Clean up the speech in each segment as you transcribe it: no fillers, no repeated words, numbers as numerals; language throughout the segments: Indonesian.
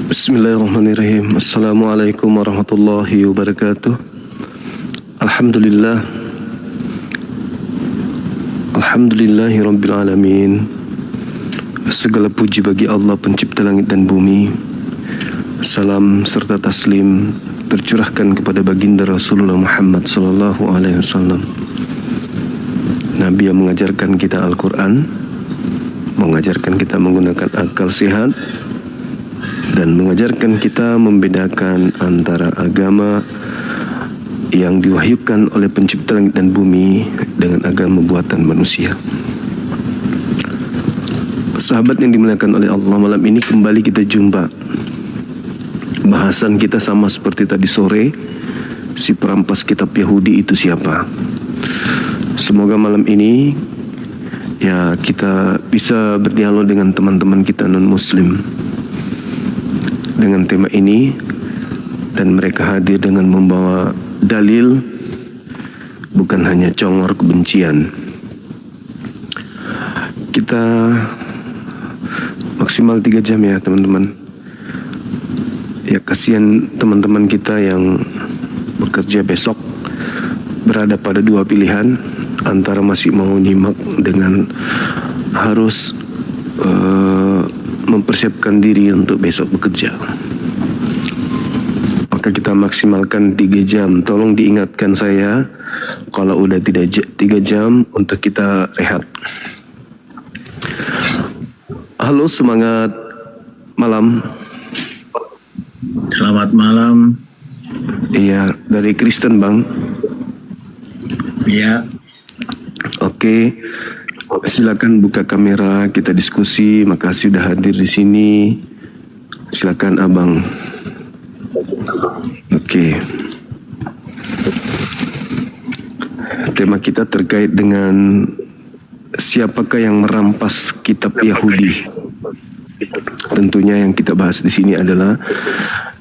Bismillahirrahmanirrahim. Assalamualaikum warahmatullahi wabarakatuh. Alhamdulillah. Alhamdulillahi rabbil alamin. Segala puji bagi Allah pencipta langit dan bumi. Salam serta taslim tercurahkan kepada baginda Rasulullah Muhammad sallallahu alaihi wasallam. Nabi yang mengajarkan kita Al-Quran, mengajarkan kita menggunakan akal sehat, dan mengajarkan kita membedakan antara agama yang diwahyukan oleh pencipta langit dan bumi dengan agama buatan manusia. Sahabat yang dimuliakan oleh Allah, malam ini kembali kita jumpa. Bahasan kita sama seperti tadi sore, si perampas kitab Yahudi itu siapa? Semoga malam ini ya kita bisa berdialog dengan teman-teman kita non-muslim dengan tema ini, dan mereka hadir dengan membawa dalil, bukan hanya congor kebencian. Kita maksimal 3 jam ya teman-teman. Ya kasihan teman-teman kita yang bekerja besok berada pada 2 pilihan, antara masih mau nyimak dengan harus mempersiapkan diri untuk besok bekerja. Maka kita maksimalkan 3 jam. Tolong diingatkan saya kalau udah tidak 3 jam untuk kita rehat. Halo, semangat malam. Selamat malam. Iya, dari Kristen Bang. Ya. Oke. Silakan buka kamera, kita diskusi. Makasih sudah hadir di sini. Silakan Abang. Oke. Tema kita terkait dengan siapakah yang merampas kitab Yahudi. Tentunya yang kita bahas di sini adalah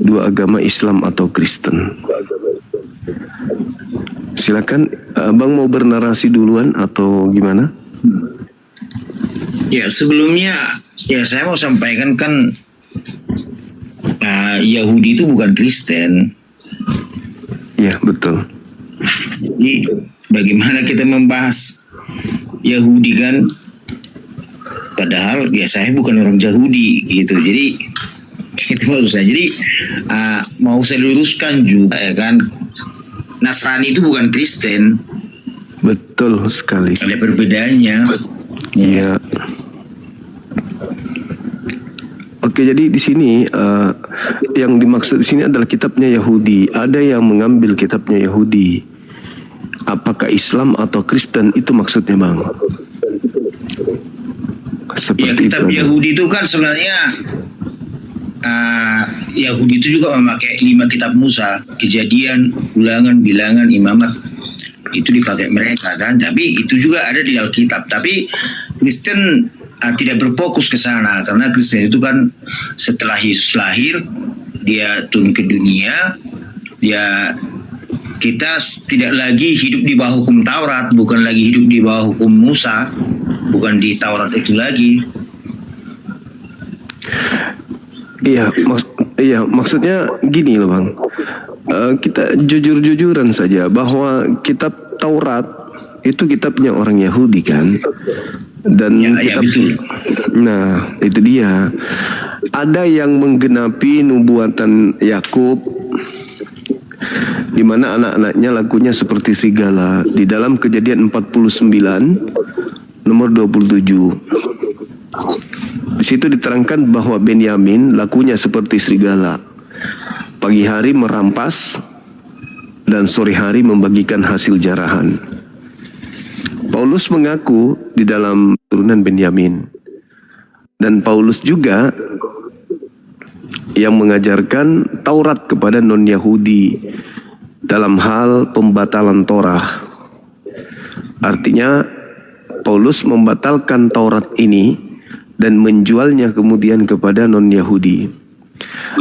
2 agama Islam atau Kristen. Silakan Abang mau bernarasi duluan atau gimana? Ya, sebelumnya ya saya mau sampaikan kan Yahudi itu bukan Kristen. Ya, betul. Jadi bagaimana kita membahas Yahudi kan, padahal ya saya bukan orang Yahudi gitu. Jadi itu maksud saya. Jadi mau saya luruskan juga ya kan, Nasrani itu bukan Kristen. Betul sekali. Ada perbedaannya. Iya. Oke, jadi di sini yang dimaksud di sini adalah kitabnya Yahudi. Ada yang mengambil kitabnya Yahudi. Apakah Islam atau Kristen, itu maksudnya Bang? Ya, kitab itu Yahudi itu kan sebenarnya Yahudi itu juga memakai 5 kitab Musa, Kejadian, Ulangan, Bilangan, Imamat. Itu dipakai mereka kan, tapi itu juga ada di Alkitab. Tapi Kristen tidak berfokus ke sana, karena Kristen itu kan setelah Yesus lahir, dia turun ke dunia, kita tidak lagi hidup di bawah hukum Taurat, bukan lagi hidup di bawah hukum Musa, bukan di Taurat itu lagi. Iya, maksudnya gini loh Bang. Kita jujur-jujuran saja bahwa kitab Taurat itu kitabnya orang Yahudi kan, dan ya, betul. Nah itu dia. Ada yang menggenapi nubuatan Yakub, di mana anak-anaknya lakunya seperti serigala. Di dalam Kejadian 49 nomor 27, di situ diterangkan bahwa Benyamin lakunya seperti serigala. Pagi hari merampas dan sore hari membagikan hasil jarahan. Paulus mengaku di dalam turunan Benyamin. Dan Paulus juga yang mengajarkan Taurat kepada non-Yahudi dalam hal pembatalan Torah. Artinya Paulus membatalkan Taurat ini dan menjualnya kemudian kepada non-Yahudi.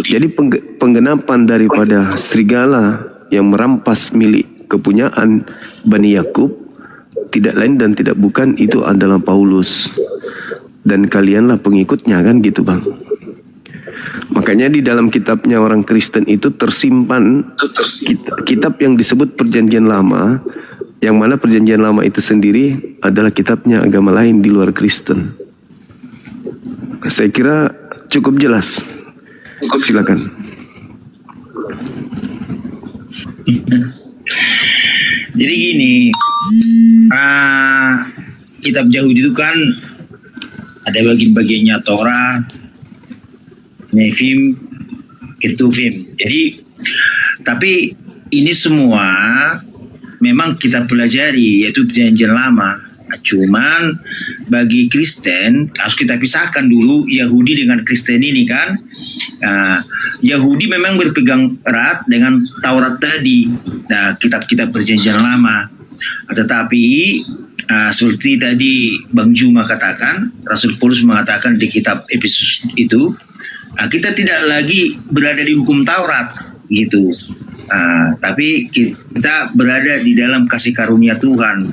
Jadi penggenapan daripada serigala yang merampas milik kepunyaan Bani Yakub tidak lain dan tidak bukan itu adalah Paulus. dan kalianlah pengikutnya, kan gitu Bang. Makanya di dalam kitabnya orang Kristen itu tersimpan kitab yang disebut Perjanjian Lama, yang mana Perjanjian Lama itu sendiri adalah kitabnya agama lain di luar Kristen. Saya kira cukup jelas. Silakan. Jadi gini, kitab Yahudi itu kan ada bagian-bagiannya Torah, Nevim, Ketuvim. Jadi, tapi ini semua memang kita pelajari, yaitu Perjanjian Lama. Nah, cuman bagi Kristen harus kita pisahkan dulu Yahudi dengan Kristen ini kan. Yahudi memang berpegang erat dengan Taurat tadi, kitab-kitab Perjanjian Lama. Tetapi seperti tadi Bang Juma katakan, Rasul Paulus mengatakan di kitab Efesus itu, kita tidak lagi berada di hukum Taurat gitu. Tapi kita berada di dalam kasih karunia Tuhan.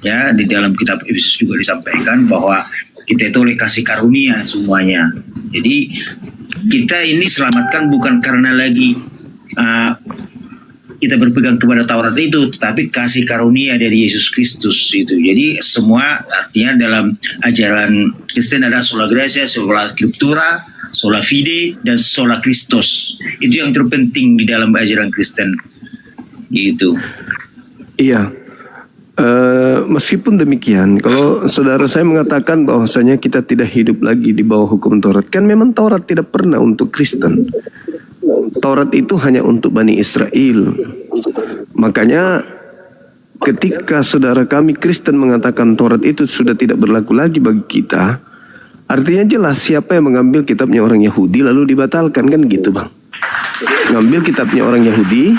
Ya, di dalam kitab Efesus juga disampaikan bahwa kita itu oleh kasih karunia semuanya. Jadi kita ini selamatkan bukan karena lagi kita berpegang kepada Taurat itu, tetapi kasih karunia dari Yesus Kristus itu. Jadi semua artinya dalam ajaran Kristen ada sola gratia, sola scriptura, sola fide, dan sola Christus. Itu yang terpenting di dalam ajaran Kristen. Gitu. Iya. Meskipun demikian, kalau saudara saya mengatakan bahwasanya kita tidak hidup lagi di bawah hukum Taurat, kan memang Taurat tidak pernah untuk Kristen. Taurat itu hanya untuk Bani Israel. Makanya ketika saudara kami Kristen mengatakan Taurat itu sudah tidak berlaku lagi bagi kita, artinya jelas siapa yang mengambil kitabnya orang Yahudi lalu dibatalkan, kan gitu Bang. Ngambil kitabnya orang Yahudi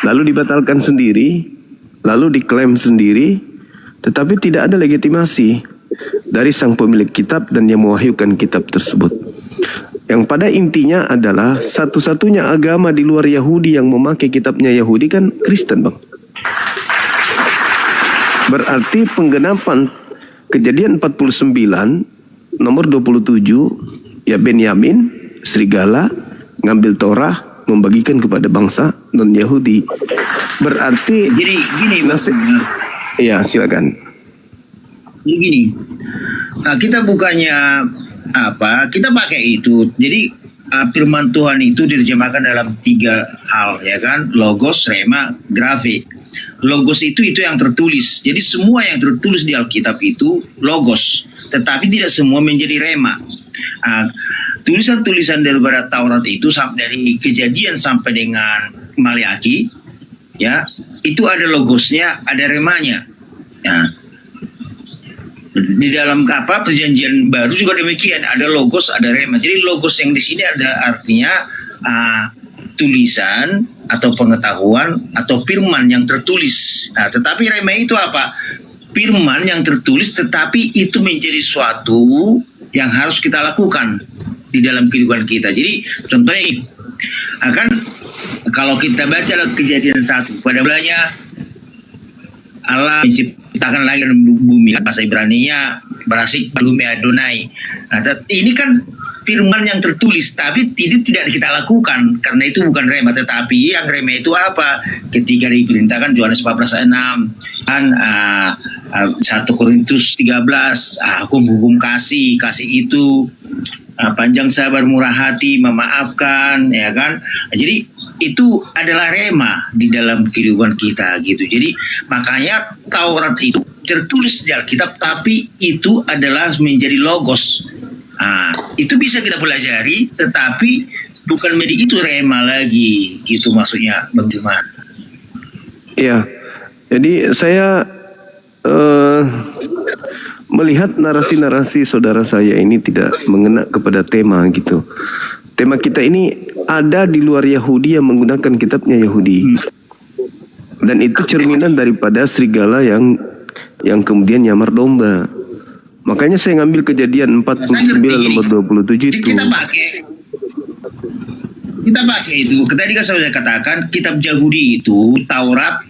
lalu dibatalkan sendiri, lalu diklaim sendiri, tetapi tidak ada legitimasi dari sang pemilik kitab dan yang mewahyukan kitab tersebut. Yang pada intinya adalah satu-satunya agama di luar Yahudi yang memakai kitabnya Yahudi kan Kristen Bang. Berarti penggenapan Kejadian 49 nomor 27, ya Benyamin, serigala, ngambil Torah, membagikan kepada bangsa non-Yahudi. Berarti jadi gini iya silakan. Jadi gini, kita bukannya kita pakai itu. Jadi firman Tuhan itu diterjemahkan dalam 3 hal, ya kan? Logos, rema, grafik. Logos itu yang tertulis. Jadi semua yang tertulis di Alkitab itu logos, tetapi tidak semua menjadi rema. Tulisan-tulisan daripada Taurat itu dari Kejadian sampai dengan Maleaki, ya, itu ada logosnya, ada remanya. Ya. Di dalam Perjanjian Baru juga demikian, ada logos, ada rema. Jadi logos yang di sini ada artinya tulisan atau pengetahuan atau firman yang tertulis. Tetapi rema itu apa? Firman yang tertulis tetapi itu menjadi suatu yang harus kita lakukan di dalam kehidupan kita. Jadi contohnya akan kalau kita baca Kejadian 1, pada mulanya Allah menciptakan langit dan bumi, bahasa Ibraninya berasik bumi Adonai. Ini kan firman yang tertulis, tapi tidak kita lakukan karena itu bukan rema. Tetapi yang rema itu apa? Ketika diperintahkan Yohanes 14 ayat 6 kan 1 Korintus 13 hukum-hukum kasih itu panjang sabar, murah hati, memaafkan, ya kan? Jadi itu adalah rema di dalam kehidupan kita gitu. Jadi makanya Taurat itu tertulis di Alkitab, tapi itu adalah menjadi logos. Itu bisa kita pelajari, tetapi bukan menjadi itu rema lagi, gitu maksudnya Bang Juma. Iya, jadi saya melihat narasi-narasi saudara saya ini tidak mengena kepada tema gitu. Tema kita ini ada di luar Yahudi yang menggunakan kitabnya Yahudi. Dan itu cerminan daripada serigala yang kemudian nyamar domba. Makanya saya ngambil Kejadian 49 nomor 27 itu. Kita pakai itu. Tadi kan saya katakan kitab Yahudi itu Taurat,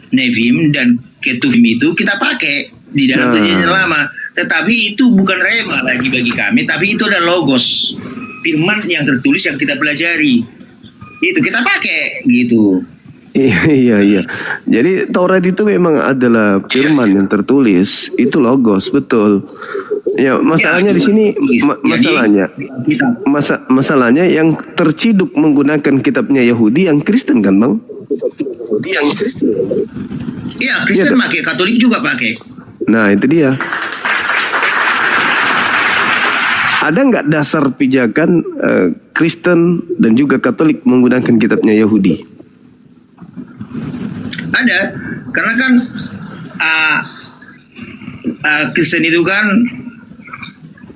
Nevim dan Ketuvim itu kita pakai di dalam Perjanjian Lama. tetapi itu bukan rema lagi bagi kami, tapi itu adalah logos, firman yang tertulis yang kita pelajari. Itu kita pakai gitu. Iya. Jadi Taurat itu memang adalah firman yang tertulis, itu logos, betul. Ya, masalahnya di sini masalahnya yang terciduk menggunakan kitabnya Yahudi yang Kristen kan, Bang? Iya, Kristen pakai, Katolik juga pakai. Nah, itu dia. Ada nggak dasar pijakan Kristen dan juga Katolik menggunakan kitabnya Yahudi? Ada, karena kan Kristen itu kan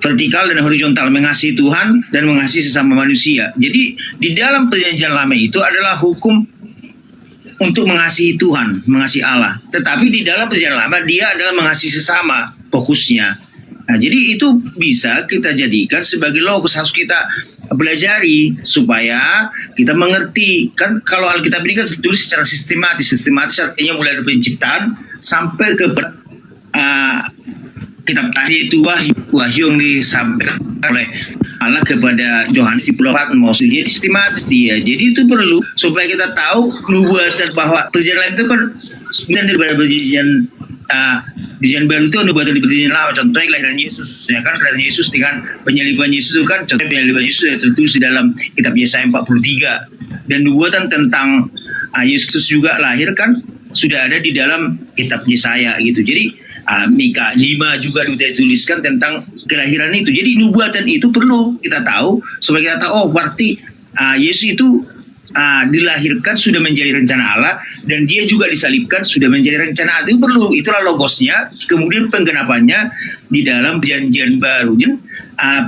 vertikal dan horizontal, mengasihi Tuhan dan mengasihi sesama manusia. Jadi di dalam perjanjian lama itu adalah hukum untuk mengasihi Tuhan, mengasihi Allah. Tetapi di dalam perjanjian lama dia adalah mengasihi sesama, fokusnya. Nah, jadi itu bisa kita jadikan sebagai logos, harus kita pelajari supaya kita mengerti. Kan kalau Alkitab ini kan ditulis secara sistematis artinya mulai dari penciptaan sampai ke kitab tadi itu wahyu yang disampaikan oleh Allah kepada Yohanes di Pulau Patmos. Jadi sistematis dia. Jadi itu perlu supaya kita tahu nubuatan bahwa perjanjian itu kan sebenarnya daripada perjanjian baru itu nubuatan di perjanjian lama. Contohnya kelahiran Yesus, ya kan, kelahiran Yesus dengan penyaliban Yesus itu kan contohnya penyaliban Yesus yang tertulis di dalam kitab Yesaya 43, dan nubuatan tentang Yesus juga lahir kan sudah ada di dalam kitab Yesaya gitu. Jadi Mika 5 juga dituliskan tentang kelahiran itu. Jadi nubuatan itu perlu kita tahu supaya kita tahu, oh berarti Yesus itu dilahirkan sudah menjadi rencana Allah, dan dia juga disalibkan sudah menjadi rencana Allah. Itu perlu, itulah logosnya. Kemudian penggenapannya di dalam perjanjian baru. Jadi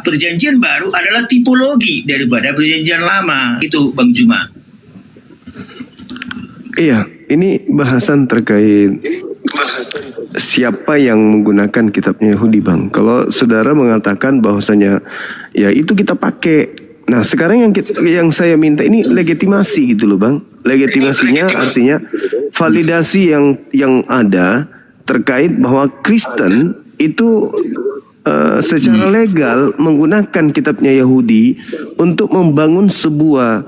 perjanjian baru adalah tipologi daripada perjanjian lama. Itu Bang Juma. Iya, ini bahasan terkait siapa yang menggunakan kitabnya Yahudi, Bang. Kalau saudara mengatakan bahwasanya ya itu kita pakai. Nah, sekarang yang saya minta ini legitimasi gitu loh, Bang. Legitimasinya artinya validasi yang ada terkait bahwa Kristen itu secara legal menggunakan kitabnya Yahudi untuk membangun sebuah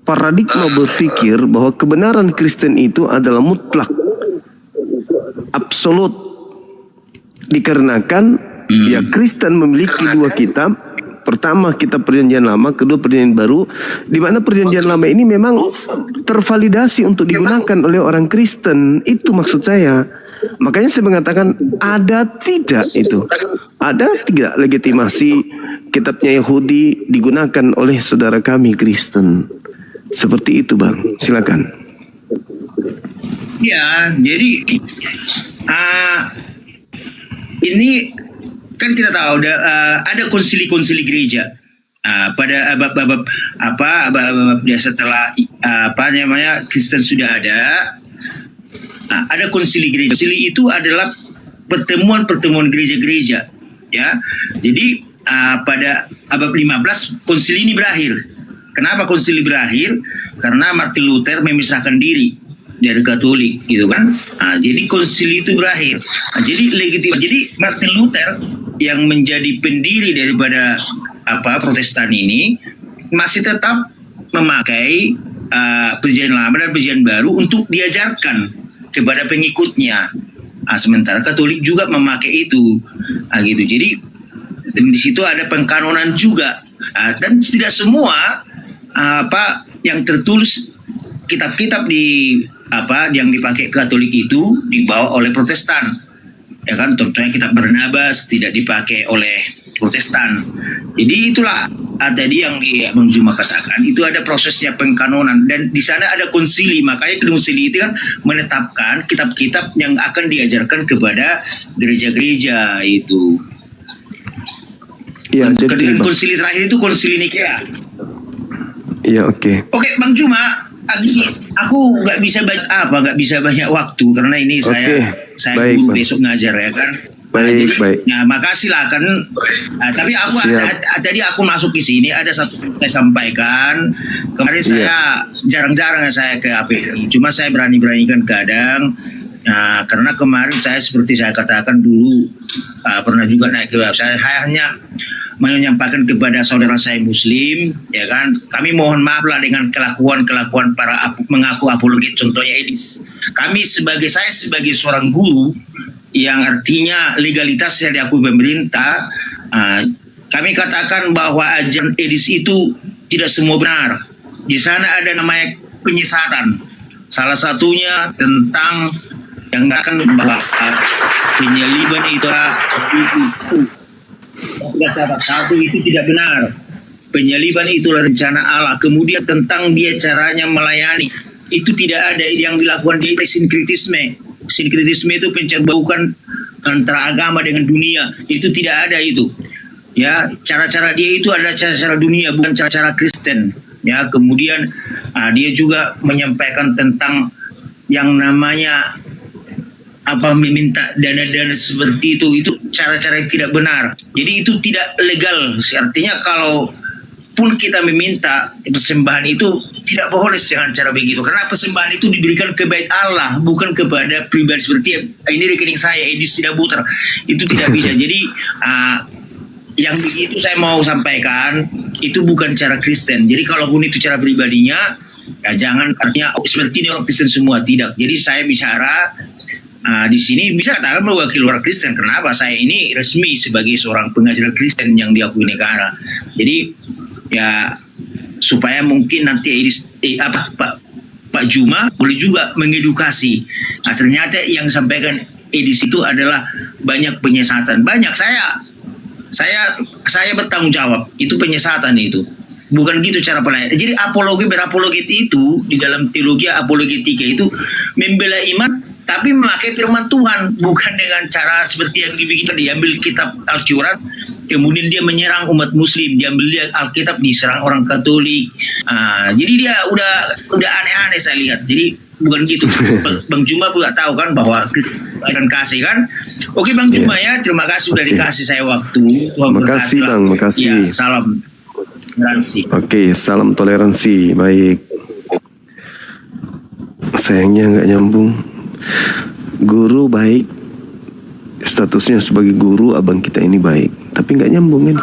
paradigma berpikir bahwa kebenaran Kristen itu adalah mutlak, absolut, dikarenakan ya Kristen memiliki dua kitab. Pertama kitab perjanjian lama, kedua perjanjian baru, di mana perjanjian lama ini memang tervalidasi untuk digunakan oleh orang Kristen. Itu maksud saya. Makanya saya mengatakan ada tidak itu, ada tidak legitimasi kitabnya Yahudi digunakan oleh saudara kami Kristen. Seperti itu, Bang. Silakan. Ya, jadi ini kan kita tahu ada konsili gereja pada abad setelah Kristen sudah ada konsili gereja. Konsili itu adalah pertemuan gereja-gereja, ya. Jadi pada abad 15 konsili ini berakhir. Kenapa konsili berakhir? Karena Martin Luther memisahkan diri dari Katolik, gitu kan? Jadi konsili itu berakhir. Jadi legitim. Jadi Martin Luther yang menjadi pendiri daripada Protestan ini masih tetap memakai perjanjian lama dan perjanjian baru untuk diajarkan kepada pengikutnya. Sementara Katolik juga memakai itu, gitu. Jadi di situ ada pengkanonan juga, dan tidak semua yang tertulis kitab-kitab yang dipakai Katolik itu dibawa oleh Protestan, ya kan. Contohnya kitab Barnabas tidak dipakai oleh Protestan. Jadi itulah tadi yang Bang Zuma katakan, itu ada prosesnya pengkanonan, dan di sana ada konsili. Makanya konsili itu kan menetapkan kitab-kitab yang akan diajarkan kepada gereja-gereja itu. Iya, jadi konsili terakhir itu konsili Nikea. Iya, oke. Oke, Bang Juma, aku nggak bisa banyak waktu karena ini saya baik, guru Bang. besok ngajar, ya kan. Baik, baik. Nah, makasih lah kan. Tapi aku tadi aku masuk di sini ada satu yang saya sampaikan. Kemarin saya jarang-jarang saya ke API. Cuma saya beranikan kadang Nah, karena kemarin saya seperti saya katakan dulu pernah juga naik ke saya hanya menyampaikan kepada saudara saya Muslim, ya kan, kami mohon maaf lah dengan kelakuan para mengaku apologet, contohnya Edis. Saya sebagai seorang guru yang artinya legalitasnya diakui pemerintah, kami katakan bahwa ajaran Edis itu tidak semua benar. Di sana ada namanya penyesatan. Salah satunya tentang yang akan bahwa penyaliban itu satu itu tidak benar. Penyaliban itulah rencana Allah. Kemudian tentang dia caranya melayani, itu tidak ada yang dilakukan di sinkritisme. Sinkritisme itu pencabulan antara agama dengan dunia. Itu tidak ada itu. Ya, cara-cara dia itu adalah cara-cara dunia, bukan cara-cara Kristen. Ya, kemudian dia juga menyampaikan tentang yang namanya meminta dana-dana seperti itu cara-cara yang tidak benar. Jadi itu tidak legal. Artinya kalau pun kita meminta persembahan itu tidak boleh dengan cara begitu. Karena persembahan itu diberikan kepada Allah, bukan kepada pribadi seperti ini rekening saya, Edis tidak putar. Itu tidak bisa. Jadi yang begitu saya mau sampaikan itu bukan cara Kristen. Jadi kalaupun itu cara pribadinya, ya jangan artinya seperti ini orang Kristen semua, tidak. Jadi saya bicara di sini bisa katakan mewakili orang Kristen. Kenapa? Saya ini resmi sebagai seorang pengajar Kristen yang diakui negara. Jadi ya supaya mungkin nanti Pak Juma boleh juga mengedukasi. Nah, ternyata yang sampaikan Edis itu adalah banyak penyesatan. Banyak saya bertanggung jawab. Itu penyesatan itu. Bukan gitu cara pelayanan. Jadi berapologet itu di dalam teologi apologetika itu membela iman tapi memakai firman Tuhan, bukan dengan cara seperti yang dibikin, diambil kitab Al-Quran kemudian dia menyerang umat Muslim, diambil dia Alkitab diserang orang Katolik. Jadi dia udah aneh-aneh saya lihat. Jadi bukan gitu. Bang Juma juga tahu kan bahwa dan kasih kan. Oke Bang Juma ya, terima kasih sudah dikasih saya waktu. Makasih Bang, makasih. Ya, salam toleransi. Oke, salam toleransi. Baik. Sayangnya nggak nyambung. Guru baik, statusnya sebagai guru, abang kita ini baik, tapi nggak nyambung ini.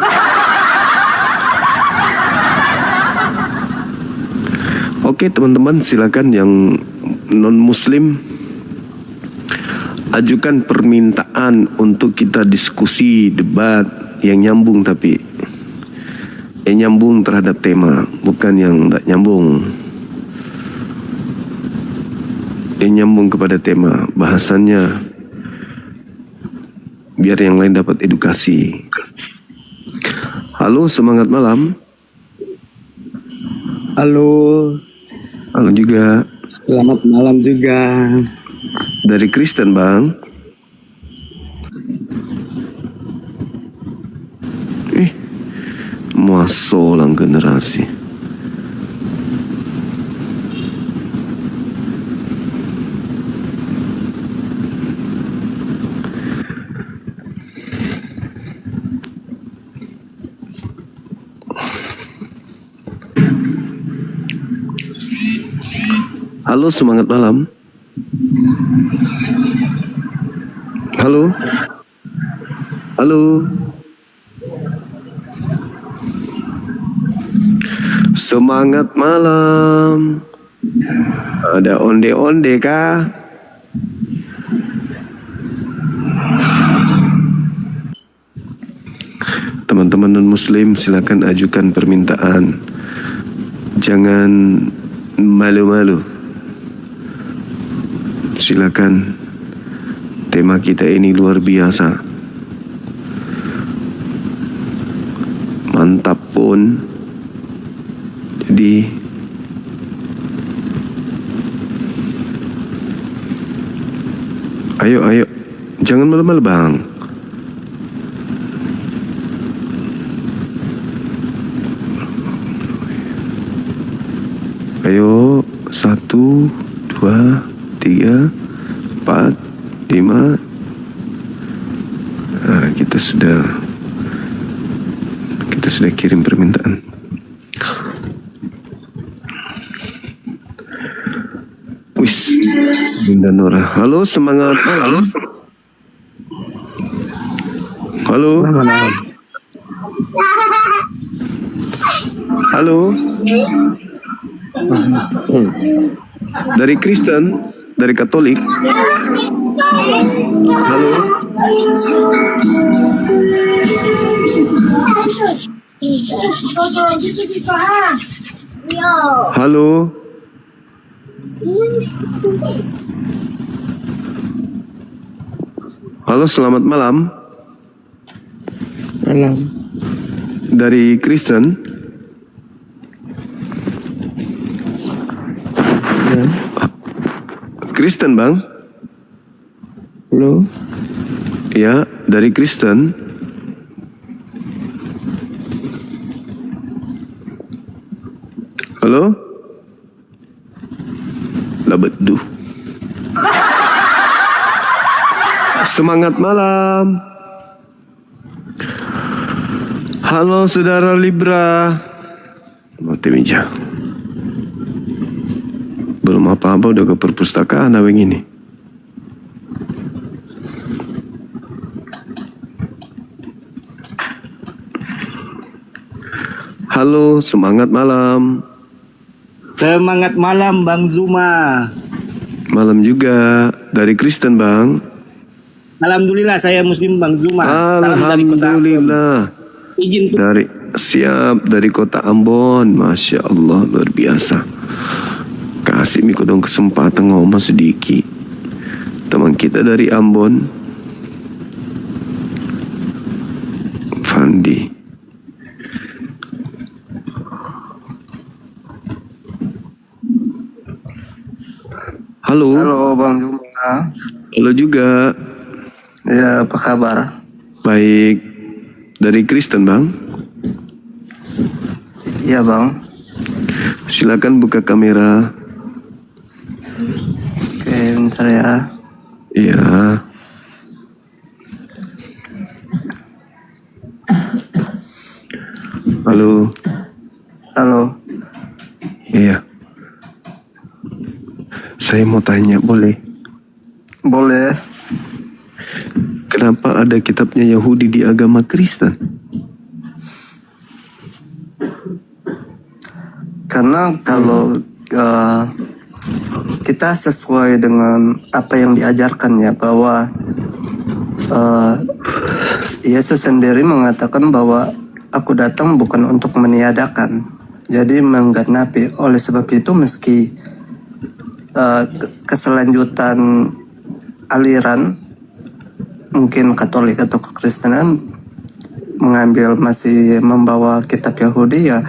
Oke teman-teman, silakan yang non Muslim ajukan permintaan untuk kita diskusi, debat yang nyambung, tapi yang nyambung terhadap tema, bukan yang nggak nyambung. Yang nyambung kepada tema bahasannya, biar yang lain dapat edukasi. Halo, semangat malam. Halo. Halo juga. Selamat malam juga. Dari Kristen Bang. Masolang generasi. Halo, semangat malam. Halo. Halo. Semangat malam. Ada onde-onde kah? Teman-teman non-muslim silakan ajukan permintaan. Jangan malu-malu. Silakan. Tema kita ini luar biasa. Mantap pun. Jadi ayo, jangan malu-malu Bang. Ayo, 1, 2, 3, 4, 5. Nah, kita sudah kirim permintaan. Wis. Bunda Nur. Halo, semangat malam. Halo. Halo. Dari Kristen, dari Katolik. Halo. Halo. Halo, selamat malam. Malam. Dari Kristen. Ya. Kristen, Bang. Halo. Ya, dari Kristen. Halo? Labeduh. Semangat malam. Halo saudara Libra. Mati meja. Belum apa-apa udah ke perpustakaan aweng ini. Halo, semangat malam. Semangat malam Bang Zuma. Malam juga dari Kristen, Bang. Alhamdulillah saya Muslim Bang Zuma. Salam dari kota Ambon. Alhamdulillah. Izin tuh. Dari kota Ambon. Masya Allah, luar biasa. Kasih Miko dong kesempatan ngomong sedikit. Teman kita dari Ambon, Fandi. Halo. Halo Bang Juma. Halo juga. Ya, apa kabar? Baik. Dari Kristen, Bang. Iya Bang. Silakan buka kamera. Oke, bentar ya. Iya. Halo. Halo. Iya. Saya mau tanya, boleh? Boleh. Kenapa ada kitabnya Yahudi di agama Kristen? Karena kalau kita sesuai dengan apa yang diajarkan ya, bahwa Yesus sendiri mengatakan bahwa aku datang bukan untuk meniadakan, jadi menggenapi. Oleh sebab itu meski keselanjutan aliran mungkin Katolik atau Kekristenan masih membawa kitab Yahudi, ya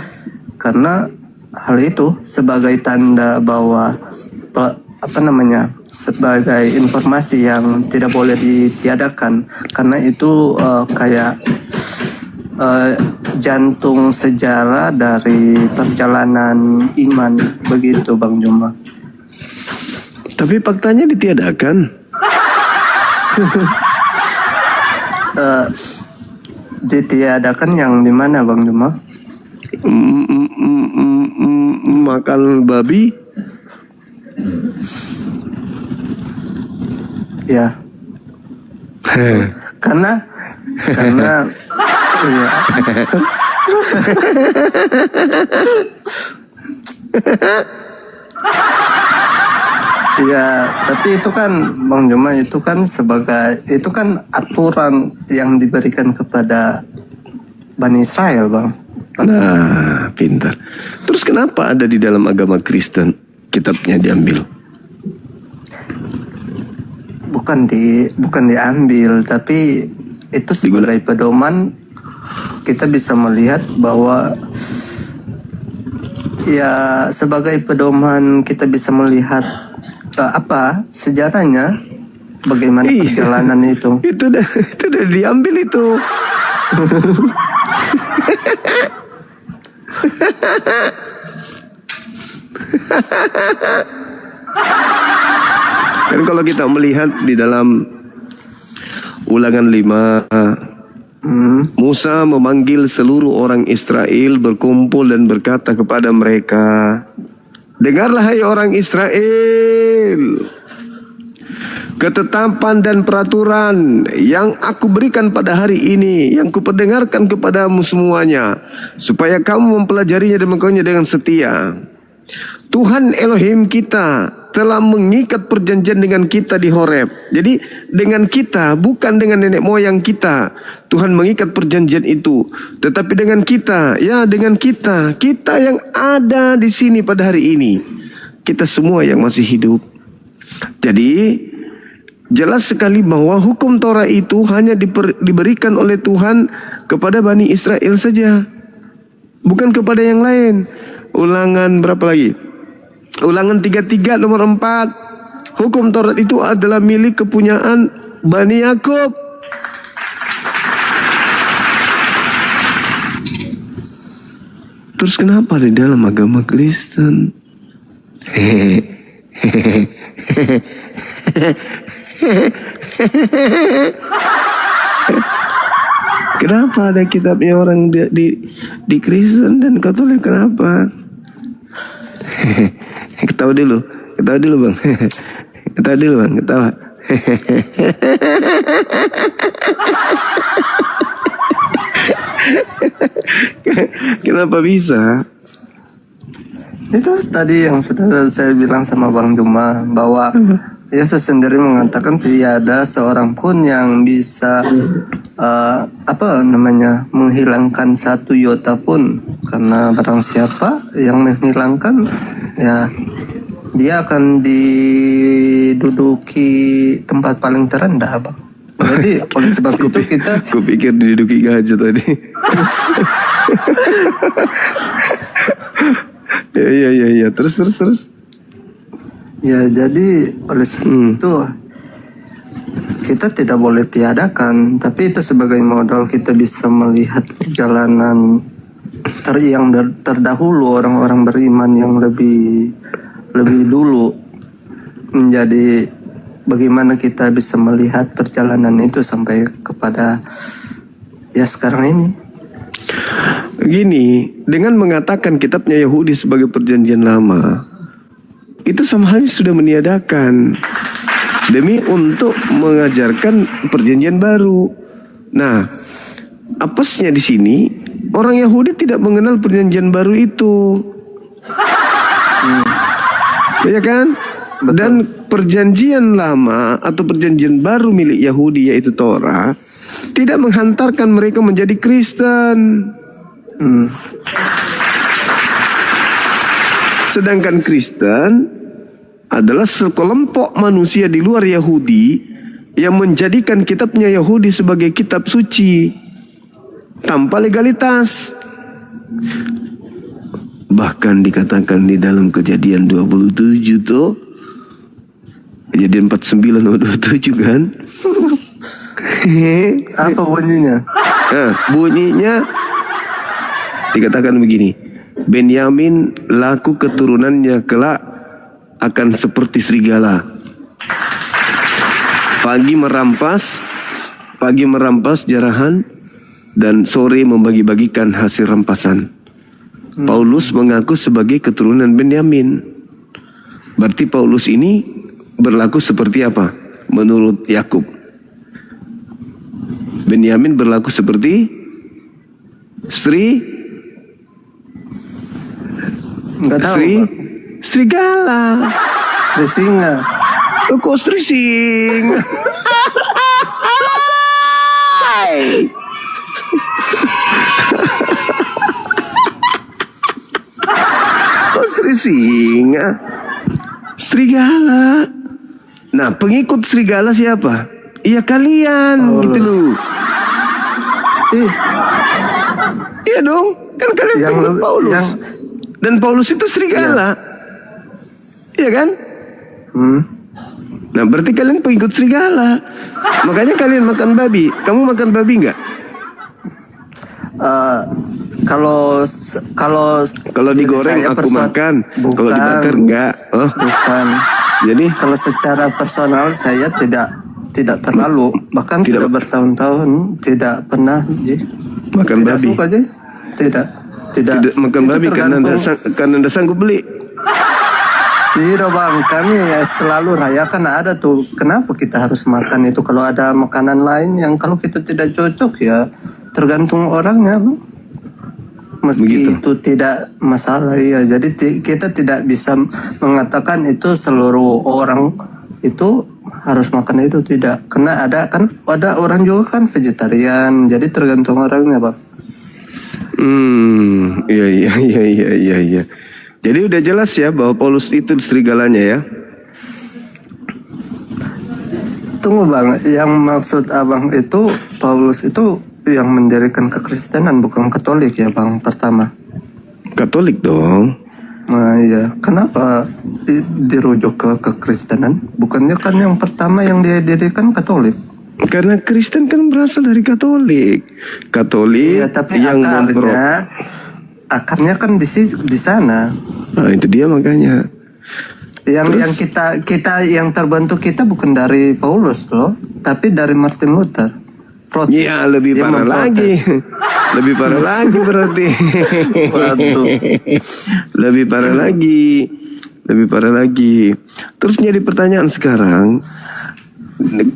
karena hal itu sebagai tanda bahwa sebagai informasi yang tidak boleh ditiadakan, karena itu kayak jantung sejarah dari perjalanan iman, begitu Bang Juma. Tapi faktanya ditiadakan. Ditiadakan yang di mana Bang Juma? Makan babi. Ya. karena iya. Ya, tapi itu kan Bang Juma, itu kan aturan yang diberikan kepada Bani Israel, Bang. Nah, pintar. Terus kenapa ada di dalam agama Kristen kitabnya diambil? Bukan diambil, tapi itu sebagai pedoman kita bisa melihat bahwa ya sebagai pedoman kita bisa melihat sejarahnya, bagaimana perjalanan itu. Itu udah diambil itu. Kan kalau kita melihat di dalam Ulangan 5, Musa memanggil seluruh orang Israel berkumpul dan berkata kepada mereka, dengarlah hai orang Israel, ketetapan dan peraturan yang aku berikan pada hari ini, yang kuperdengarkan kepadamu semuanya, supaya kamu mempelajarinya dan melakukannya dengan setia. Tuhan Elohim kita telah mengikat perjanjian dengan kita di Horeb. Jadi dengan kita, bukan dengan nenek moyang kita, Tuhan mengikat perjanjian itu, tetapi dengan kita, ya dengan kita yang ada di sini pada hari ini, kita semua yang masih hidup. Jadi jelas sekali bahwa hukum Torah itu hanya diberikan oleh Tuhan kepada Bani Israel saja, bukan kepada yang lain. Ulangan berapa lagi? Ulangan 33 nomor 4. Hukum Taurat itu adalah milik kepunyaan Bani Yakub. Terus kenapa di dalam agama Kristen? Kenapa ada kitabnya orang di Kristen dan Katolik? Kenapa? Ketawa dulu bang. Ketawa dulu bang, ketawa. Kenapa bisa? Itu tadi yang sudah saya bilang sama Bang Juma, bahwa Yesus sendiri mengatakan tiada seorang pun yang bisa menghilangkan satu iota pun, karena barang siapa yang menghilangkan, ya dia akan diduduki tempat paling terendah, Bang. Jadi oleh sebab itu kita, Aku pikir diduduki gajah tadi. Ya. Terus. ya jadi oleh sebab itu kita tidak boleh tiadakan, tapi itu sebagai modal kita bisa melihat perjalanan yang terdahulu, orang-orang beriman yang lebih dulu, menjadi bagaimana kita bisa melihat perjalanan itu sampai kepada ya sekarang ini. Gini, dengan mengatakan kitabnya Yahudi sebagai perjanjian lama, itu sama halnya sudah meniadakan demi untuk mengajarkan perjanjian baru. Nah, apesnya di sini orang Yahudi tidak mengenal perjanjian baru itu, ya kan? Betul. Dan perjanjian lama atau perjanjian baru milik Yahudi yaitu Torah tidak menghantarkan mereka menjadi Kristen. Sedangkan Kristen adalah sekelompok manusia di luar Yahudi yang menjadikan kitabnya Yahudi sebagai kitab suci tanpa legalitas. Bahkan dikatakan di dalam Kejadian 27 tuh, Kejadian 49 atau 27 kan? Apa bunyinya? Nah, bunyinya dikatakan begini: Benyamin laku keturunannya kelak akan seperti serigala. Pagi merampas jarahan dan sore membagi-bagikan hasil rampasan. Paulus mengaku sebagai keturunan Benyamin. Berarti Paulus ini berlaku seperti apa? Menurut Yakub, Benyamin berlaku seperti Nggak tahu. serigala. Sri Singa. Kok Sri Singa? Kok Sri Singa? Serigala. Nah, pengikut serigala siapa? Iya kalian, gitu loh. Iya dong, kan kalian pengikut Paulus. Dan Paulus itu serigala. Iya kan? Nah, berarti kalian pengikut serigala. Makanya kalian makan babi. Kamu makan babi nggak? Kalau digoreng aku makan. Kalau dibakar enggak. Oh. Bukan. Jadi kalau secara personal saya tidak terlalu, bahkan sudah bertahun-tahun tidak pernah makan tidak babi. Suka, tidak makan itu babi karena anda sanggup beli. Tidak bang, kami selalu rayakan ada tuh. Kenapa kita harus makan itu? Kalau ada makanan lain yang kalau kita tidak cocok ya tergantung orangnya bang. Meski Begitu. itu tidak masalah ya. Jadi kita tidak bisa mengatakan itu seluruh orang itu harus makan itu, tidak. Karena ada orang juga kan vegetarian. Jadi tergantung orangnya bang. Iya. Jadi udah jelas ya bahwa Paulus itu serigalanya ya. Tunggu bang, yang maksud abang itu Paulus itu yang mendirikan kekristenan bukan Katolik ya bang pertama. Katolik dong. Nah iya, kenapa dirujuk ke kekristenan? Bukannya kan yang pertama yang dia dirikan Katolik? Karena Kristen kan berasal dari Katolik. Katolik Ya tapi yang akarnya kan di sana. Nah, itu dia makanya. Yang kita yang terbentuk kita bukan dari Paulus loh, tapi dari Martin Luther. Iya, lebih Dia parah memprotes. lagi. Lebih parah lagi berarti. Waduh. Lebih parah lagi. Lebih parah lagi. Terus jadi pertanyaan sekarang,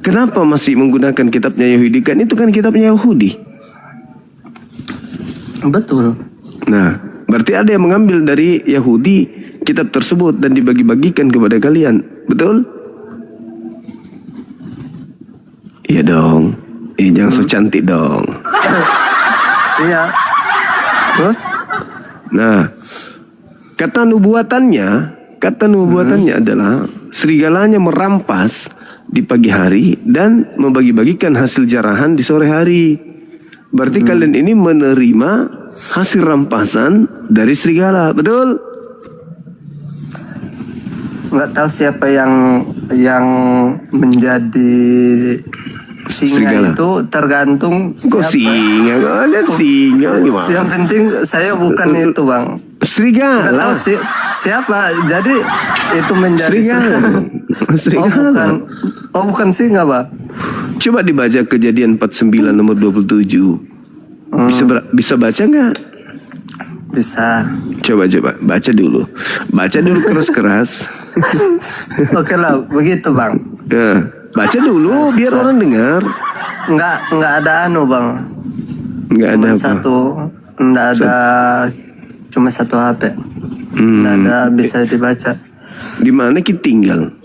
kenapa masih menggunakan kitabnya Yahudi? Kan itu kan kitabnya Yahudi. Betul. Nah, berarti ada yang mengambil dari Yahudi kitab tersebut dan dibagi-bagikan kepada kalian. Betul? Iya dong. Jangan so cantik dong. Iya. Terus? Nah, kata nubuatannya adalah serigalanya merampas di pagi hari dan membagi-bagikan hasil jarahan di sore hari. Berarti kalian ini menerima hasil rampasan dari serigala, betul? Nggak tahu siapa yang menjadi singa Serigala. itu tergantung Kok siapa. singa? Kok ada singa gimana? Yang penting saya bukan itu bang. Nggak Serigala. tahu siapa. Jadi itu menjadi Serigala. Oh Serigala. bukan singa bang. Coba dibaca Kejadian 49 nomor 27. Bisa baca nggak? Bisa. Coba baca dulu. Baca dulu keras-keras. Oke lah begitu bang. Nah, baca dulu biar orang dengar. Nggak ada anu bang. Nggak ada Cuma apa. nggak ada cuma satu HP. Nggak ada bisa dibaca. Di mana kita tinggal?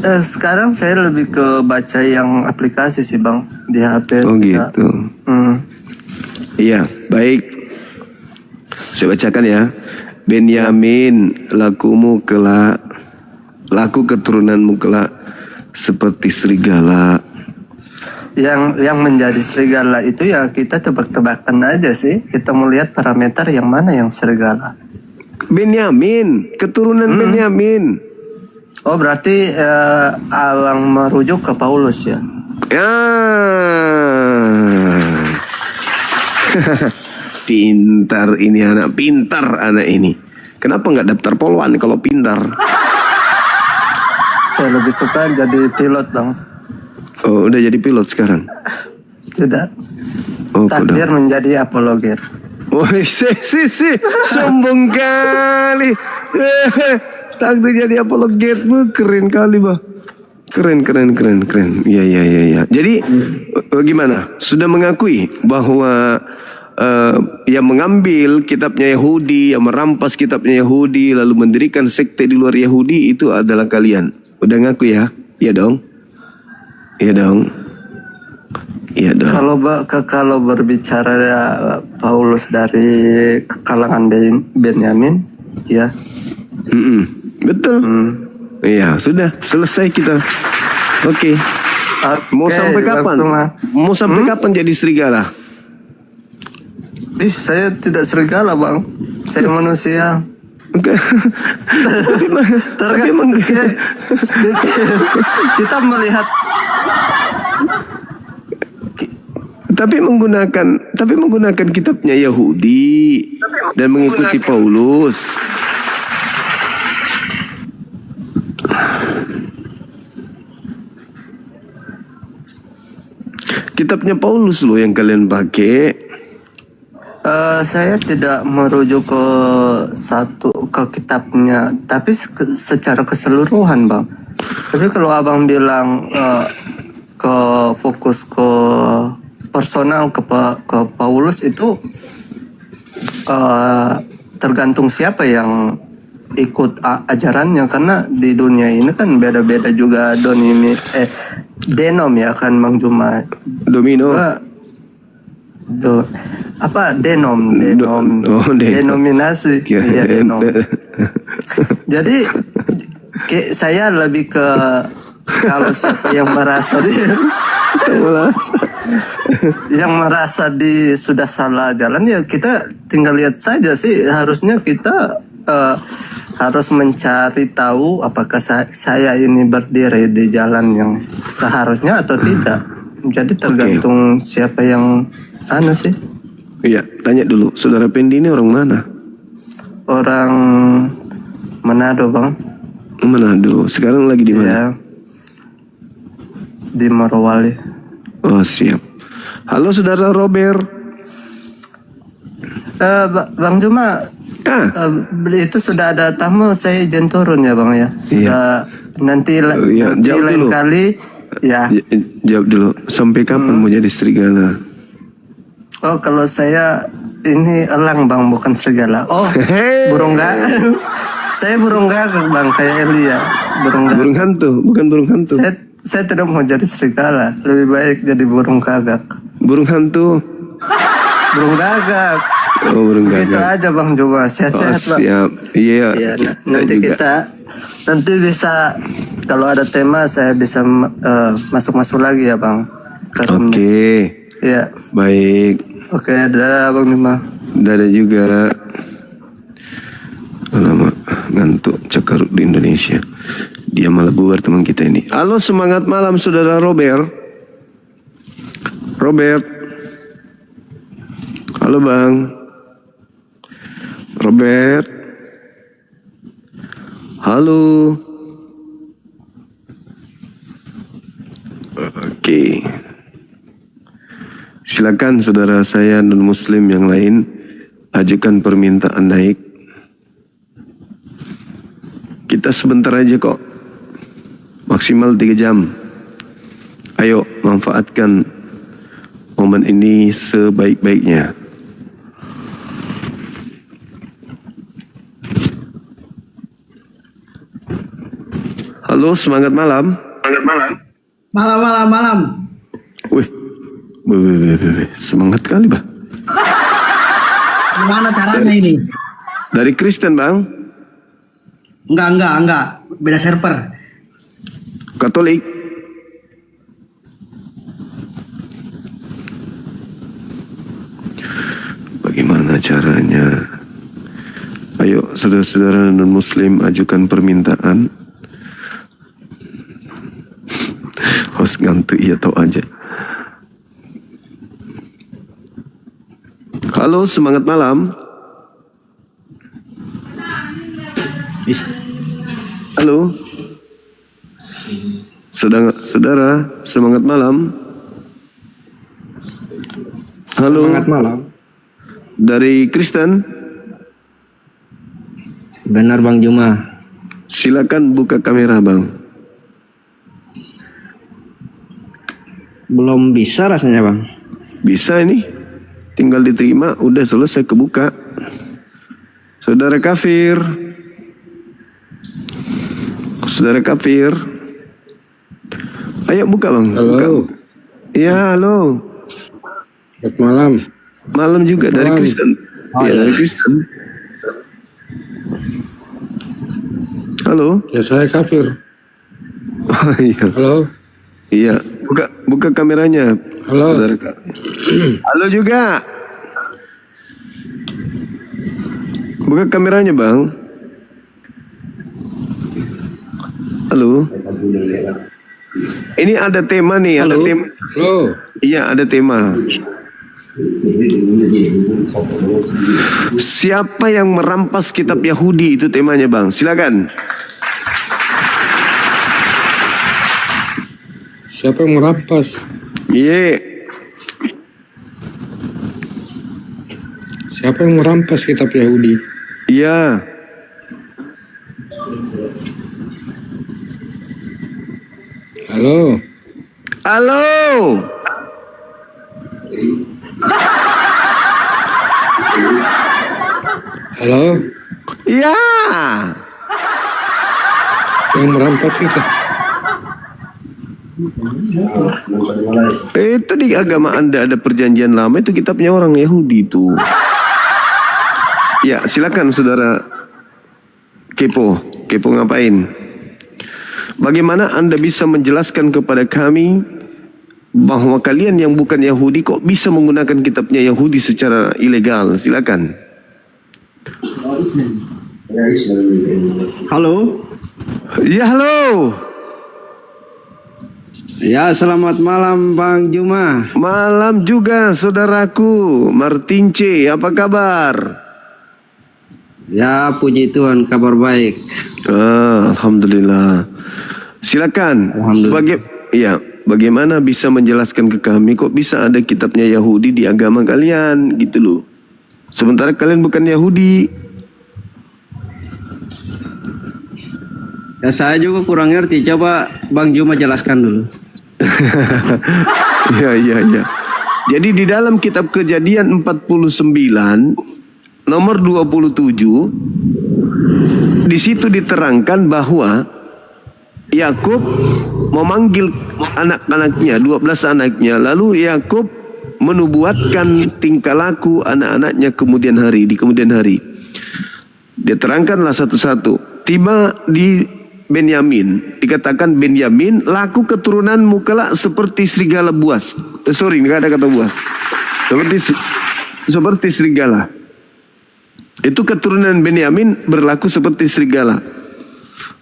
Sekarang saya lebih ke baca yang aplikasi sih bang di HP. Oh tidak. gitu. Iya, baik. Saya bacakan ya. Benyamin, laku keturunanmu kelak seperti serigala. Yang menjadi serigala itu ya kita tebak-tebakan aja sih. Kita mau lihat parameter yang mana yang serigala. Benyamin, keturunan Benyamin. Oh berarti Alang merujuk ke Paulus ya? Ya. Pintar ini anak, pintar anak ini. Kenapa nggak daftar poluan kalau pintar? Saya lebih suka jadi pilot bang. Oh, udah jadi pilot sekarang. Tidak. Oh, Takdir menjadi apologet. Woi, sombong kali. Takdir jadi apologet, keren kali, bah. Keren. Iya. Jadi bagaimana? Sudah mengakui bahwa yang mengambil kitabnya Yahudi, yang merampas kitabnya Yahudi, lalu mendirikan sekte di luar Yahudi itu adalah kalian. Udah ngaku ya? Iya dong. Kalau berbicara Paulus dari kalangan Benyamin, ya. Betul. Iya, sudah selesai kita. Oke. Mau sampai kapan? Mau sampai kapan jadi serigala? Saya tidak serigala bang. Saya manusia. Kita melihat. Tapi menggunakan kitabnya Yahudi dan mengikuti Paulus. Kitabnya Paulus loh yang kalian pakai. Saya tidak merujuk ke kitabnya, tapi secara keseluruhan, Bang. Tapi kalau Abang bilang ke fokus ke personal ke Paulus itu tergantung siapa yang ikut ajarannya, karena di dunia ini kan beda-beda juga denom ya kan, Bang Juma. Domino. Denominasi. Iya, denom. Jadi saya lebih ke kalau siapa yang merasa sudah salah jalan, ya kita tinggal lihat saja sih. Harusnya kita harus mencari tahu apakah saya ini berdiri di jalan yang seharusnya atau tidak. Jadi tergantung siapa yang sih. Iya, tanya dulu, Saudara Pendi ini orang mana? Orang Manado, Bang. Manado. Sekarang lagi di mana? Ya, di Morowali. Oh, siap. Halo Saudara Robert. Bang Juma, itu sudah ada tamu, saya izin turun ya, Bang ya. Sudah nanti lain kali ya. Jawab dulu. Sampai kapan mau jadi serigala? Oh, kalau saya ini elang, Bang, bukan serigala. Oh, burung gagak. Saya burung gagak, Bang, kayak Elia. Burung hantu, bukan burung hantu. Saya tidak mau jadi serigala, lebih baik jadi burung gagak. Burung hantu. Burung gagak. Oh, burung gagak. Itu aja, Bang, coba sehat-sehat, Bang. Siap. Iya. Nanti nanti bisa, kalau ada tema saya bisa masuk lagi ya, Bang. Oke. Iya. Baik. Oke, dadah Bang Bima. Dadah juga. Lama ngantuk cakaruk di Indonesia. Dia malah bubar teman kita ini. Halo, semangat malam Saudara Robert. Robert. Halo Bang. Robert. Halo. Oke. Silakan saudara saya non-muslim yang lain ajukan permintaan naik. Kita sebentar aja kok. Maksimal 3 jam. Ayo manfaatkan momen ini sebaik-baiknya. Halo, semangat malam. Semangat malam. Malam. Wih. Semangat kali, Bang. Gimana caranya ini? Dari Kristen, Bang? Enggak. Beda server. Katolik? Bagaimana caranya? Ayo, saudara-saudara non-muslim ajukan permintaan. Host ngantuk, iya tahu aja. Halo, semangat malam. Halo. Saudara, semangat malam. Halo. Semangat malam. Dari Kristen? Benar Bang Juma. Silakan buka kamera, Bang. Belum bisa rasanya, Bang. Bisa ini. Tinggal diterima, udah selesai kebuka. Saudara kafir. Ayo buka, Bang. Halo. Buka. Ya, halo. Selamat malam. Malam juga dari Kristen. Dari Kristen. Halo. Ya saya kafir. Oh, iya. Halo. Iya, buka kameranya. Halo. Saudara. Halo juga. Buka kameranya, Bang. Halo. Ini ada tema nih, Halo. ada tema. Halo. Iya, ada tema. Siapa yang merampas kitab Yahudi, itu temanya, Bang. Silakan. Siapa yang merampas? Iya. Siapa yang merampas kitab Yahudi? Iya. Halo, Halo. halo, Iya. yang merampas kitab. Itu di agama Anda ada perjanjian lama, itu kitabnya orang Yahudi itu. Ya, silakan saudara kepo. Kepo ngapain? Bagaimana Anda bisa menjelaskan kepada kami bahwa kalian yang bukan Yahudi kok bisa menggunakan kitabnya Yahudi secara ilegal? Silakan. Halo. Ya, halo. Ya, selamat malam Bang Juma. Malam juga saudaraku Martin C. Apa kabar? Ya, puji Tuhan, kabar baik. Alhamdulillah. Silakan. Alhamdulillah. Bagaimana bisa menjelaskan ke kami kok bisa ada kitabnya Yahudi di agama kalian gitu loh. Sementara kalian bukan Yahudi. Ya, saya juga kurang ngerti. Coba Bang Juma jelaskan dulu. Ya. Jadi di dalam kitab Kejadian 49 nomor 27 di situ diterangkan bahwa Yakub memanggil anak-anaknya, 12 anaknya, lalu Yakub menubuatkan tingkah laku anak-anaknya di kemudian hari. Dia terangkanlah satu-satu. Tiba di Benyamin, dikatakan Benyamin, laku keturunanmu kelak seperti serigala buas. Nggak ada kata buas. Seperti serigala. Itu keturunan Benyamin berlaku seperti serigala.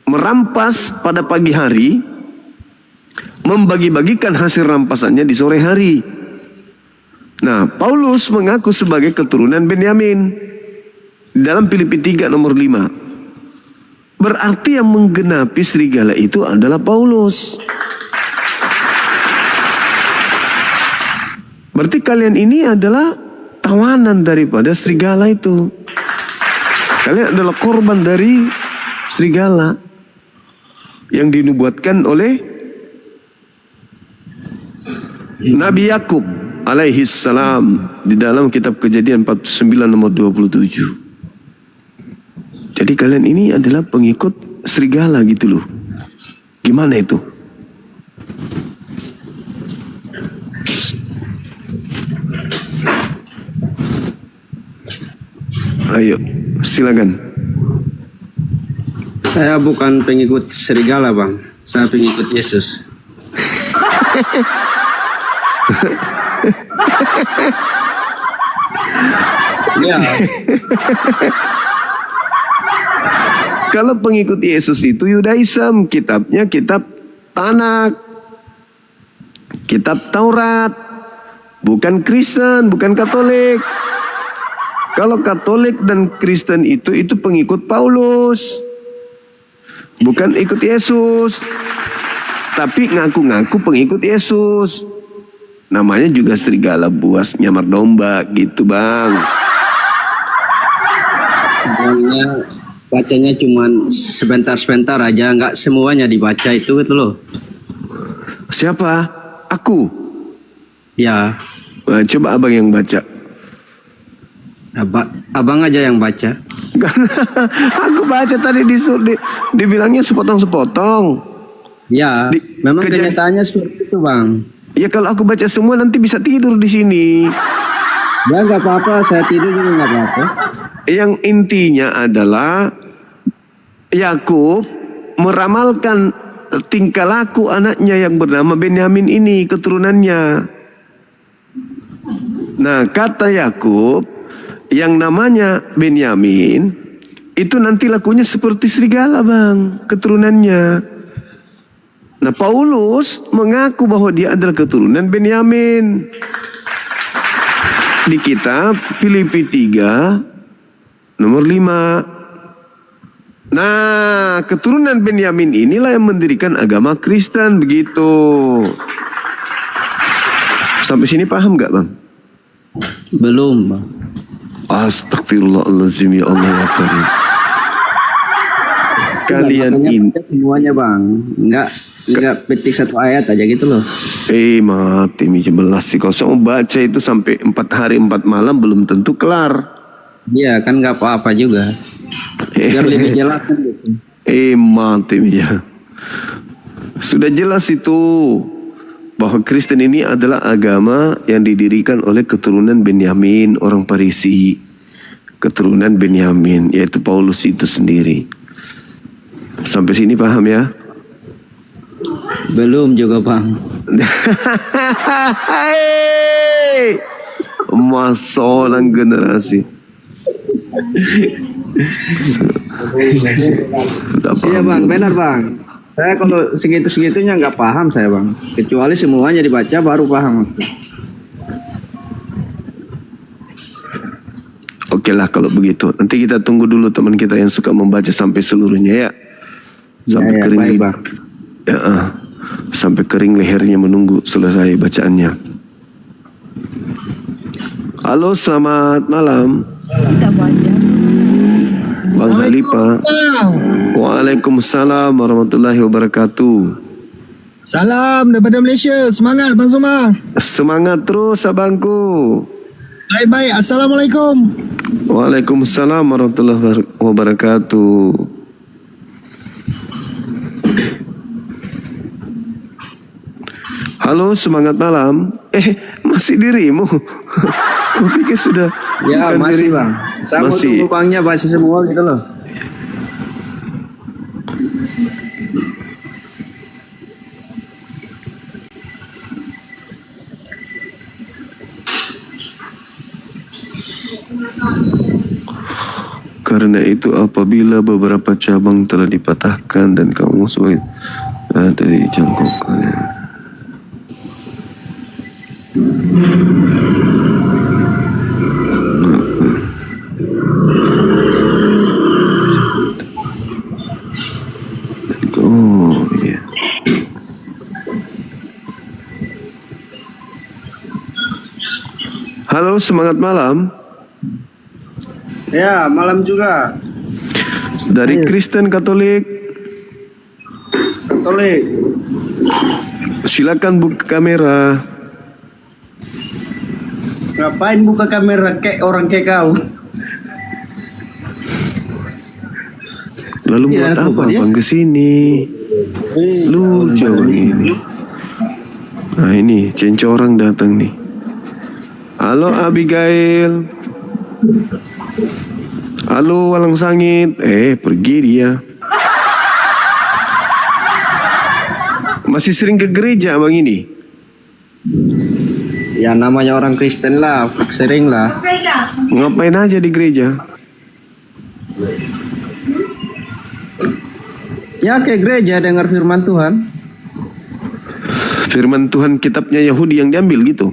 Merampas pada pagi hari, membagi-bagikan hasil rampasannya di sore hari. Nah, Paulus mengaku sebagai keturunan Benyamin. Dalam Filipi 3 nomor 5. Berarti yang menggenapi serigala itu adalah Paulus. Berarti kalian ini adalah tawanan daripada serigala itu. Kalian adalah korban dari serigala yang dinubuatkan oleh Nabi Yakub alaihi salam di dalam kitab Kejadian 49 nomor 27. Jadi kalian ini adalah pengikut serigala gitu loh. Gimana itu? Ayo, silakan. Saya bukan pengikut serigala, Bang. Saya pengikut Yesus. Ya. Kalau pengikut Yesus itu Yudaism, kitabnya kitab Tanak, kitab Taurat, bukan Kristen, bukan Katolik. Kalau Katolik dan Kristen itu pengikut Paulus, bukan ikut Yesus, tapi ngaku-ngaku pengikut Yesus. Namanya juga serigala buas nyamar domba gitu, Bang. Bacanya cuman sebentar-sebentar aja, nggak semuanya dibaca itu gitu loh. Siapa? Aku. Ya, Nah, coba abang yang baca. abang aja yang baca. Karena aku baca tadi dibilangnya sepotong-sepotong. Ya, memang kejadian- kenyataannya seperti itu, Bang. Ya kalau aku baca semua nanti bisa tidur di sini. Ya nggak apa-apa, saya tidur juga nggak apa-apa. Yang intinya adalah Yakub meramalkan tingkah laku anaknya yang bernama Benyamin ini, keturunannya. Nah, kata Yakub yang namanya Benyamin itu nanti lakunya seperti serigala, Bang, keturunannya. Nah, Paulus mengaku bahwa dia adalah keturunan Benyamin. Di kitab Filipi 3 nomor 5. Nah, keturunan Benyamin inilah yang mendirikan agama Kristen, begitu. Sampai sini paham gak, Bang? Belum, Bang. Astagfirullahaladzim, ya Allah ya Karim. Kalian Makanya ini baca semuanya bang, nggak petik satu ayat aja gitu loh. mati mi jelas sih. Kalau saya mau baca itu sampai 4 hari 4 malam belum tentu kelar. Iya kan nggak apa-apa juga. Biar lebih jelas kan gitu. Mati mi ya. Sudah jelas itu bahwa Kristen ini adalah agama yang didirikan oleh keturunan Benyamin, orang Farisi. Keturunan Benyamin, yaitu Paulus itu sendiri. Sampai sini paham ya? Belum juga bang. Masalah generasi. Iya bang, benar bang. Saya kalau segitu-segitunya nggak paham saya bang. Kecuali semuanya dibaca baru paham. Oke lah kalau begitu. Nanti kita tunggu dulu teman kita yang suka membaca sampai seluruhnya ya. Sampai Ya, kering. baik, bang. Ya, sampai kering lehernya menunggu selesai bacaannya. Halo, selamat malam. Bang Halifa. Waalaikumsalam warahmatullahi wabarakatuh. Salam daripada Malaysia. Semangat Bang Zuma. Semangat terus abangku. Baik-baik. Assalamualaikum. Waalaikumsalam warahmatullahi wabarakatuh. Halo, semangat malam. Masih dirimu? Kupikir sudah. Ya bukan masih dirimu. bang. Saya mau Masih. tunggu bangnya baca semua gitu loh. Karena itu apabila beberapa cabang telah dipatahkan dan kamu sebagai dari cangkoknya. Oh iya. Halo, semangat malam. Ya malam juga. Dari Kristen Katolik. Katolik. Silakan buka kamera. Ngapain buka kamera kayak orang kayak kau? Lalu Ya, buat apa dia- bang kesini? Lucu bang ini. Nah ini cencorang datang nih. Halo Abigail. Halo Walang Sangit. Pergi dia. Masih sering ke gereja bang ini? Ya namanya orang Kristen lah, sering lah. Ngapain aja di gereja? Ya ke gereja dengar firman Tuhan. Firman Tuhan kitabnya Yahudi yang diambil gitu.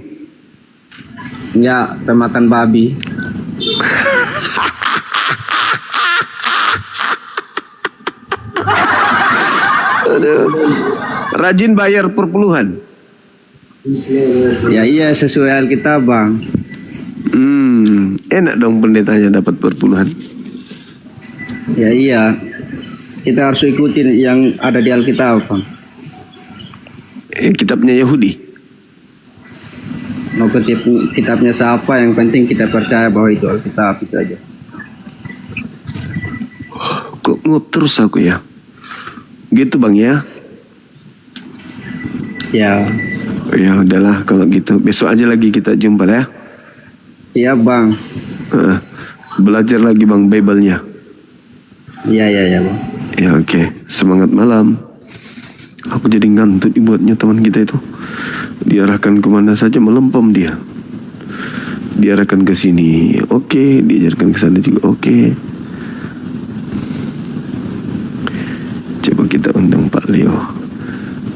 Ya pemakan babi. Aduh. Rajin bayar perpuluhan. Ya iya sesuai Alkitab bang. Enak dong pendetanya dapat perpuluhan. Ya iya. Kita harus ikutin yang ada di Alkitab bang. Kitabnya Yahudi. Mau kitabnya siapa, yang penting kita percaya bahwa itu Alkitab itu aja. Kok nguap terus aku ya? Gitu bang ya? Ya. Ya udahlah kalau gitu. Besok aja lagi kita jumpa ya. Siap bang. Belajar lagi bang Bible-nya. Iya bang. Ya oke. Semangat malam. Aku jadi ngantuk dibuatnya teman kita itu. Diarahkan kemana saja melempem dia. Diarahkan ke sini, oke. Diajarkan ke sana juga, oke. Coba kita undang Pak Leo.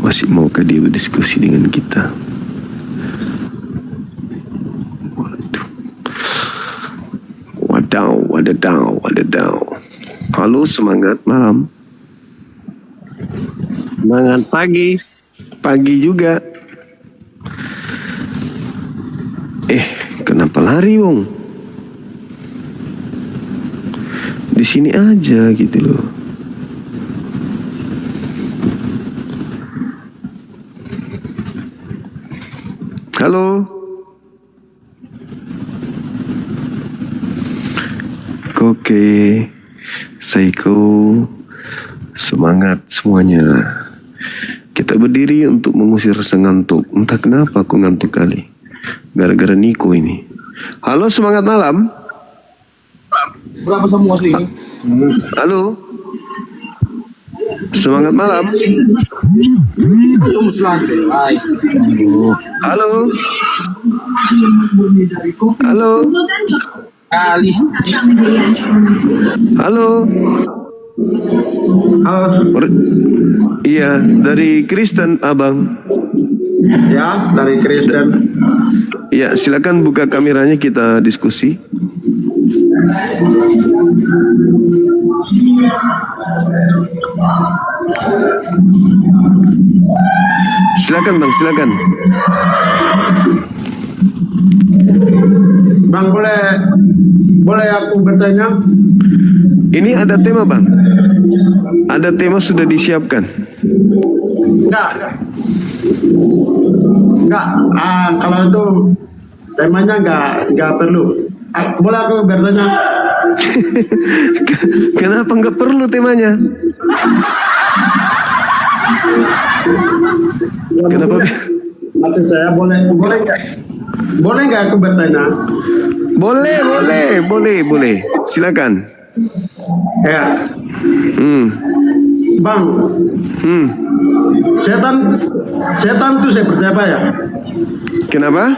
Masih maukah dia berdiskusi dengan kita? Wadaw. Halo, semangat malam. Semangat pagi. Pagi juga. Kenapa lari, Bung? di sini aja gitu loh. Halo. Oke, Saiko, semangat semuanya. Kita berdiri untuk mengusir rasa ngantuk. Entah kenapa aku ngantuk kali. Gara-gara Niko ini. Halo, semangat malam. Berapa semua sih ini? Halo. Semangat malam. Halo. Halo. Kali. Halo. Iya, dari Kristen, Abang. Ya, dari Kristen. Ya, silakan buka kameranya, kita diskusi. Silakan Bang, silakan. Bang, boleh aku bertanya? Ini ada tema Bang. Ada tema sudah disiapkan. Enggak. Kalau itu temanya enggak perlu. Boleh aku bertanya? Kenapa nggak perlu temanya? Kenapa? Maksud saya boleh nggak aku bertanya? Boleh. Silakan. Ya. Bang. Setan itu seperti apa ya? Kenapa?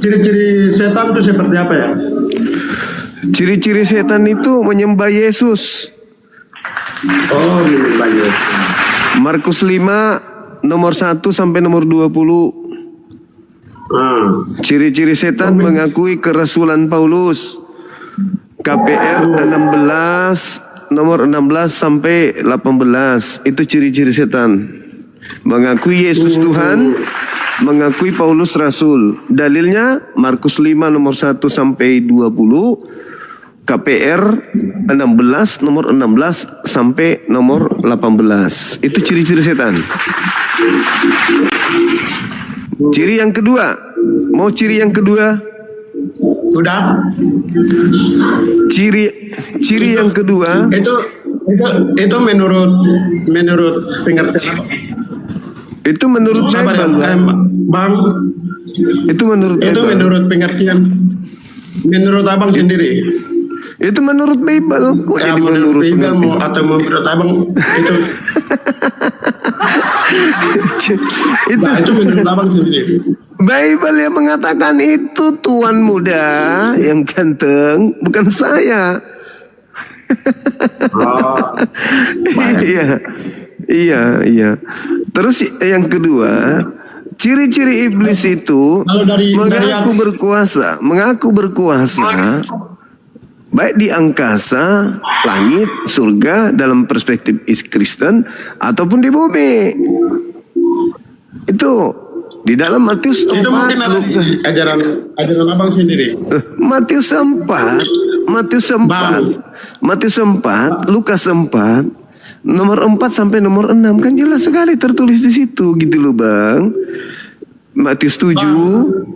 Ciri-ciri setan itu seperti apa ya? Ciri-ciri setan itu menyembah Yesus. Oh, menyembah Yesus. Markus 5 nomor 1 sampai nomor 20. Ciri-ciri setan mengakui kerasulan Paulus. KPR 16 nomor 16 sampai 18. Itu ciri-ciri setan. Mengakui Yesus Tuhan, mengakui Paulus Rasul. Dalilnya Markus 5 nomor 1 sampai 20, KPR 16 nomor 16 sampai nomor 18. Itu ciri-ciri setan. Ciri yang kedua. Mau ciri yang kedua? Udah. Ciri yang kedua. Itu menurut pengertian. Itu menurut saya Bang. Itu menurut pengertian. Menurut Abang sendiri. Itu menurut Bible. Kok Ya, jadi menurut Bible atau menurut Abang itu. itu menurut Abang sendiri. Bible yang mengatakan itu, tuan muda yang ganteng, bukan saya. Iya. Terus yang kedua, ciri-ciri iblis itu mengaku berkuasa, baik di angkasa, langit, surga dalam perspektif Kristen ataupun di bumi. Itu di dalam Matius 4. Itu mungkin ajaran Abang sendiri. Matius 4, Lukas 4, nomor 4 sampai nomor 6 kan jelas sekali tertulis di situ gitu loh Bang. Matius 7,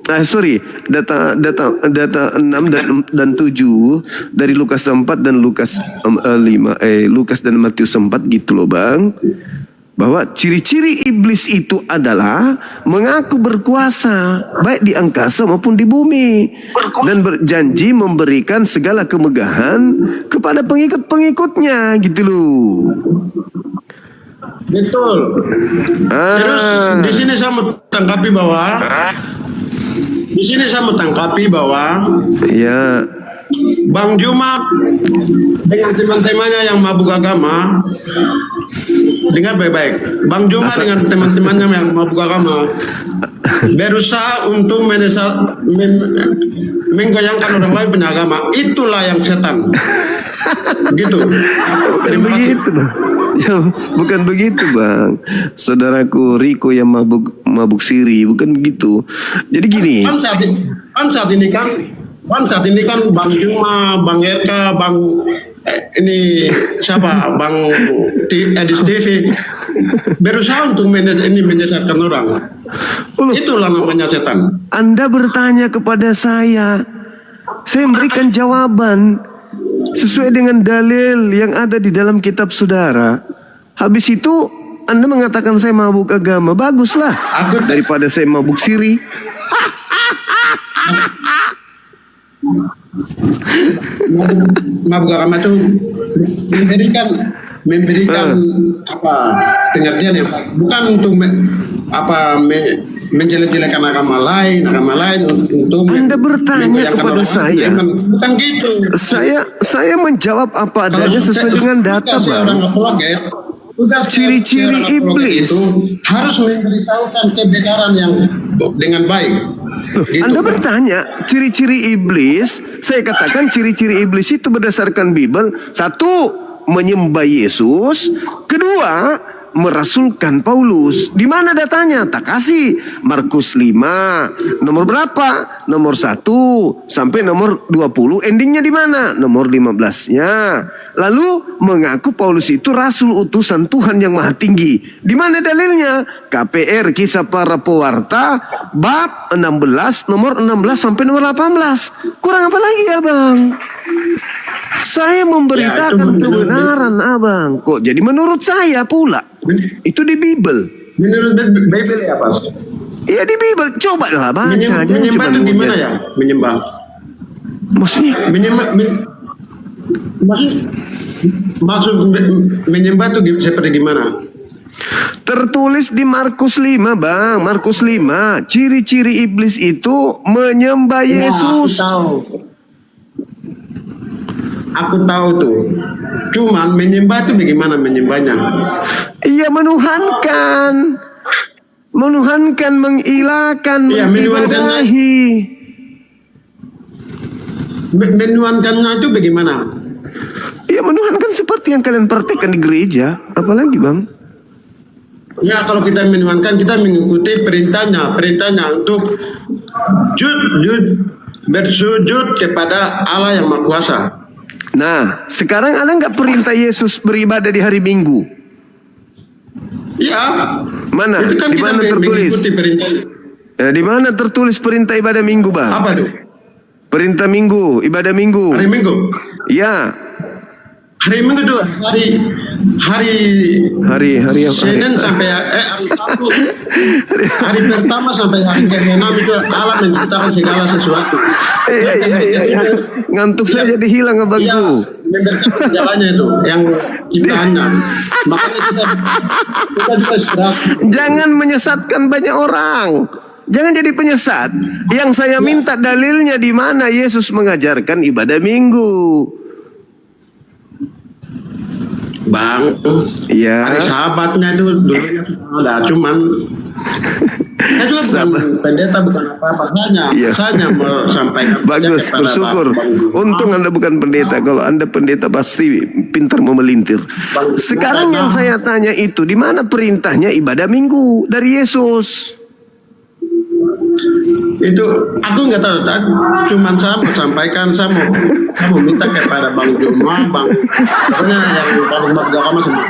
data 6 dan 7 dari Lukas 4 dan Lukas 5, Lukas dan Matius 4 gitu loh Bang. Bahwa ciri-ciri iblis itu adalah mengaku berkuasa baik di angkasa maupun di bumi dan berjanji memberikan segala kemegahan kepada pengikut-pengikutnya gitu loh. Betul. Terus di sini saya mau tangkapi bahwa ya, Bang Juma dengan teman-temannya yang mabuk agama, dengar baik-baik. Bang Juma dengan teman-temannya yang mabuk agama berusaha untuk menggoyangkan orang lain punya agama. Itulah yang setan. Gitu. Bukan begitu, ya, bukan begitu Bang. Saudaraku Riko yang mabuk siri, bukan begitu. Jadi gini. Saat ini kan Kan saat ini kan Bang Juma, Bang RK, Bang ini siapa, Bang Edis TV berusaha untuk menyesatkan orang. Itulah namanya setan. Anda bertanya kepada saya memberikan jawaban sesuai dengan dalil yang ada di dalam kitab saudara. Habis itu Anda mengatakan saya mabuk agama. Baguslah daripada saya mabuk siri. Mabuk agama itu memberikan apa pengertian yang bukan untuk menjelek-jelekan agama lain untuk Anda bertanya kepada saya, bukan gitu. Saya menjawab apa adanya sesuai dengan data, Bang. Ciri-ciri iblis itu harus memberitahukan kebenaran yang dengan baik. Gitu. Anda bertanya ciri-ciri iblis, saya katakan ciri-ciri iblis itu berdasarkan Bible. Satu, menyembah Yesus. Kedua, merasulkan Paulus. Di mana datanya? Tak kasih. Markus 5. Nomor berapa? Nomor 1 sampai nomor 20. Endingnya di mana? Nomor 15-nya. Lalu mengaku Paulus itu rasul utusan Tuhan yang Maha Tinggi. Di mana dalilnya? KPR, Kisah Para Pewarta, bab 16, nomor 16 sampai nomor 18. Kurang apa lagi, Abang? Saya memberitakan kebenaran, Abang. Kok jadi menurut saya pula? Itu di Bible. Menurut Bible ya, Pak? Iya di Bible. Coba lah baca. Menyembah itu gimana ya? Menyembah. Maksudnya? Maksud menyembah itu seperti gimana? Tertulis di Markus 5, Bang. Markus 5. Ciri-ciri iblis itu menyembah Yesus. Aku tahu tuh. Cuman menyembah itu bagaimana menyembahnya? Iya, menuhankan, mengilahkan, mengibadahi. Menuhankannya itu bagaimana? Iya, menuhankan seperti yang kalian praktekkan di gereja. Apalagi, Bang? Ya, kalau kita menuhankan, kita mengikuti perintahnya untuk bersujud kepada Allah yang Maha Kuasa. Nah, sekarang Anda nggak perintah Yesus beribadah di hari Minggu? Ya. Mana? Itu kan di mana tertulis? Di mana tertulis perintah ibadah Minggu, Bang? Apa tuh? Perintah Minggu, ibadah Minggu. Hari Minggu. Ya. Hari Minggu tuh hari apa? Senin sampai hari Sabtu. Hari pertama sampai hari ke-6 itu Allah menciptakan segala sesuatu. Iya. Ngantuk saya jadi hilang, Abangku. Iya, membersihkan jalannya itu yang ciptaannya. Makanya kita juga istirahat. Jangan menyesatkan banyak orang. Jangan jadi penyesat. Yang saya minta dalilnya di mana Yesus mengajarkan ibadah Minggu. Bang, ya. Hari sahabatnya itu dulunya ada, cuman saya juga bukan pendeta, bukan apa-apa hanya sampaikan. Bagus, bersyukur. Untung Anda bukan pendeta. Kalau Anda pendeta pasti pintar memelintir. Sekarang yang saya tanya itu, di mana perintahnya ibadah Minggu dari Yesus? Itu aku nggak tahu, cuman saya mau sampaikan, saya mau minta kepada Bang Juma, pokoknya yang mabuk agama semua.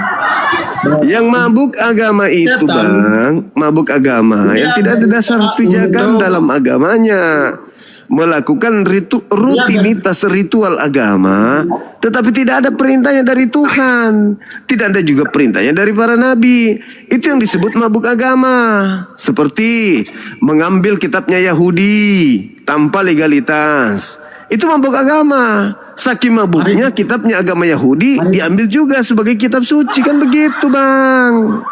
Yang mabuk agama itu, Bang, mabuk agama yang tidak ada dasar pijakan dalam agamanya, melakukan rutinitas ritual agama, tetapi tidak ada perintahnya dari Tuhan, tidak ada juga perintahnya dari para nabi. Itu yang disebut mabuk agama. Seperti mengambil kitabnya Yahudi tanpa legalitas, itu mabuk agama. Saking mabuknya kitabnya agama Yahudi diambil juga sebagai kitab suci, kan begitu, Bang.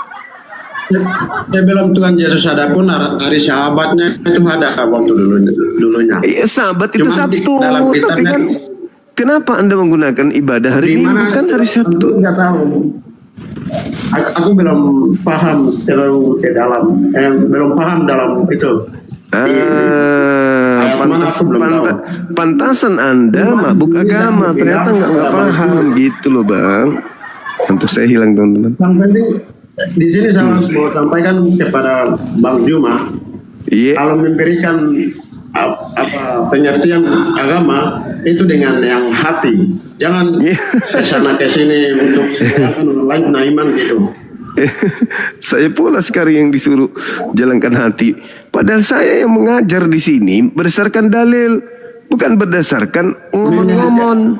Belum Tuhan Yesus ada pun hari sahabatnya itu ada waktu dulunya. Iya, sahabat itu Sabtu. Dalam Tapi kan kenapa Anda menggunakan ibadah hari Minggu kan hari Sabtu? Enggak tahu. Aku belum paham terlalu ke dalam. Belum paham dalam itu. Pantasan Anda mabuk agama, ternyata nggak paham gitu loh, Bang. Untuk saya hilang, teman-teman. Yang penting di sini saya mau sampaikan kepada Bang Juma, kalau memberikan pengertian agama itu dengan yang hati. Jangan ke sana ke sini untuk orang lain punya iman gitu. Saya pula sekarang yang disuruh jalankan hati. Padahal saya yang mengajar di sini berdasarkan dalil, bukan berdasarkan ngomong-ngomong.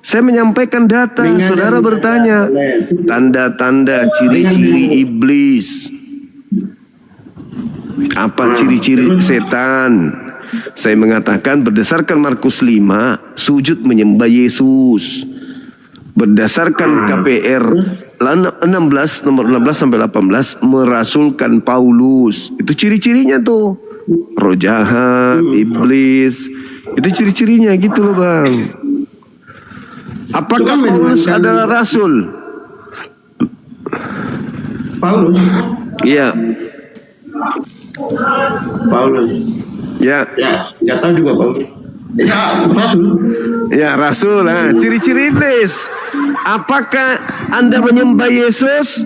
Saya menyampaikan data. Saudara bertanya tanda-tanda ciri-ciri iblis. Apa ciri-ciri setan? Saya mengatakan berdasarkan Markus 5, sujud menyembah Yesus. Berdasarkan KPR 16 nomor 16 sampai 18 merasulkan Paulus. Itu ciri-cirinya tuh. Roh jahat, iblis. Itu ciri-cirinya gitu loh, Bang. Apakah Paulus adalah rasul? Paulus? Iya. Paulus. Ya. Ya, nggak tahu juga Paulus. Ya, rasul. Ya, rasul. Nah, ciri-ciri iblis. Apakah Anda menyembah Yesus?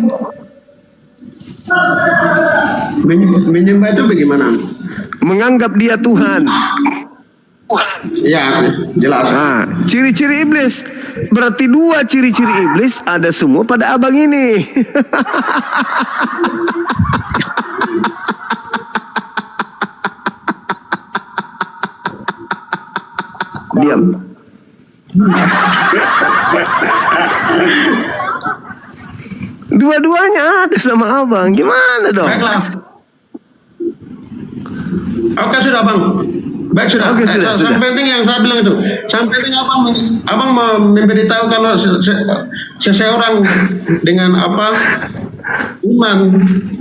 Menyembah itu bagaimana? Menganggap dia Tuhan. Ya, jelas. Nah, ciri-ciri iblis. Berarti dua ciri-ciri iblis ada semua pada abang ini. Diam. Dua-duanya ada sama abang. Gimana dong? Baiklah. Oke sudah bang. Baik sudah. Oke, sudah. Yang penting yang saya bilang itu. Yang penting abang memberitahu kalau seseorang dengan apa iman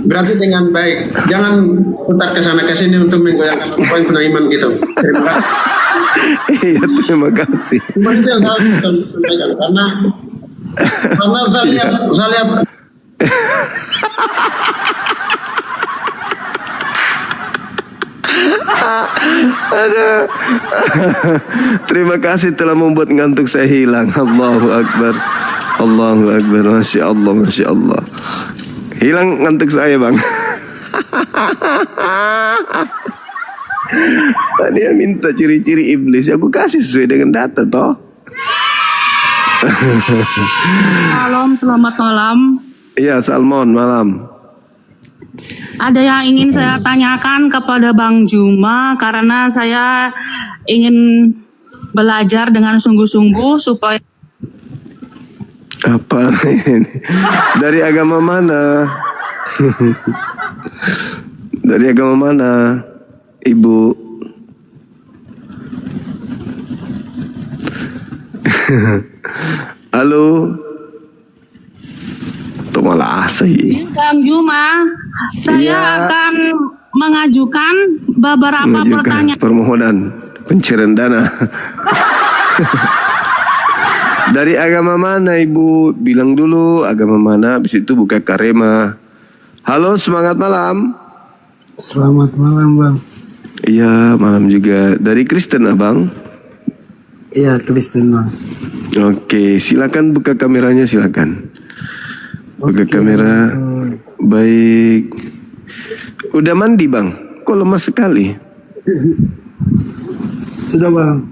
berarti dengan baik. Jangan putar ke sana ke sini untuk menggoyangkan orang yang punya iman gitu. Terima kasih. Iya, terima kasih. Cuma itu yang saya sampaikan karena saya lihat Aduh. Terima kasih telah membuat ngantuk saya hilang. Allahu Akbar. Allahu Akbar. Masya Allah, Masya Allah. Hilang ngantuk saya, Bang. Tadi yang minta ciri-ciri iblis, aku kasih sesuai dengan data toh. Salam, selamat malam. Iya, Salmon malam. Ada yang ingin saya tanyakan kepada Bang Juma karena saya ingin belajar dengan sungguh-sungguh supaya Apa ini? Dari agama mana? Dari agama mana, Ibu? Halo? Itu malah asli. Bang Juma, saya Iya. akan mengajukan beberapa pertanyaan. Permohonan pencairan dana. Dari agama mana Ibu? Bilang dulu agama mana, habis itu buka karema. Halo, semangat malam. Selamat malam, Bang. Iya, malam juga. Dari Kristen, Abang? Iya, Kristen, Bang. Oke, silakan buka kameranya, silakan. Buka kamera. Baik. Udah mandi, Bang? Kok lemas sekali? Sudah, Bang.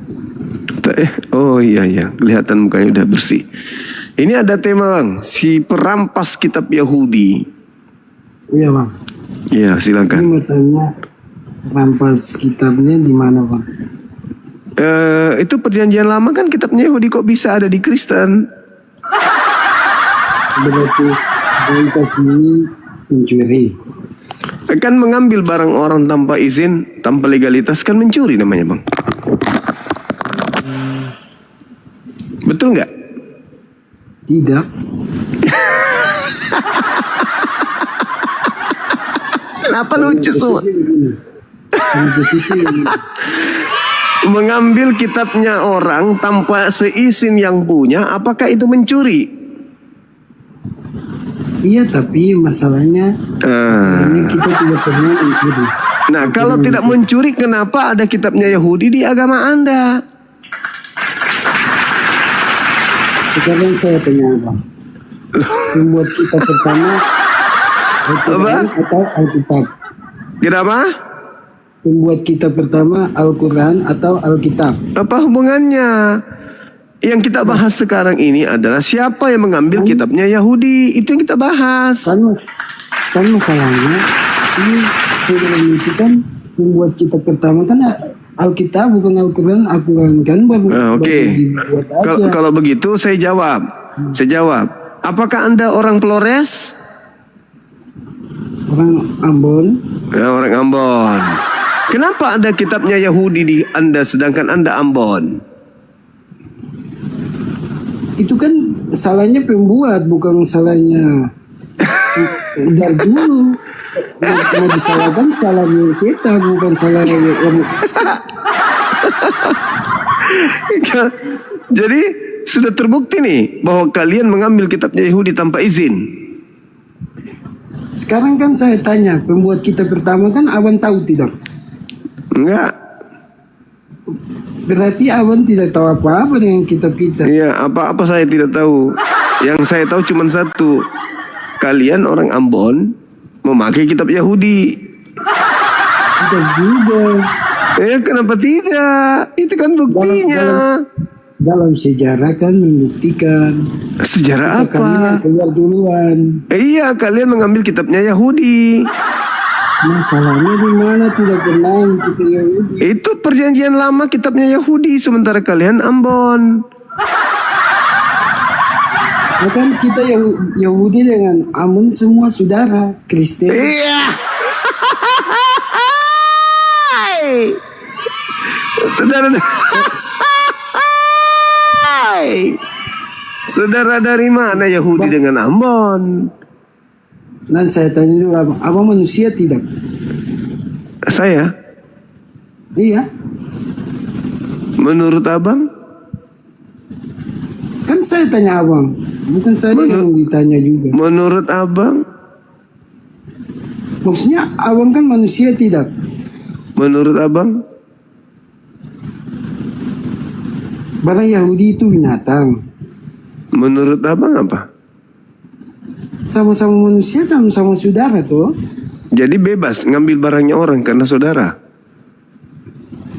Oh iya, kelihatan mukanya udah bersih. Ini ada tema, Bang, si perampas kitab Yahudi. Iya, Bang. Iya, Ini silakan. mau tanya, rampas kitabnya di mana, Bang? Itu perjanjian lama kan kitabnya Yahudi, kok bisa ada di Kristen? Berarti rampas ini mencuri. Kan mengambil barang orang tanpa izin, tanpa legalitas, kan mencuri namanya, Bang. Betul nggak? Tidak. Kenapa lucu semua? Posisi begini. Mengambil kitabnya orang tanpa seizin yang punya, apakah itu mencuri? Iya, tapi masalahnya kita tidak pernah mencuri. Nah, kalau tidak mencuri, kenapa ada kitabnya Yahudi di agama Anda? Sekarang saya tanya, Bang. Membuat kitab pertama Al-Quran atau Alkitab? Kenapa? pembuat kitab pertama Al-Quran atau Alkitab? Apa hubungannya? Yang kita bahas sekarang ini adalah siapa yang mengambil kitabnya Yahudi. Itu yang kita bahas. Kan masalahnya ini sebelum itu kan pembuat kitab pertama kan Alkitab bukan Al-Quran. Al-Quran kan baru dibuat aja. Kalau begitu saya jawab. Apakah Anda orang Flores? Orang Ambon. Ya, orang Ambon. Kenapa ada kitabnya Yahudi di Anda sedangkan Anda Ambon? Itu kan salahnya pembuat, bukan salahnya dari dulu. Mau disalahkan salahnya kita, bukan salahnya orang. Jadi sudah terbukti nih bahwa kalian mengambil kitabnya Yahudi tanpa izin. Sekarang kan saya tanya, pembuat kitab pertama kan Abang tahu tidak? Enggak. Berarti Abang tidak tahu apa-apa dengan kitab kita. Iya, apa-apa saya tidak tahu. Yang saya tahu cuma satu. Kalian orang Ambon memakai kitab Yahudi. Tidak juga. Kenapa tidak? Itu kan buktinya. Dalam sejarah kan membuktikan. Sejarah apa? Kalian keluar duluan. Iya, kalian mengambil kitabnya Yahudi. Masalahnya di mana tidak pernah kita Yahudi. Itu perjanjian lama kitabnya Yahudi, sementara kalian Ambon. Kan kita Yahudi dengan Ambon semua saudara Kristen. Iya. Saudara dari mana Yahudi dengan Ambon? Dan saya tanya dulu, abang manusia tidak? Saya? Iya. Menurut abang? Kan saya tanya abang, bukan saya yang ditanya juga. Menurut abang? Maksudnya abang kan manusia tidak? Menurut abang? Barang Yahudi itu binatang. Menurut abang apa? Sama-sama manusia, sama-sama saudara tuh. Jadi bebas ngambil barangnya orang karena saudara?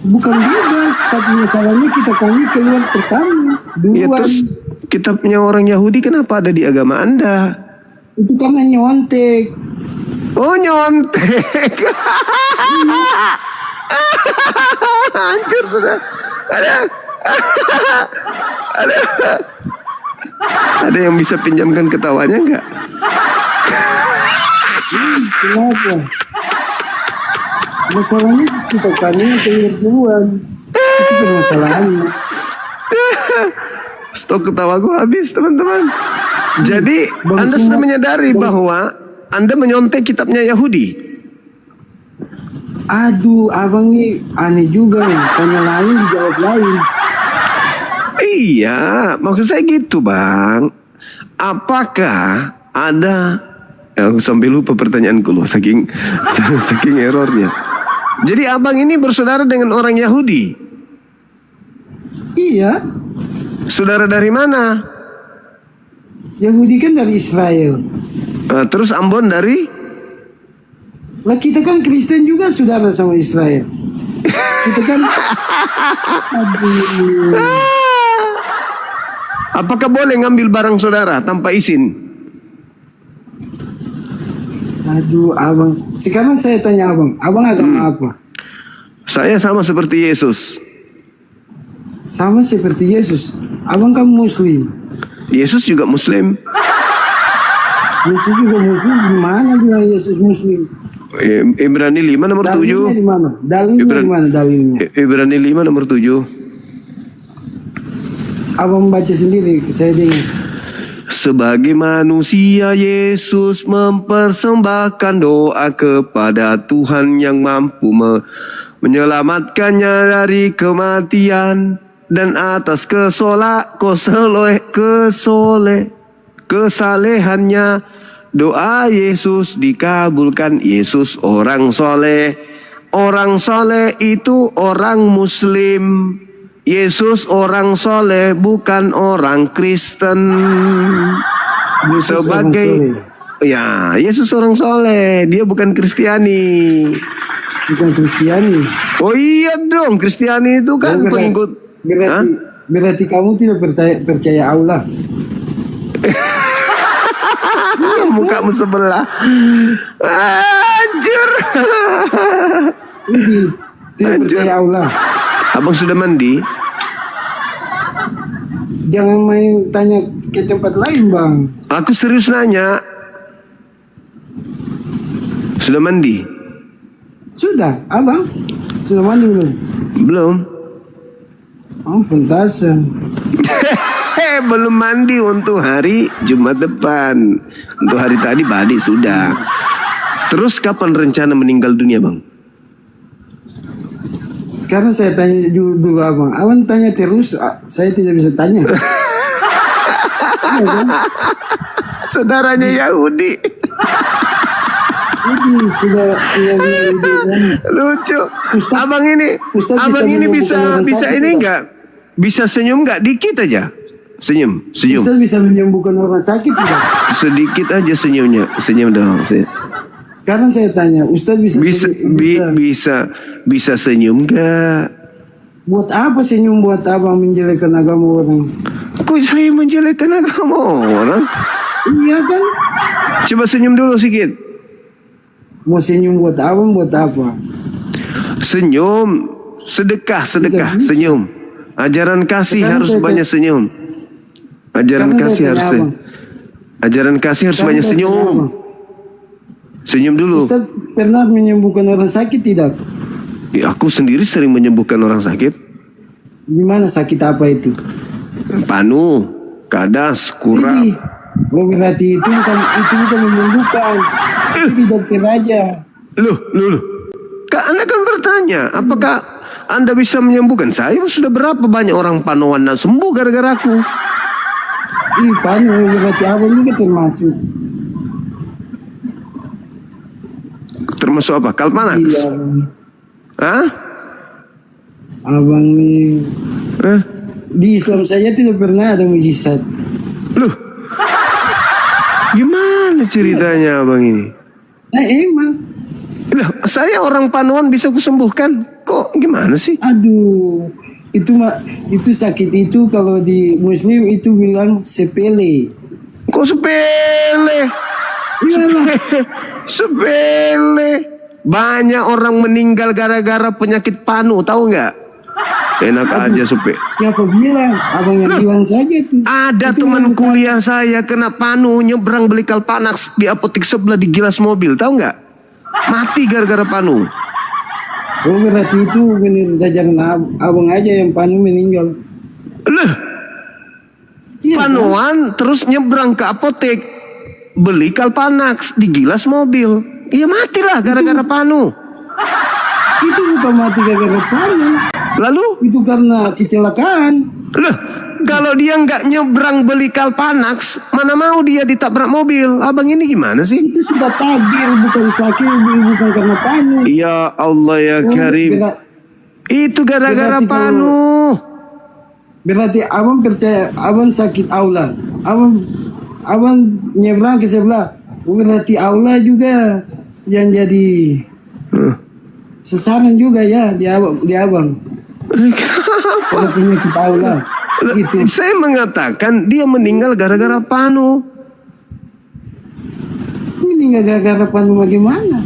Bukan bebas, tapi masalahnya kita kami keluar pertama, duluan. Ya terus kitabnya orang Yahudi kenapa ada di agama Anda? Itu karena nyontek. Oh, nyontek. Hancur sudah. Ada yang bisa pinjamkan ketawanya enggak? Kenapa? Masalahnya kita kami yang keluar duluan. Itu permasalahannya. Stok ketawa gue habis, teman-teman. Jadi Anda sudah menyadari bahwa Anda menyontek kitabnya Yahudi. Aduh, abang ini aneh juga nih. Tanya lain dijawab lain. Iya, maksud saya gitu, Bang. Apakah ada sampai lupa pertanyaanku loh, saking errornya. Jadi abang ini bersaudara dengan orang Yahudi? Iya. Saudara dari mana? Yahudi kan dari Israel. Terus Ambon dari? Lah kita kan Kristen juga saudara sama Israel. Kita kan. Aduh. Apakah boleh ngambil barang saudara tanpa izin? Aduh, abang. Sekarang saya tanya abang agama apa? Saya sama seperti Yesus. Sama seperti Yesus. Abang kan Muslim. Yesus juga Muslim. Yesus juga Muslim. Di mana bilang Yesus Muslim? Ibrani 5 nomor 7. Dalilnya di mana? Dalilnya di mana dalilnya? Ibrani 5 nomor 7. Abang baca sendiri, saya dengar. Sebagai manusia, Yesus mempersembahkan doa kepada Tuhan yang mampu menyelamatkannya dari kematian, dan atas kesalehannya doa Yesus dikabulkan. Yesus orang soleh. Orang soleh itu orang Muslim. Yesus orang soleh, bukan orang Kristen. Yesus Sebagai orang soleh. Ya, Yesus orang soleh, dia bukan Kristiani. bukan Kristiani. Oh iya dong, Kristiani itu kan pengikut. Berarti kamu tidak percaya Allah. Mukamu sebelah. Anjir. Tidak percaya Allah. Abang sudah mandi? Jangan main tanya ke tempat lain, Bang. Aku serius nanya. Sudah mandi? Sudah, Abang? Sudah mandi belum? Belum. Oh, pentasan. Belum mandi untuk hari Jumat depan. Untuk hari tadi mandi sudah. Terus kapan rencana meninggal dunia, Bang? Sekarang saya tanya dulu Abang. Abang tanya terus, saya tidak bisa tanya. Saudaranya Yahudi. Ini sudah Lucu. Abang ini bisa ini enggak? Bisa senyum enggak? Dikit aja. Senyum. Ustaz bisa menyembuhkan orang sakit tidak? Sedikit aja senyumnya. Senyum dong. Sekarang saya tanya, Ustaz bisa senyum enggak? Buat apa senyum? Buat apa menjelekkan agama orang? Kok saya menjelekkan agama orang? Iya kan? Coba senyum dulu sedikit. Mau senyum buat apa? Buat apa? Senyum, sedekah, senyum. Ajaran kasih harus banyak senyum. Ajaran kasih harus banyak senyum. Senyum dulu. Ustaz pernah menyembuhkan orang sakit tidak? Ya, aku sendiri sering menyembuhkan orang sakit. Gimana sakit apa itu? Panu, kadas, kurap. Oh, berarti itu bukan menyembuhkan. Itu di dokter aja. Loh. Anda kan bertanya, apakah Anda bisa menyembuhkan? Saya sudah berapa banyak orang panuan dan sembuh gara-gara aku. Panu berarti abang juga termasuk. Termasuk apa? Kalpanax? Iya. Hah? Abang nih. Di Islam saja tidak pernah ada mujizat. Loh. Gimana ceritanya abang ini? Emang. Loh, saya orang panuan bisa kusembuhkan. Kok gimana sih? Aduh. Itu sakit itu kalau di Muslim itu bilang sepele. Kok sepele? Sepele. Banyak orang meninggal gara-gara penyakit panu, tahu nggak? Enak aja sepele. Siapa bilang? Abang yang bilang saja tuh. Ada teman kuliah saya kena panu, nyebrang beli Kalpanax di apotek sebelah digilas mobil, tahu nggak? Mati gara-gara panu. Oh, berarti itu benar ajaran abang aja yang panu meninggal. Loh. Panuan terus nyebrang ke apotek beli Kalpanax digilas mobil. Iya matilah gara-gara panu. Itu bukan mati gara-gara panu. Lalu? Itu karena kecelakaan. Loh, kalau dia nggak nyebrang beli Kalpanax, mana mau dia ditabrak mobil? Abang ini gimana sih? Itu sudah takdir, bukan sakit, bukan karena panu. Ya Allah ya Karim. Itu gara-gara panu. Berarti abang percaya abang sakit Allah. Abang nyebrang ke sebelah. Berarti Allah juga yang jadi sasaran juga ya di abang. Kalau penyakit Allah. Gitu. Saya mengatakan dia meninggal gara-gara panu. Meninggal gara-gara panu bagaimana?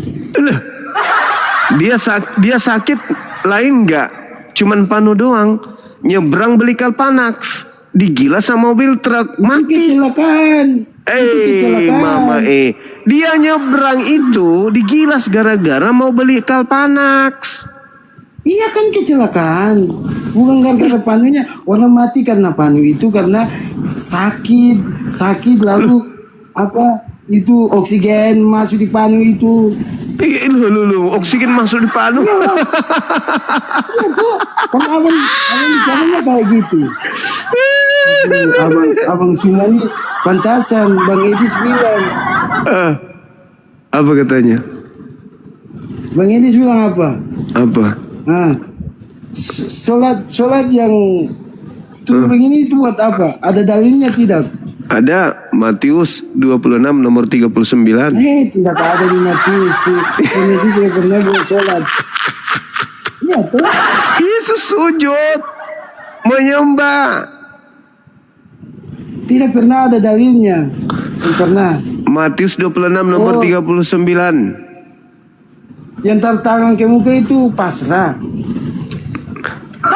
Dia sakit lain nggak? Cuman panu doang. Nyebrang beli Kalpanax, digilas sama mobil truk, mati. Kecelakaan. Mama dia nyebrang itu digilas gara-gara mau beli Kalpanax. Iya kan kecelakaan, bukan gara-gara panunya. Orang mati karena panu itu karena sakit lalu apa itu oksigen masuk di panu itu. Lu oksigen masuk di panu. Iya tuh, kan abang bicaranya kayak gitu. Abang semua nih pantasan, Bang Edis bilang. Apa katanya? Bang Edis bilang apa? Apa? Sholat yang begini itu buat apa? Ada dalilnya tidak? Ada, Matius 26 nomor 39. Tidak ada di Matius. Ini sih tidak pernah buat sholat. Iya tuh. Yesus sujud menyembah. Tidak pernah ada dalilnya. Pernah. Matius 26 nomor 39. Yang taruh tangan ke muka itu pasrah.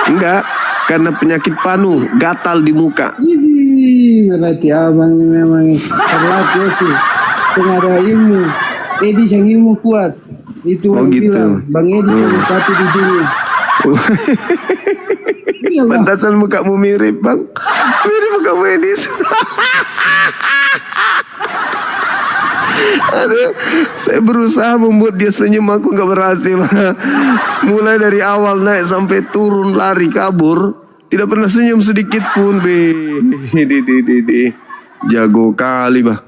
Enggak, karena penyakit panu, gatal di muka. Ini berarti abang memang terlatih sih. Tengah ada ilmu. Edi yang ilmu kuat. Itu orang gitu. bilang. Bang Edi yang satu di dunia. Iya, Bang. Pantasan mukamu mirip, Bang. Mirip mukamu Edis. Aduh, saya berusaha membuat dia senyum, aku nggak berhasil. Mulai dari awal naik sampai turun lari kabur, tidak pernah senyum sedikit pun, be. Jago kali, bah.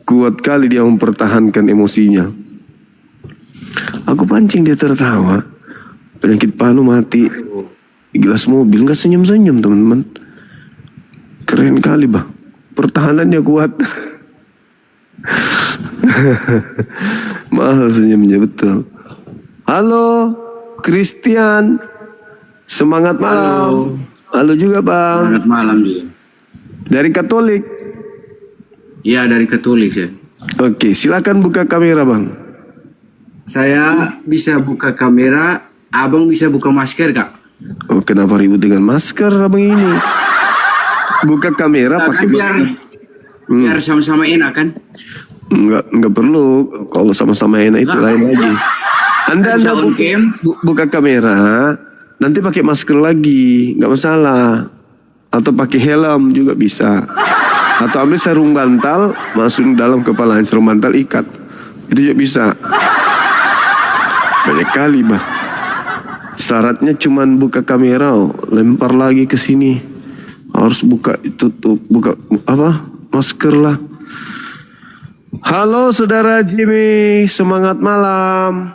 Kuat kali dia mempertahankan emosinya. Aku pancing dia tertawa. Penyakit panu mati di gelas mobil, nggak senyum-senyum, teman-teman. Keren kali, bah. Pertahanannya kuat. Mahal senyumnya, betul. Halo Christian, semangat malam. Halo juga, Bang. Semangat malam juga. Dari Katolik. Iya, dari Katolik ya. Oke, silakan buka kamera, Bang. Saya bisa buka kamera, abang bisa buka masker, Kak. Oh, kenapa ribut dengan masker, Abang ini? Buka kamera pakai biar masker. biar sama-sama enak kan? Enggak perlu. Kalau sama-sama enak itu lain lagi. Anda buka kamera, nanti pakai masker lagi, nggak masalah. Atau pakai helm juga bisa. Atau ambil sarung bantal, masukin dalam kepala sarung bantal, ikat. Itu juga bisa. Banyak kali, bah. Syaratnya cuman buka kamera, lempar lagi ke sini. Harus buka tutup, buka apa? Masker lah. Halo saudara Jimmy, semangat malam.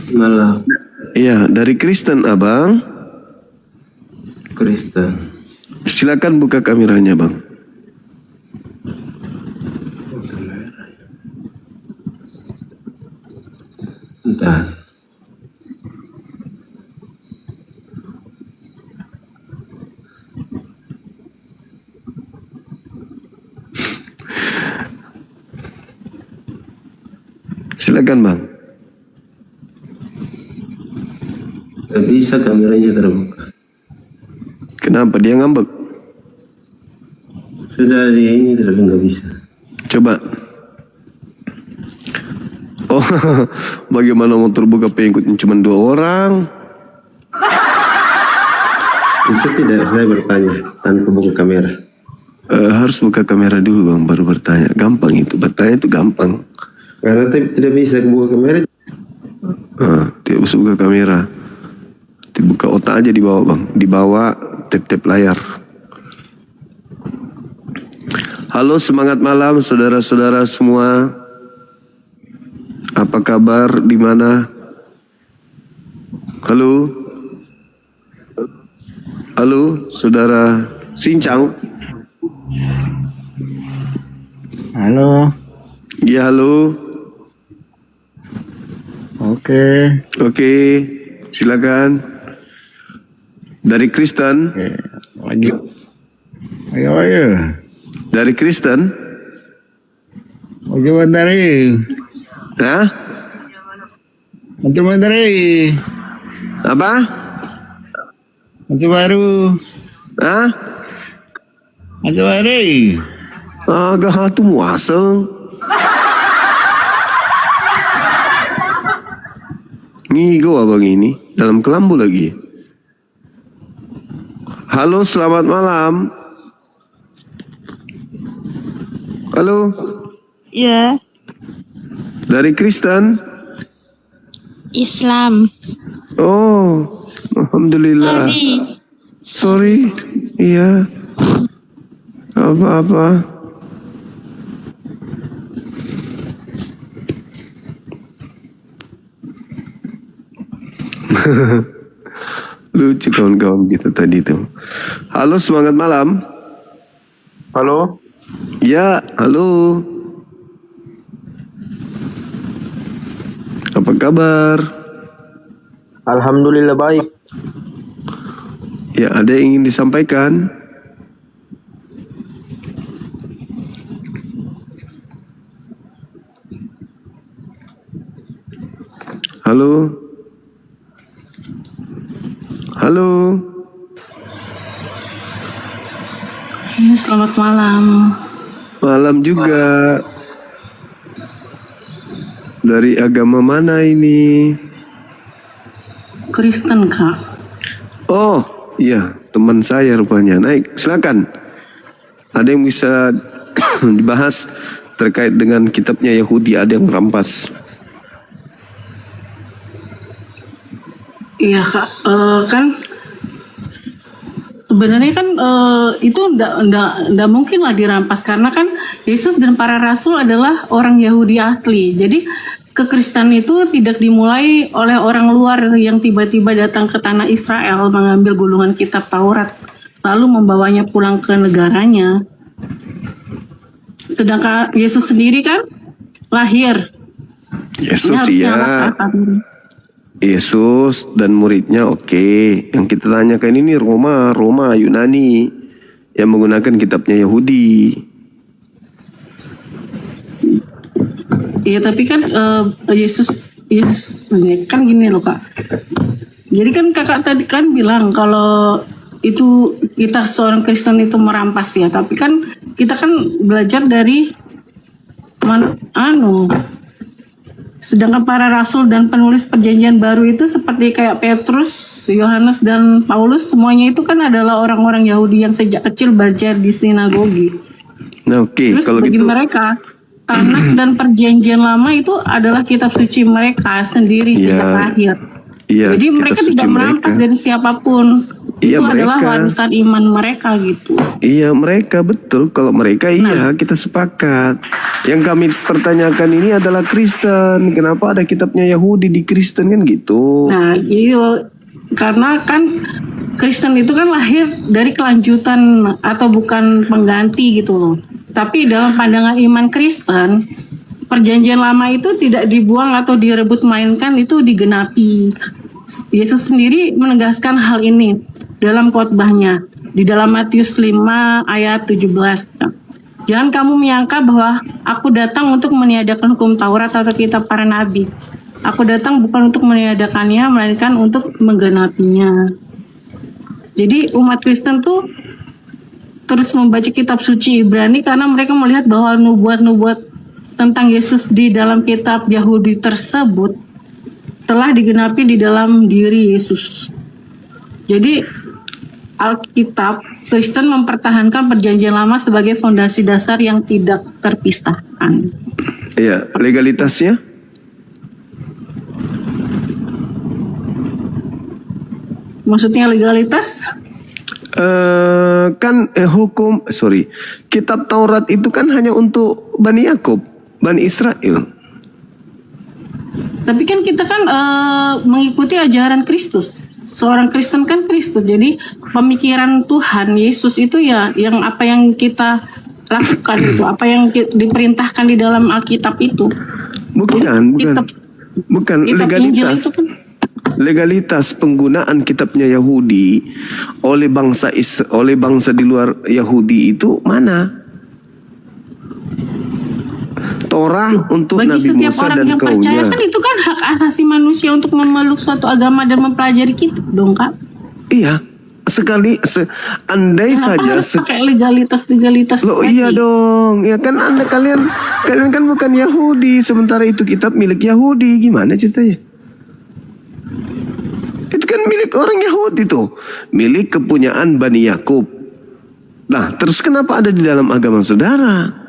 Malam. Iya, dari Kristen, Abang. Kristen. Silakan buka kameranya, Bang. Entah. Silakan, Bang. Gak bisa kameranya terbuka. Kenapa dia ngambek? Sudah di ini tapi nggak bisa. Coba. Oh, bagaimana mau terbuka pengikutnya cuma 2 orang? Bisa tidak saya bertanya tanpa buka kamera? Harus buka kamera dulu, Bang, baru bertanya. Gampang itu, bertanya itu gampang. Karena tidak bisa buka kamera. Tidak bisa buka kamera. Dibuka otak aja di bawah, Bang. Di bawah tap-tap layar. Halo, semangat malam saudara-saudara semua. Apa kabar? Di mana? Halo? Halo, saudara Sincang. Halo. Ya, halo. Oke, silakan. Dari Kristen. Lagi. Ayo. Dari Kristen. Coba dari. Hah? Coba dari. Apa? Macam baru. Hah? Macam dari. Agak hatu muaseng. Ngigo abang ini dalam kelambu lagi. Halo, selamat malam. Halo. Ya. Dari Kristen. Islam. Oh, alhamdulillah. Sorry. Iya. Apa-apa. Lucu kawan-kawan kita tadi tuh. Halo, semangat malam. Halo. Ya, halo. Apa kabar? Alhamdulillah baik. Ya, ada yang ingin disampaikan? Halo? Halo? Ya, selamat malam. Malam juga. Dari agama mana ini? Kristen, Kak. Oh, iya, teman saya rupanya. Naik, silakan. Ada yang bisa dibahas terkait dengan kitabnya Yahudi, ada yang merampas. Iya, Kak. Kan sebenarnya kan itu ndak mungkin lah dirampas, karena kan Yesus dan para rasul adalah orang Yahudi asli. Jadi kekristenan itu tidak dimulai oleh orang luar yang tiba-tiba datang ke tanah Israel mengambil gulungan kitab Taurat lalu membawanya pulang ke negaranya. Sedangkan Yesus sendiri kan lahir. Yesus iya. Yesus dan muridnya oke. Yang kita tanyakan ini Roma, Yunani yang menggunakan kitabnya Yahudi. Iya, tapi kan Yesus kan gini loh, Kak. Jadi kan kakak tadi kan bilang kalau itu kita seorang Kristen itu merampas ya, tapi kan kita kan belajar dari sedangkan para rasul dan penulis perjanjian baru itu seperti kayak Petrus, Yohanes dan Paulus, semuanya itu kan adalah orang-orang Yahudi yang sejak kecil belajar di sinagogi. Nah, oke, Terus kalau bagi gitu mereka Tanakh dan perjanjian lama itu adalah kitab suci mereka sendiri sejak lahir. Iya, Jadi mereka tidak merampas dari siapapun. Iya, Itu adalah mereka. warisan iman mereka gitu. Iya, mereka betul. Kalau mereka iya, kita sepakat. Yang kami pertanyakan ini adalah Kristen. Kenapa ada kitabnya Yahudi di Kristen kan gitu? Nah, iya, karena kan Kristen itu kan lahir dari kelanjutan atau bukan pengganti gitu loh. Tapi dalam pandangan iman Kristen, perjanjian lama itu tidak dibuang atau direbut mainkan, itu digenapi. Yesus sendiri menegaskan hal ini dalam khotbahnya di dalam Matius 5 ayat 17. Jangan kamu menyangka bahwa aku datang untuk meniadakan hukum Taurat atau kitab para nabi. Aku datang bukan untuk meniadakannya, melainkan untuk menggenapinya. Jadi umat Kristen tuh terus membaca kitab suci Ibrani karena mereka melihat bahwa nubuat-nubuat tentang Yesus di dalam kitab Yahudi tersebut telah digenapi di dalam diri Yesus. Jadi Alkitab Kristen mempertahankan perjanjian lama sebagai fondasi dasar yang tidak terpisahkan. Iya, legalitasnya? Maksudnya legalitas? Kitab Taurat itu kan hanya untuk Bani Yakub, Bani Israel. Tapi kan kita kan mengikuti ajaran Kristus. Seorang Kristen kan Kristus. Jadi pemikiran Tuhan Yesus itu ya yang apa yang kita lakukan itu, apa yang diperintahkan di dalam Alkitab itu. Bukan kitab legalitas. Injil itu kan. Legalitas penggunaan kitabnya Yahudi oleh bangsa di luar Yahudi itu mana? Torah untuk Bagi Nabi setiap Musa orang dan yang percaya kaumnya. kan itu kan hak asasi manusia untuk memeluk suatu agama dan mempelajari kitab dong, Kak. Iya, andai Kenapa saja harus pakai legalitas Loh tadi? iya dong. Ya kan kalian kan bukan Yahudi, sementara itu kitab milik Yahudi. Gimana ceritanya? Itu kan milik orang Yahudi tuh, milik kepunyaan Bani Yakub. Nah, terus kenapa ada di dalam agama saudara?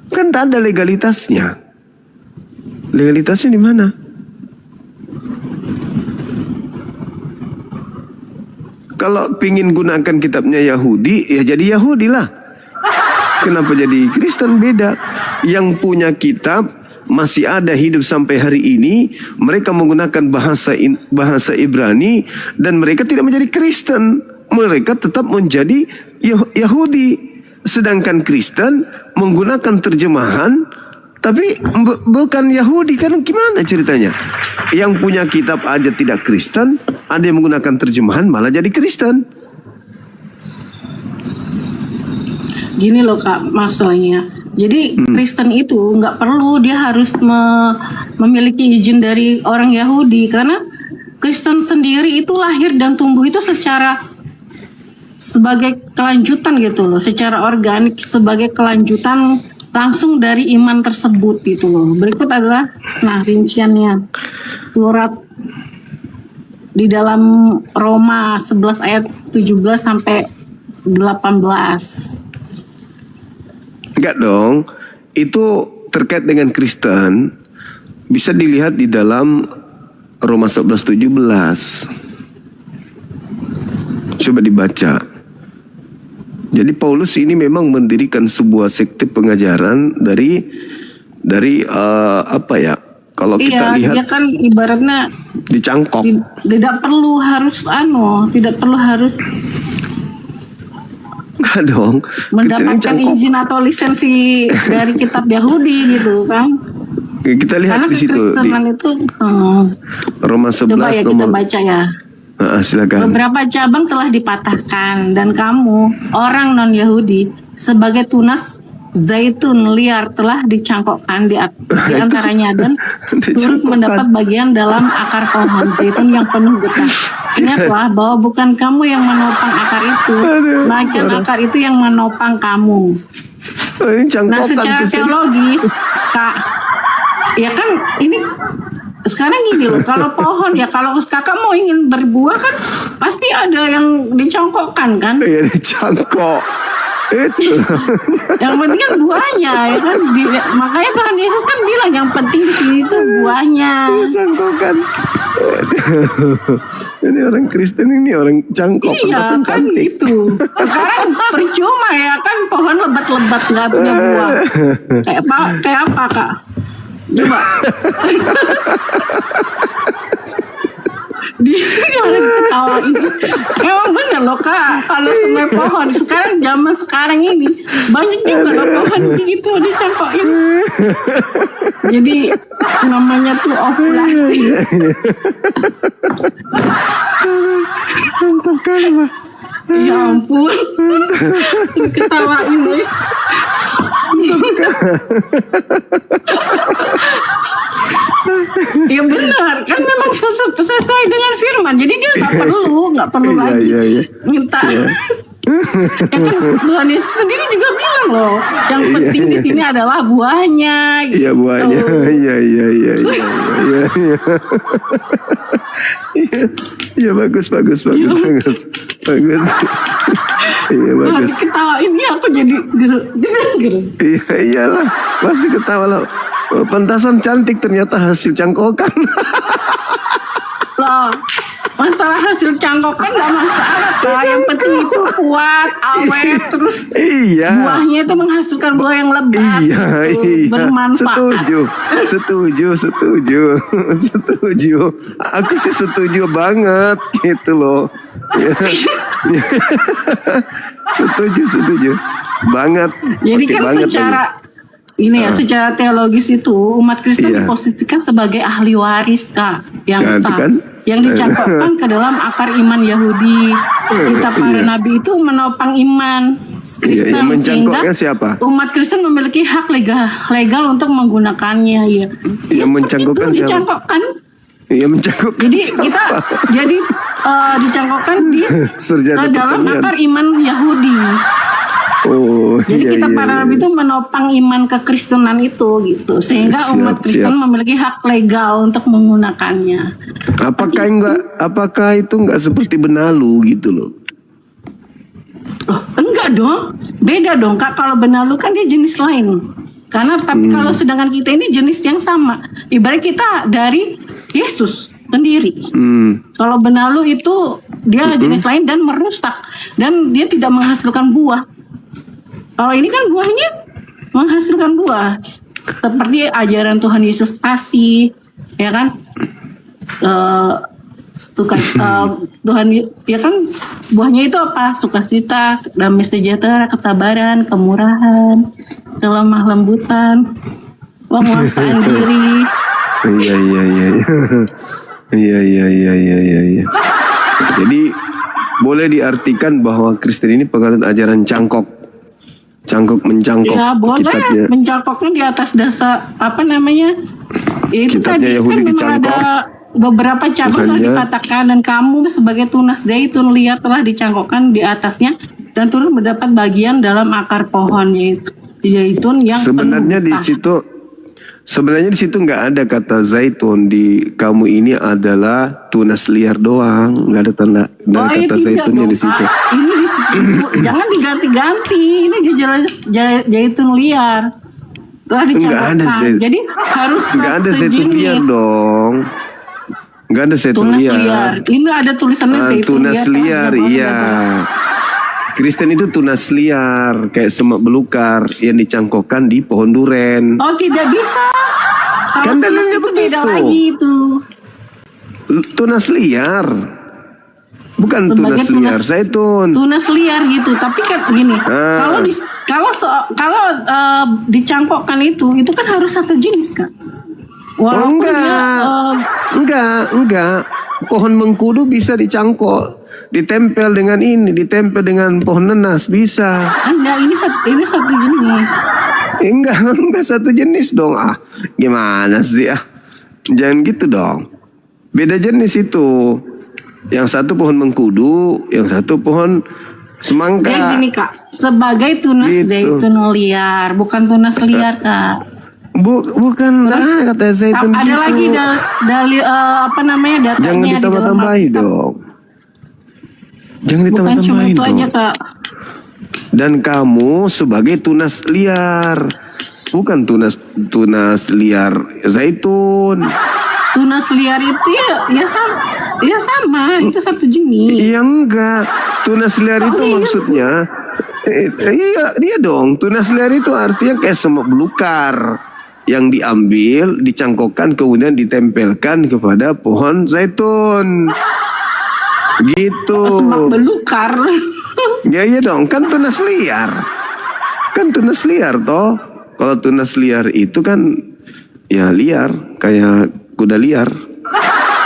Kan tak ada legalitasnya. Legalitasnya di mana? Kalau pingin gunakan kitabnya Yahudi, ya jadi Yahudi lah. Kenapa jadi Kristen? Beda. Yang punya kitab masih ada hidup sampai hari ini, mereka menggunakan bahasa Ibrani dan mereka tidak menjadi Kristen, mereka tetap menjadi Yahudi. Sedangkan Kristen menggunakan terjemahan Tapi bukan Yahudi kan, gimana ceritanya? Yang punya kitab aja tidak Kristen, ada yang menggunakan terjemahan malah jadi Kristen. Gini loh Kak, masalahnya. Jadi Kristen itu nggak perlu dia harus memiliki izin dari orang Yahudi, karena Kristen sendiri itu lahir dan tumbuh itu sebagai kelanjutan gitu loh, secara organik, sebagai kelanjutan langsung dari iman tersebut gitu loh. Berikut adalah rinciannya. Surat di dalam Roma 11 ayat 17 sampai 18. Enggak dong, itu terkait dengan Kristen bisa dilihat di dalam Roma 11:17. Coba dibaca. Jadi Paulus ini memang mendirikan sebuah sekte pengajaran dari apa ya? Kalau kita lihat, dia kan ibaratnya dicangkok. Tidak perlu harus Enggak dong. mendapatkan izin atau lisensi dari kitab Yahudi gitu kan. Kita lihat Karena di situ kekristenan itu Roma 11 coba ya kita nomor. baca ya. Silakan. Beberapa cabang telah dipatahkan dan kamu orang non-Yahudi sebagai tunas zaitun liar telah dicangkokkan di antaranya dan turut mendapat bagian dalam akar pohon zaitun yang penuh getah. Ingatlah bahwa bukan kamu yang menopang akar itu, melainkan akar itu yang menopang kamu. Nah, secara teologis, Kak, ya kan ini sekarang gini loh, kalau pohon ya, kalau kakak mau ingin berbuah kan pasti ada yang dicangkokkan kan? Iya, dicangkok. Itu. Yang penting kan buahnya ya kan. Makanya Tuhan Yesus kan bilang yang penting di sini itu buahnya. Dicangkokkan. Ini orang Kristen, ini orang cangkok. Iya kan cantik. gitu. Sekarang percuma ya kan, pohon lebat-lebat nggak punya buah. Kayak apa Kak? Coba. Dia ketawain. Emang bener loh Kak, kalau semua pohon sekarang, zaman sekarang ini banyak juga loh pohon gitu dicangkokin. Jadi namanya tuh ovulasi. Ya ampun, ketawain nih. Ya benar kan, memang sesuai dengan firman, jadi dia nggak perlu lagi minta. Ya kan Tuhan Yesus sendiri juga bilang loh, yang penting di sini adalah buahnya. Iya gitu. buahnya, iya. Iya bagus. Iya bagus. Ketawain ya, aku jadi geru. Iya iyalah, pasti ketawa lah. Pantasan cantik ternyata hasil cangkokan. Loh, masalah hasil cangkokan gak masalah Kak. Yang penting itu kuat, awet, terus buahnya itu menghasilkan buah yang lebat. Iya. Bermanfaat. Setuju. Aku sih setuju banget gitu loh. Setuju banget. Jadi kan secara secara teologis itu umat Kristen diposisikan sebagai ahli waris Kak, yang sah, yang dicangkokkan ke dalam akar iman Yahudi. Kitab para nabi itu menopang iman Kristen, sehingga umat Kristen memiliki hak legal untuk menggunakannya. Yang mencangkokkan siapa? Iya, mencangkokkan. Jadi kita dicangkokkan ke dalam akar iman Yahudi. Jadi kita para nabi itu menopang iman kekristenan itu gitu, sehingga umat Kristen memiliki hak legal untuk menggunakannya. Apakah itu enggak seperti benalu gitu loh? Oh, enggak dong, beda dong Kak. Kalau benalu kan dia jenis lain. Tapi kalau sedangkan kita ini jenis yang sama. Ibarat kita dari Yesus sendiri. Kalau benalu itu dia jenis lain dan merusak, dan dia tidak menghasilkan buah. Kalau ini kan buahnya menghasilkan buah, seperti ajaran Tuhan Yesus kasih, ya kan? Tuhan ya kan, buahnya itu apa? Sukacita, damai sejahtera, kesabaran, kemurahan, kelemah lembutan, penguasaan diri. Iya. Iya. Jadi boleh diartikan bahwa Kristen ini penganut ajaran cangkok mencangkok Ya boleh, kitabnya. mencangkoknya di atas dasar apa namanya? Itu Kitabnya tadi Yahudi kan memang dicangkok. ada beberapa cabang telah Bukannya- dikatakan, dan kamu sebagai tunas zaitun liar telah dicangkokkan di atasnya dan turut mendapat bagian dalam akar pohon yaitu zaitun yang Sebenarnya penuh di getah. situ nggak ada kata zaitun. Di kamu ini adalah tunas liar doang, nggak ada Oh, kata tidak zaitunnya dong, di situ. Kak. Ini di situ. Jangan diganti-ganti. Ini jelas zaitun liar. Telah Nggak dicangkokkan. ada Jadi harus Nggak ada zaitun liar sejenis. dong. Nggak ada zaitun Tunas liar. liar. Ini ada tulisannya zaitun Tunas liar, kan? iya. Kristen itu tunas liar, kayak semak belukar yang dicangkokkan di pohon duren. Oh, tidak bisa. Kalau Kan semak dalilnya itu beda begitu. lagi itu. Tunas liar, bukan Sebagai tunas liar zaitun. Tunas liar gitu. Tapi kan gini, Ah. kalau dicangkokkan itu kan harus satu jenis kan. Walaupun Enggak. Pohon mengkudu bisa dicangkok, ditempel dengan pohon nenas bisa. Anda ini satu jenis. Enggak satu jenis dong. Gimana sih Jangan gitu dong. Beda jenis itu. Yang satu pohon mengkudu, yang satu pohon semangka. Dia gini Kak, sebagai tunas Gitu. zaitun liar, bukan tunas liar Kak. Bukan kata zaitun Ada situ. lagi dalil apa namanya datanya Jangan di dalam ditambah-tambahi Alkitab. dong. Jangan Bukan cuma ditambah-tambahi itu dong. aja Kak. Dan kamu sebagai tunas liar, bukan tunas liar zaitun. Tunas liar itu ya sama, itu satu jenis. Iya enggak. Tunas liar itu maksudnya iya dong. Tunas liar itu artinya kayak semak belukar yang diambil, dicangkokkan, kemudian ditempelkan kepada pohon zaitun. Gitu. Semak belukar. Ya iya dong, kan tunas liar. Kan tunas liar toh. Kalau tunas liar itu kan ya liar, kayak kuda liar.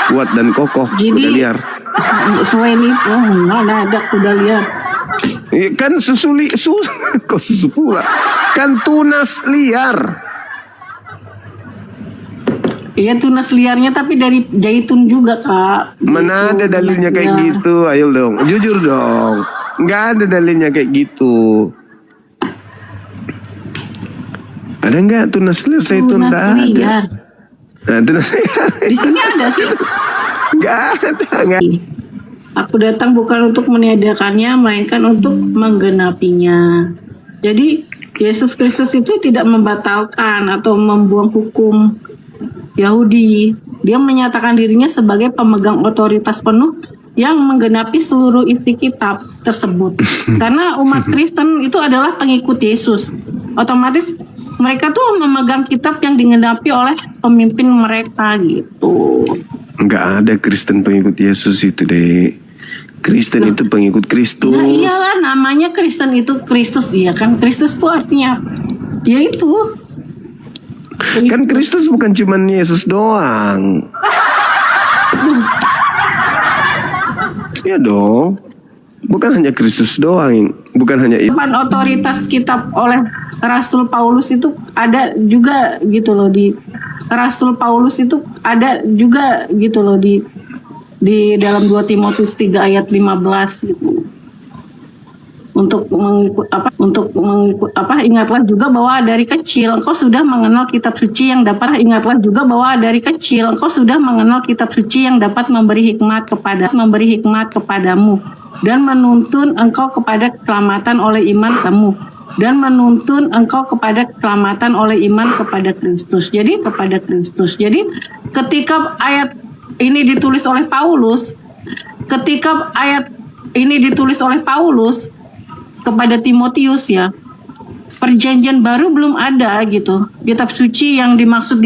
Kuat dan kokoh, kuda liar. Selain itu, mana ada kuda liar. Kan kok susu pula. Kan tunas liar. Iya tunas liarnya tapi dari zaitun juga Kak. Mana ada dalilnya kayak gitu? Ayo dong, jujur dong. Nggak ada dalilnya kayak gitu. Ada nggak tunas liar zaitun? Tunas Nggak ada. liar. Nah, tunas liar. Di sini ada sih. Nggak ada. Aku datang bukan untuk meniadakannya, melainkan untuk menggenapinya. Jadi Yesus Kristus itu tidak membatalkan atau membuang hukum Yahudi. Dia menyatakan dirinya sebagai pemegang otoritas penuh yang menggenapi seluruh isi kitab tersebut. Karena umat Kristen itu adalah pengikut Yesus. Otomatis mereka tuh memegang kitab yang digenapi oleh pemimpin mereka gitu. Nggak ada Kristen pengikut Yesus itu deh. Kristen itu pengikut Kristus. Nah iyalah namanya Kristen itu Kristus, iya kan. Kristus itu artinya ya itu. Kan Kristus bukan cuma Yesus doang. Ya dong. Bukan hanya Kristus doang. Bukan hanya itu. Depan otoritas kitab oleh Rasul Paulus itu ada juga gitu loh di Rasul Paulus itu ada juga gitu loh di dalam 2 Timotius 3 ayat 15 gitu. Ingatlah juga bahwa dari kecil engkau sudah mengenal kitab suci yang dapat memberi hikmat kepadamu dan menuntun engkau kepada keselamatan oleh iman kepada Kristus. Jadi ketika ayat ini ditulis oleh Paulus kepada Timotius ya, perjanjian baru belum ada gitu. Kitab suci yang dimaksud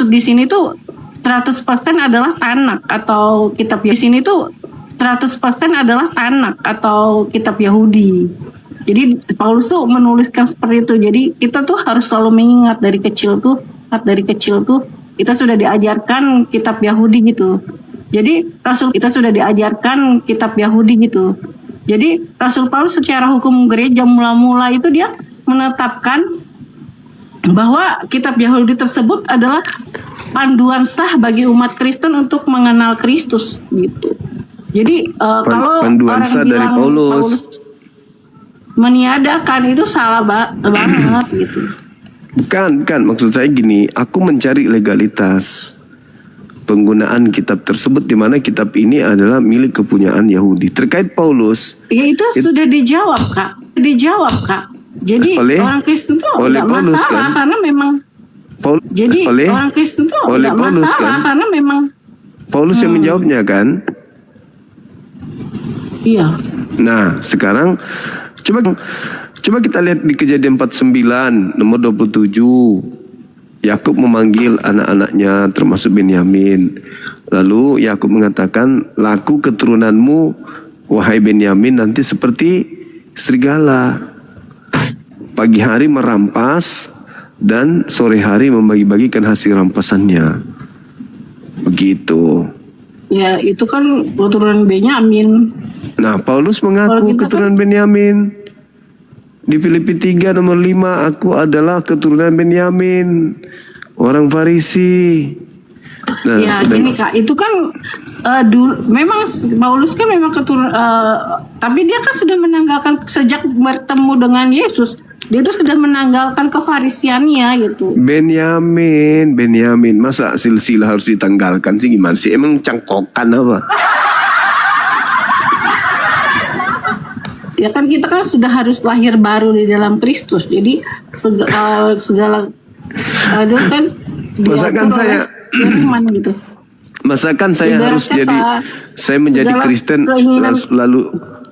di sini tuh 100% adalah Tanakh atau kitab di sini tuh 100% adalah Tanakh atau kitab Yahudi. Jadi Paulus tuh menuliskan seperti itu. Jadi kita tuh harus selalu mengingat dari kecil tuh kita sudah diajarkan kitab Yahudi gitu. Jadi Rasul Paulus secara hukum gereja mula-mula itu dia menetapkan bahwa kitab Yahudi tersebut adalah panduan sah bagi umat Kristen untuk mengenal Kristus gitu. Jadi kalau panduan orang sah bilang dari Paulus meniadakan itu salah banget gitu. Kan maksud saya gini, aku mencari legalitas penggunaan kitab tersebut di mana kitab ini adalah milik kepunyaan Yahudi. Terkait Paulus, ya itu sudah dijawab kak. Jadi orang Kristen tuh nggak masalah karena memang. Orang Kristen tuh nggak masalah karena memang. Paulus yang menjawabnya kan? Iya. Nah sekarang coba kita lihat di Kejadian 49 nomor 27. Yakub memanggil anak-anaknya termasuk Benyamin. Lalu Yakub mengatakan, laku keturunanmu wahai Benyamin nanti seperti serigala. Pagi hari merampas dan sore hari membagi-bagikan hasil rampasannya. Begitu. Ya itu kan keturunan Benyamin. Nah Paulus mengaku keturunan Benyamin. Di Filipi 3 nomor 5, aku adalah keturunan Benyamin, orang Farisi. Nah, ya gini kak, itu kan memang Paulus kan memang keturunan, tapi dia kan sudah menanggalkan sejak bertemu dengan Yesus, dia itu sudah menanggalkan kefarisiannya gitu. Benyamin, masa silsilah harus ditanggalkan sih, gimana sih? Emang cangkokan apa? Ya kan kita kan sudah harus lahir baru di dalam Kristus. Jadi segala kan masakan saya firman gitu. Masakan saya harus jadi saya menjadi Kristen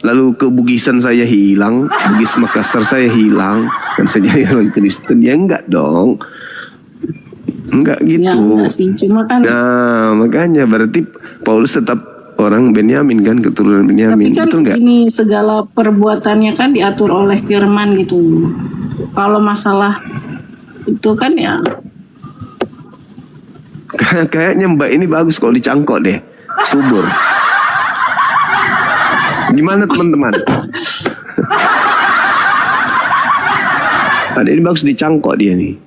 lalu kebugisan saya hilang, Bugis Makassar saya hilang dan saya jadi orang Kristen. Ya enggak dong. Enggak gitu. Ya, enggak sih, cuma kan nah, makanya berarti Paulus tetap orang Benyamin kan, keturunan Benyamin. Tapi kan betul nggak? Ini segala perbuatannya kan diatur oleh firman gitu. Kalau masalah itu kan ya kayaknya Mbak ini bagus kalau dicangkok deh, subur. Gimana teman-teman? Ada ini bagus dicangkok dia nih.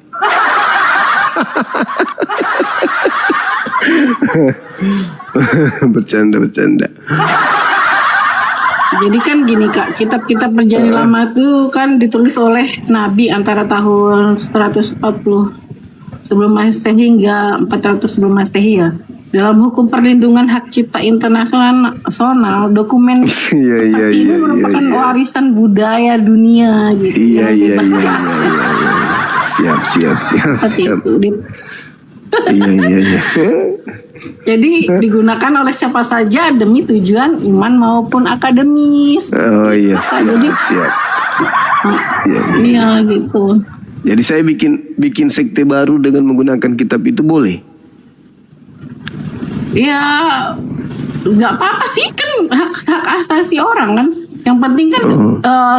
bercanda. Jadi kan gini kak, kitab-kitab Perjanjian Lama itu kan ditulis oleh Nabi antara tahun 140 sebelum Masehi hingga 400 sebelum Masehi ya. Dalam hukum perlindungan hak cipta internasional, dokumen seperti ini merupakan warisan budaya dunia gitu. Iya. Siap. Iya. Jadi digunakan oleh siapa saja demi tujuan iman maupun akademis. Oh iya, siap. Iya gitu. Jadi saya bikin sekte baru dengan menggunakan kitab itu boleh? Ya nggak apa-apa sih, kan hak asasi orang kan. Yang penting kan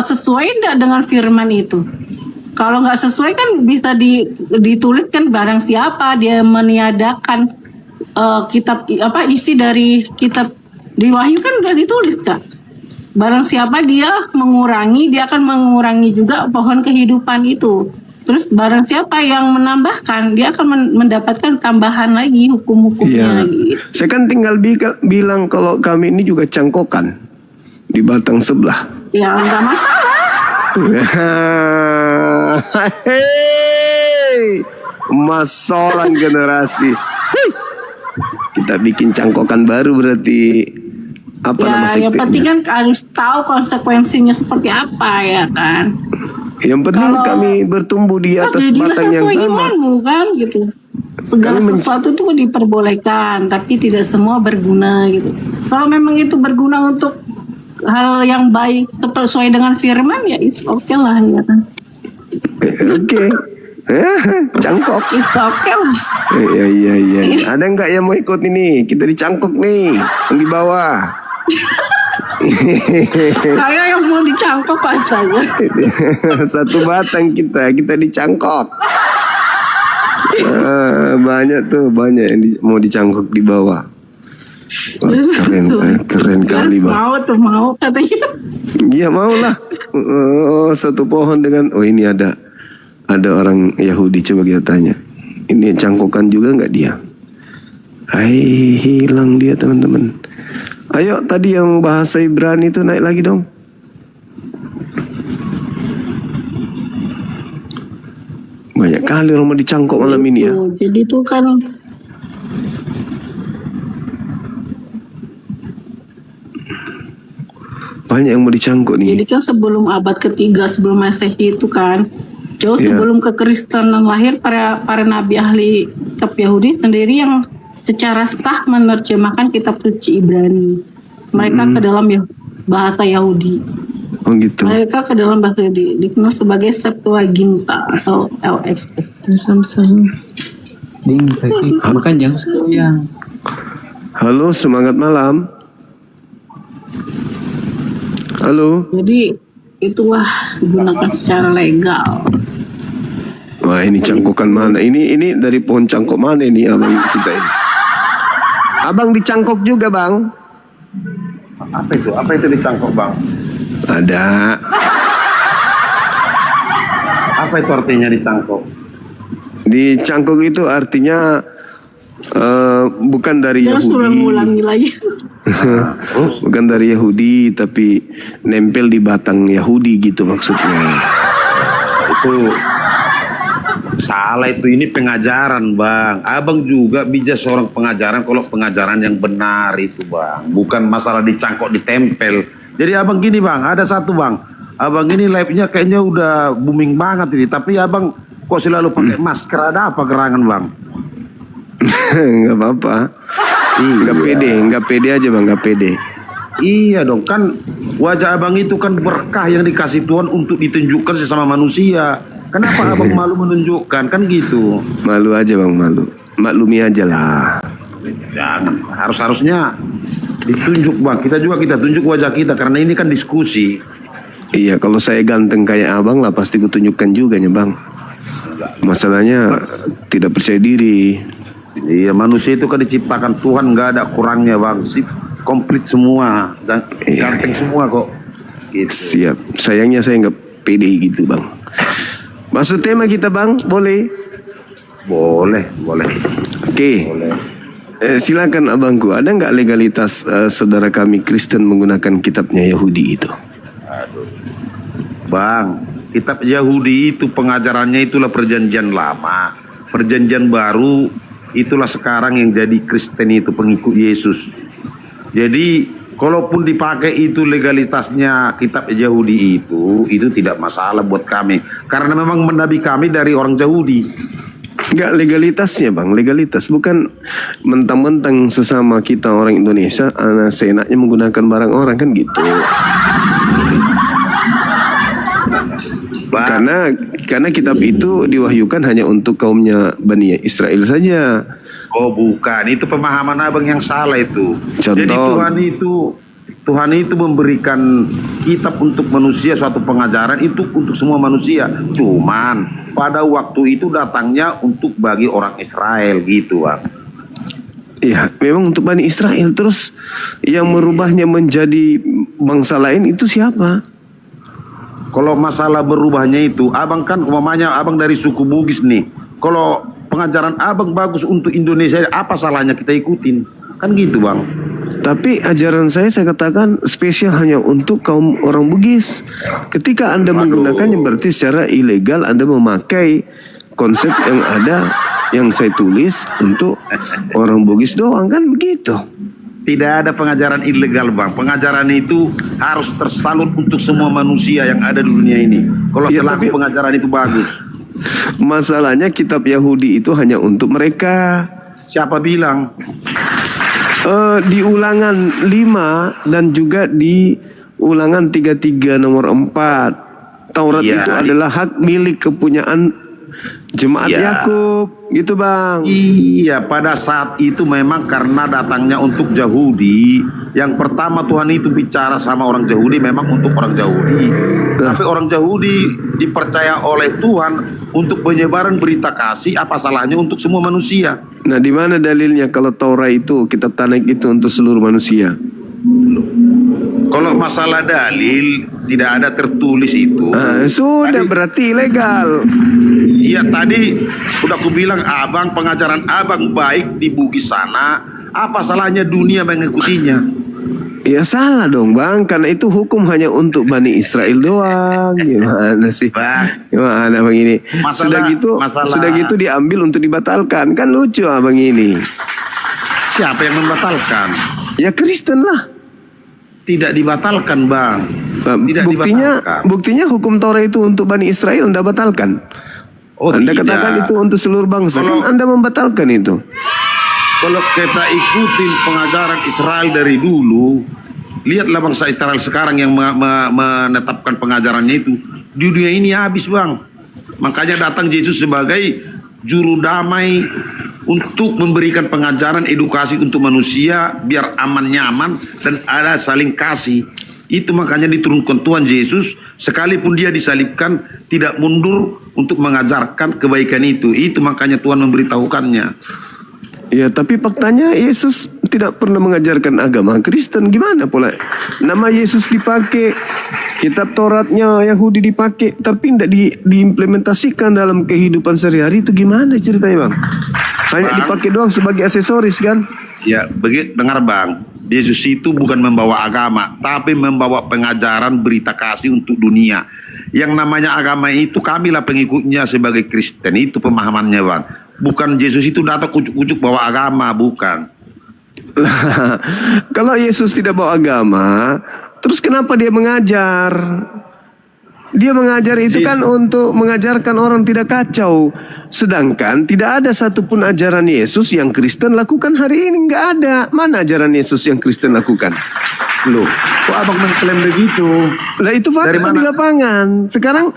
sesuai enggak dengan firman itu. Kalau nggak sesuai kan bisa ditulis kan barang siapa dia meniadakan kitab isi dari kitab di Wahyu kan udah ditulis kak. Barang siapa dia mengurangi, dia akan mengurangi juga pohon kehidupan itu. Terus barang siapa yang menambahkan, dia akan mendapatkan tambahan lagi hukum-hukumnya. Iya. Gitu. Saya kan tinggal bilang kalau kami ini juga cangkokan di batang sebelah. Ya nggak masalah. Hei, masolan generasi. Hei. Kita bikin cangkokan baru berarti. Apa nama sektenya? Yang penting kan harus tahu konsekuensinya seperti apa ya kan. Yang penting kami bertumbuh di atas batang yang sama. Imanmu, kan gitu. Segala sesuatu itu diperbolehkan, tapi tidak semua berguna gitu. Kalau memang itu berguna untuk hal yang baik sesuai dengan firman ya itu oke lah ya kan. Oke. Cangkok. Itu oke lah. Iya. Ada nggak yang mau ikut ini? Kita dicangkok nih, yang di bawah. Saya yang mau dicangkok pastanya. Satu batang kita dicangkok. Banyak yang mau dicangkok di bawah. Wah, keren kali bang. Mau katanya. Iya mau lah. Satu pohon dengan ini ada orang Yahudi, coba kita tanya. Ini cangkokan juga nggak dia? Hilang dia teman-teman. Ayo tadi yang bahasa Ibrani itu naik lagi dong. Banyak kali orang mau dicangkok malam ini ya. Jadi itu kan banyak yang mau dicangkok nih. Jadi kan sebelum abad ketiga sebelum Masehi itu kan jauh sebelum kekristenan lahir, para nabi ahli kitab Yahudi sendiri yang secara sah menerjemahkan kitab suci Ibrani. Mereka ke dalam bahasa Yahudi. Oh gitu. Mereka ke dalam bahasa Yahudi dikenal sebagai Septuaginta atau LXX. Halo, semangat malam. Halo. Jadi itulah digunakan secara legal. Wah, ini cangkokan mana? Ini dari pohon cangkok mana ini abang kita ini? Abang dicangkok juga bang? Apa itu? Apa itu dicangkok bang? Ada. Apa itu artinya dicangkok? Dicangkok itu artinya bukan dari Jangan Yahudi. suruh ngulangi lagi. Bukan dari Yahudi, tapi nempel di batang Yahudi gitu maksudnya. Itu salah itu, ini pengajaran bang. Abang juga bija seorang pengajaran kalau pengajaran yang benar itu bang. Bukan masalah dicangkok ditempel. Jadi abang gini bang, ada satu bang. Abang ini live-nya kayaknya udah booming banget ini. Tapi abang kok selalu pakai masker, ada apa gerangan bang? Nggak apa-apa. Nggak pede aja bang, nggak pede. Iya dong, kan wajah abang itu kan berkah yang dikasih Tuhan untuk ditunjukkan sesama manusia. Kenapa abang malu menunjukkan, kan gitu? Malu aja bang, malu. Maklumi aja lah. Jangan, harusnya ditunjuk bang. Kita tunjuk wajah kita karena ini kan diskusi. Iya, kalau saya ganteng kayak abang lah pasti kutunjukkan juga nya bang. Masalahnya tidak percaya diri. Iya, manusia itu kan diciptakan Tuhan, nggak ada kurangnya bang. Komplit semua dan ganteng semua kok. Gitu. Siap. Sayangnya saya nggak pede gitu bang. Masuk tema kita bang, boleh? Boleh. Oke. Silakan abangku. Ada nggak legalitas saudara kami Kristen menggunakan kitabnya Yahudi itu? Bang, kitab Yahudi itu pengajarannya itulah perjanjian lama. Perjanjian baru itulah sekarang yang jadi Kristen itu pengikut Yesus. Jadi kalaupun dipakai itu legalitasnya kitab Yahudi itu tidak masalah buat kami. Karena memang menabi kami dari orang Yahudi. Enggak, legalitasnya bang, legalitas. Bukan mentang-mentang sesama kita orang Indonesia seenaknya menggunakan barang orang, kan gitu. Karena kitab itu diwahyukan hanya untuk kaumnya Bani Israel saja. Oh bukan, itu pemahaman abang yang salah itu. Jadi Tuhan itu memberikan kitab untuk manusia, suatu pengajaran itu untuk semua manusia. Cuman pada waktu itu datangnya untuk bagi orang Israel gitu bang. Iya, memang untuk Bani Israel. Terus yang merubahnya menjadi bangsa lain itu siapa? Kalau masalah berubahnya itu, abang kan umpamanya abang dari suku Bugis nih. Kalau pengajaran abang bagus untuk Indonesia, apa salahnya kita ikutin? Kan gitu bang. Tapi ajaran saya katakan spesial hanya untuk kaum orang Bugis. Ketika Anda menggunakannya berarti secara ilegal Anda memakai konsep yang ada, yang saya tulis untuk orang Bugis doang, kan begitu. Tidak ada pengajaran ilegal bang. Pengajaran itu harus tersalur untuk semua manusia yang ada di dunia ini. Kalau tapi pengajaran itu bagus. Masalahnya kitab Yahudi itu hanya untuk mereka. Siapa bilang? Di Ulangan 5 dan juga di Ulangan 33 nomor 4. Taurat itu adalah hak milik kepunyaan Jemaat Ya. Yakub, gitu Bang. Iya, pada saat itu memang karena datangnya untuk Yahudi. Yang pertama Tuhan itu bicara sama orang Yahudi memang untuk orang Yahudi. Tapi orang Yahudi dipercaya oleh Tuhan untuk penyebaran berita kasih, apa salahnya untuk semua manusia? Nah, di mana dalilnya kalau Taurat itu, kitab Tanakh itu untuk seluruh manusia? Kalau masalah dalil tidak ada tertulis itu. Sudah berarti ilegal. Iya, tadi udah aku bilang abang, pengajaran abang baik di Bugis sana. Apa salahnya dunia mengikutinya? Ya salah dong Bang, karena itu hukum hanya untuk Bani Israel doang. Gimana sih? Gimana Bang ini? Sudah gitu diambil untuk dibatalkan. Kan lucu Abang ini. Siapa yang membatalkan? Ya Kristen lah. Tidak dibatalkan Bang. Buktinya hukum Taurat itu untuk Bani Israel Anda batalkan. Anda tidak. katakan itu untuk seluruh bangsa. Kan Anda membatalkan itu. Kalau kita ikutin pengajaran Israel dari dulu, lihatlah bangsa Israel sekarang yang menetapkan pengajarannya itu. Di dunia ini habis Bang. Makanya datang Yesus sebagai juru damai untuk memberikan pengajaran edukasi untuk manusia biar aman nyaman dan ada saling kasih. Itu makanya diturunkan Tuhan Yesus, sekalipun dia disalibkan tidak mundur untuk mengajarkan kebaikan itu. Itu makanya Tuhan memberitahukannya. Ya, tapi faktanya Yesus tidak pernah mengajarkan agama Kristen. Gimana pula? Nama Yesus dipakai, kitab Tauratnya Yahudi dipakai, tapi tidak diimplementasikan dalam kehidupan sehari-hari. Itu gimana ceritanya Bang? Hanya dipakai doang sebagai aksesoris kan? Ya, dengar Bang, Yesus itu bukan membawa agama, tapi membawa pengajaran berita kasih untuk dunia. Yang namanya agama itu kamilah pengikutnya sebagai Kristen, itu pemahamannya Bang. Bukan Yesus itu datang ujuk-ujuk bawa agama, bukan. Kalau Yesus tidak bawa agama, terus kenapa dia mengajar? Dia mengajar itu kan untuk mengajarkan orang tidak kacau. Sedangkan tidak ada satupun ajaran Yesus yang Kristen lakukan hari ini. Nggak ada. Mana ajaran Yesus yang Kristen lakukan? Loh, kok abang mengklaim begitu? Lah itu fakta di lapangan. Sekarang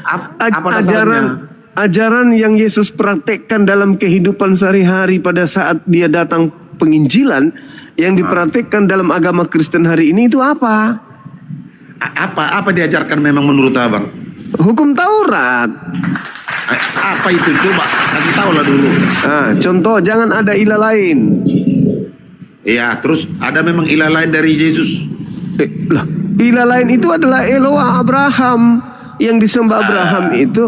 ajaran yang Yesus praktekkan dalam kehidupan sehari-hari pada saat dia datang penginjilan, yang dipraktekkan dalam agama Kristen hari ini itu apa? Apa diajarkan memang menurut abang? Hukum Taurat. Apa itu? Coba kasih tahu lah dulu. Contoh, jangan ada ilah lain. Iya, terus ada memang ilah lain dari Yesus. Ilah lain itu adalah Eloah Abraham, yang disembah Abraham itu.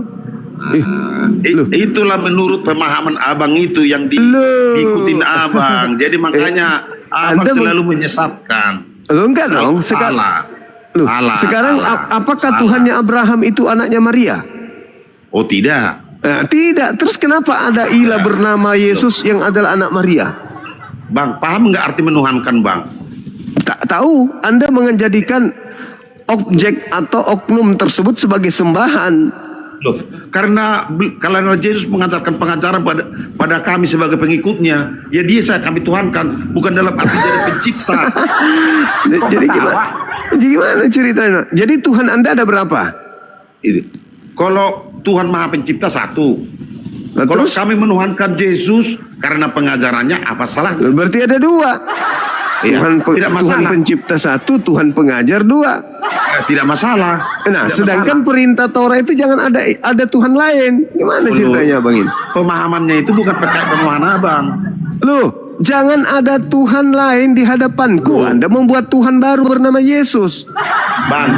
Itulah menurut pemahaman abang itu yang diikutin abang. Jadi makanya abang selalu menyesatkan. Enggak dong. Sekarang apakah Tuhannya Abraham itu anaknya Maria? Oh tidak. Tidak. Terus kenapa ada ilah bernama Yesus yang adalah anak Maria? Bang, paham nggak arti menuhankan Bang? Tak tahu. Anda menjadikan objek atau oknum tersebut sebagai sembahan. Loh, karena Yesus mengajarkan pengajaran pada kami sebagai pengikutnya, ya dia kami tuhankan, bukan dalam arti jadi pencipta. Jadi gimana ceritanya? Jadi Tuhan Anda ada berapa? Kalau Tuhan Maha Pencipta satu. Kalau kami menuhankan Yesus karena pengajarannya, apa salah? Berarti ada dua. Tuhan pencipta satu, Tuhan pengajar dua. Tidak masalah. Nah, sedangkan perintah Taurat itu jangan ada Tuhan lain. Gimana ceritanya Bang ini? Pemahamannya itu bukan pakai pemahaman abang. Loh, jangan ada Tuhan lain di hadapanku. Anda membuat Tuhan baru bernama Yesus. Bang,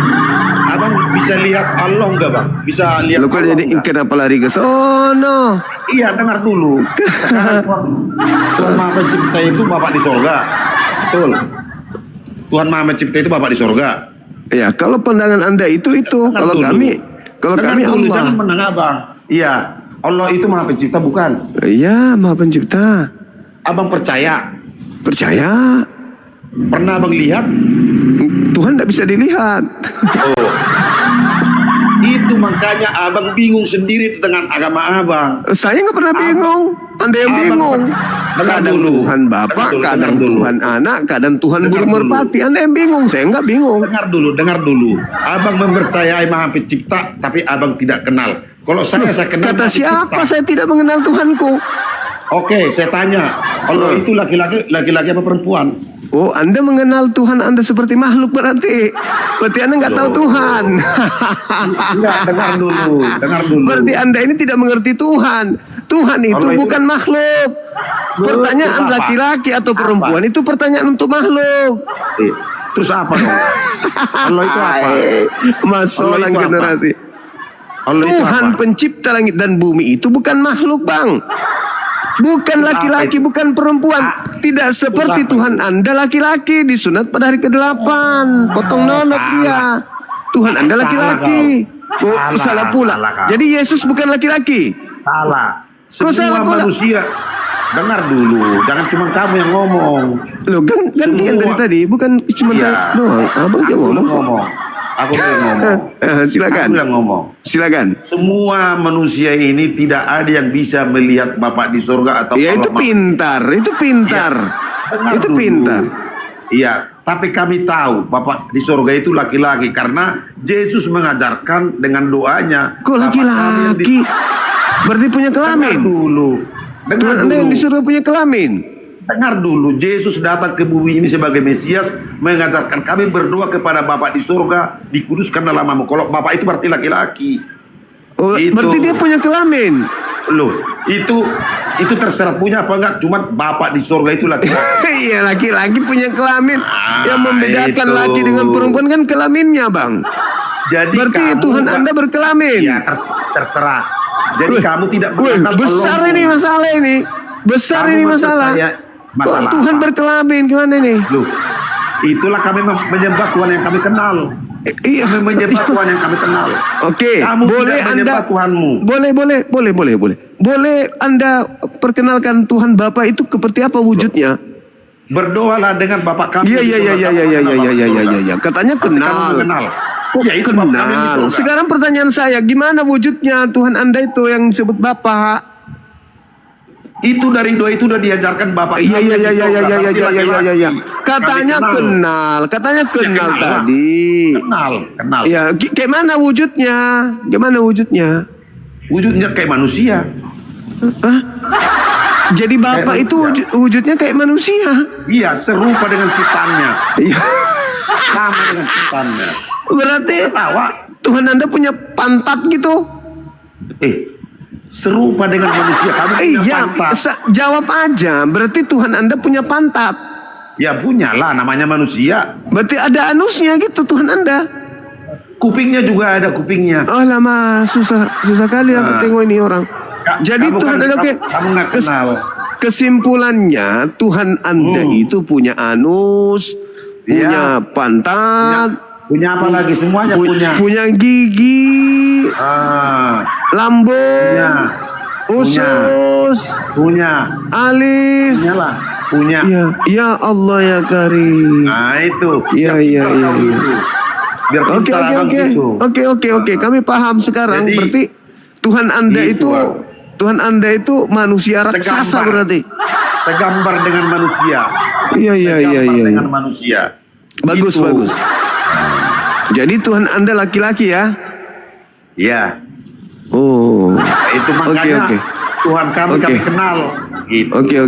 abang bisa lihat Allah enggak Bang? Bisa lihat. Loh, kok jadi kenapa lari ke sono? Iya, dengar dulu. Tuhan Maha Pencipta itu Bapak di sorga. Betul. Tuhan Maha Pencipta itu Bapak di sorga. Ya, kalau pandangan Anda itu. Kalau kami Allah. Jangan menang abang. Iya, Allah itu Maha Pencipta bukan? Iya, Maha Pencipta. Abang percaya? Percaya. Pernah abang lihat? Tuhan tidak bisa dilihat. Oh. Itu makanya abang bingung sendiri dengan agama abang. Saya nggak pernah bingung. Anda yang bingung. Kadang Tuhan Bapa, kadang Tuhan Anak, kadang Tuhan burung merpati. Anda yang bingung. Saya nggak bingung. Dengar dulu. Abang mempercayai Maha Pencipta, tapi abang tidak kenal Kalau saya kenal. Kata siapa saya tidak mengenal Tuhanku? Oke, saya tanya. Allah itu laki-laki apa perempuan? Oh, Anda mengenal Tuhan Anda seperti makhluk berarti. Berarti Anda nggak tahu Tuhan. Enggak, dengar dulu. Berarti Anda ini tidak mengerti Tuhan. Tuhan itu Allah bukan makhluk. Pertanyaan Terus apa? laki-laki atau perempuan itu pertanyaan untuk makhluk. Terus apa dong? Allah itu apa? Masalah Allah itu generasi. Allah itu Tuhan apa? pencipta langit dan bumi itu bukan makhluk, Bang. Bukan laki-laki, bukan perempuan. Tidak seperti Tuhan Anda laki-laki disunat pada hari ke-8. Potong nonok dia. Tuhan Anda laki-laki. Oh, salah pula. Jadi Yesus bukan laki-laki. Salah. Kok salah Semua pula? manusia. Dengar dulu, jangan cuma kamu yang ngomong. Loh, gantian dari tadi, bukan cuma saya doang. Abang dia ngomong. Aku yang ngomong. Silakan. Aku yang ngomong. Silakan. Semua manusia ini tidak ada yang bisa melihat Bapak di surga atau Ya itu pintar, itu pintar. Dengar Itu dulu. pintar. Iya, tapi kami tahu Bapak di surga itu laki-laki karena Yesus mengajarkan dengan doanya. Kok laki-laki? Berarti punya kelamin. Dengar dulu. Tuhan Anda yang disuruh punya kelamin. Dengar dulu, Yesus datang ke bumi ini sebagai Mesias, mengajarkan kami berdoa kepada Bapa di surga, dikuduskan dalam namamu. Kalau Bapak itu berarti laki-laki. Oh, berarti dia punya kelamin. Loh, itu terserah punya apa enggak, cuma Bapak di surga itu laki-laki. Iya, laki-laki punya kelamin. Yang membedakan itu. laki dengan perempuan kan kelaminnya, Bang. Jadi berarti Tuhan Anda berkelamin. Ya, terserah. Jadi kamu tidak mengenal besar Allah. ini masalah ini. Besar Kamu ini masalah. masalah Tuhan apa? berkelamin gimana nih? Loh, itulah kami menyembah Tuhan yang kami kenal. Kami menyembah Tuhan yang kami kenal. Oke, Kamu boleh tidak Anda menyembah Tuhanmu. Boleh. Boleh Anda perkenalkan Tuhan Bapa itu seperti apa wujudnya? Berdoalah dengan Bapak kami. Iya. Katanya kenal. Kok Ya, itu Bapak kami di kenal? surga. Sekarang pertanyaan saya, gimana wujudnya Tuhan Anda itu yang disebut Bapa? Itu dari doa itu udah diajarkan Bapak. Iya. Katanya kenal tadi. Kenal. Ya, kayak mana wujudnya? Wujudnya kayak manusia. Hah? Jadi Bapak itu wujudnya kayak manusia. Iya, serupa dengan ciptaannya. Iya. Sama dengan ciptaannya. Berarti Tuhan Anda punya pantat gitu? Serupa dengan manusia. Kamu punya pantat. Jawab aja. Berarti Tuhan Anda punya pantat. Ya punyalah, namanya manusia. Berarti ada anusnya gitu Tuhan Anda. Kupingnya juga ada kupingnya. Oh lama, susah kali aku tengok ini orang. Jadi Tuhan Anda kamu nggak kenal. Kesimpulannya Tuhan Anda itu punya anus, punya pantat, punya apa lagi, semuanya punya. Punya gigi, lambung, usus, punya, alis, punya. Ya Allah ya Karim. Nah itu. Iya. Oke. Kami paham sekarang. Jadi, berarti Tuhan Anda itu manusia raksasa berarti. Segambar dengan manusia. Iya. Dengan manusia. Bagus. Jadi Tuhan Anda laki-laki ya? Iya. Oh. Itu makanya Oke. Tuhan kami kenal. Gitu. Oke.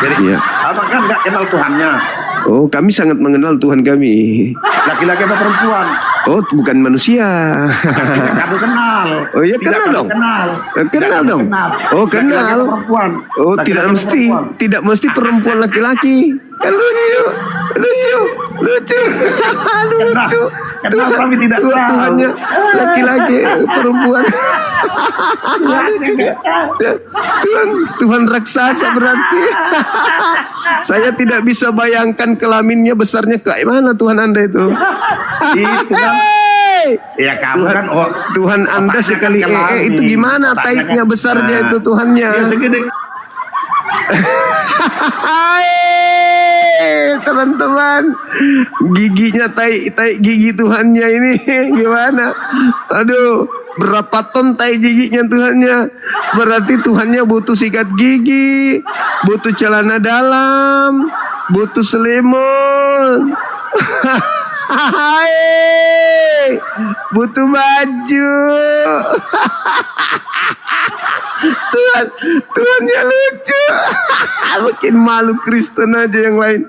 Jadi abang kan nggak kenal Tuhannya. Oh, kami sangat mengenal Tuhan kami. Laki-laki apa perempuan? Oh, bukan manusia. Kamu kenal. Oh iya, kenal dong. Kenal dong. Oh, kenal. Oh, tidak mesti perempuan laki-laki. Kan lucu. Kenal tapi tidak tahu. Tuhannya laki-laki, perempuan. Tuhan raksasa berarti. Saya tidak bisa bayangkan kelaminnya besarnya kayak mana Tuhan Anda itu. Itu kan. Ya kamu kan Tuhan Anda sekali itu gimana taiknya besarnya itu Tuhannya. Ya segede. Teman-teman, giginya tai gigi Tuhannya ini gimana? Aduh, berapa ton tai giginya Tuhannya? Berarti Tuhannya butuh sikat gigi, butuh celana dalam, butuh selimut. Butuh baju. Tuhannya lucu. Makin malu Kristen aja yang lain.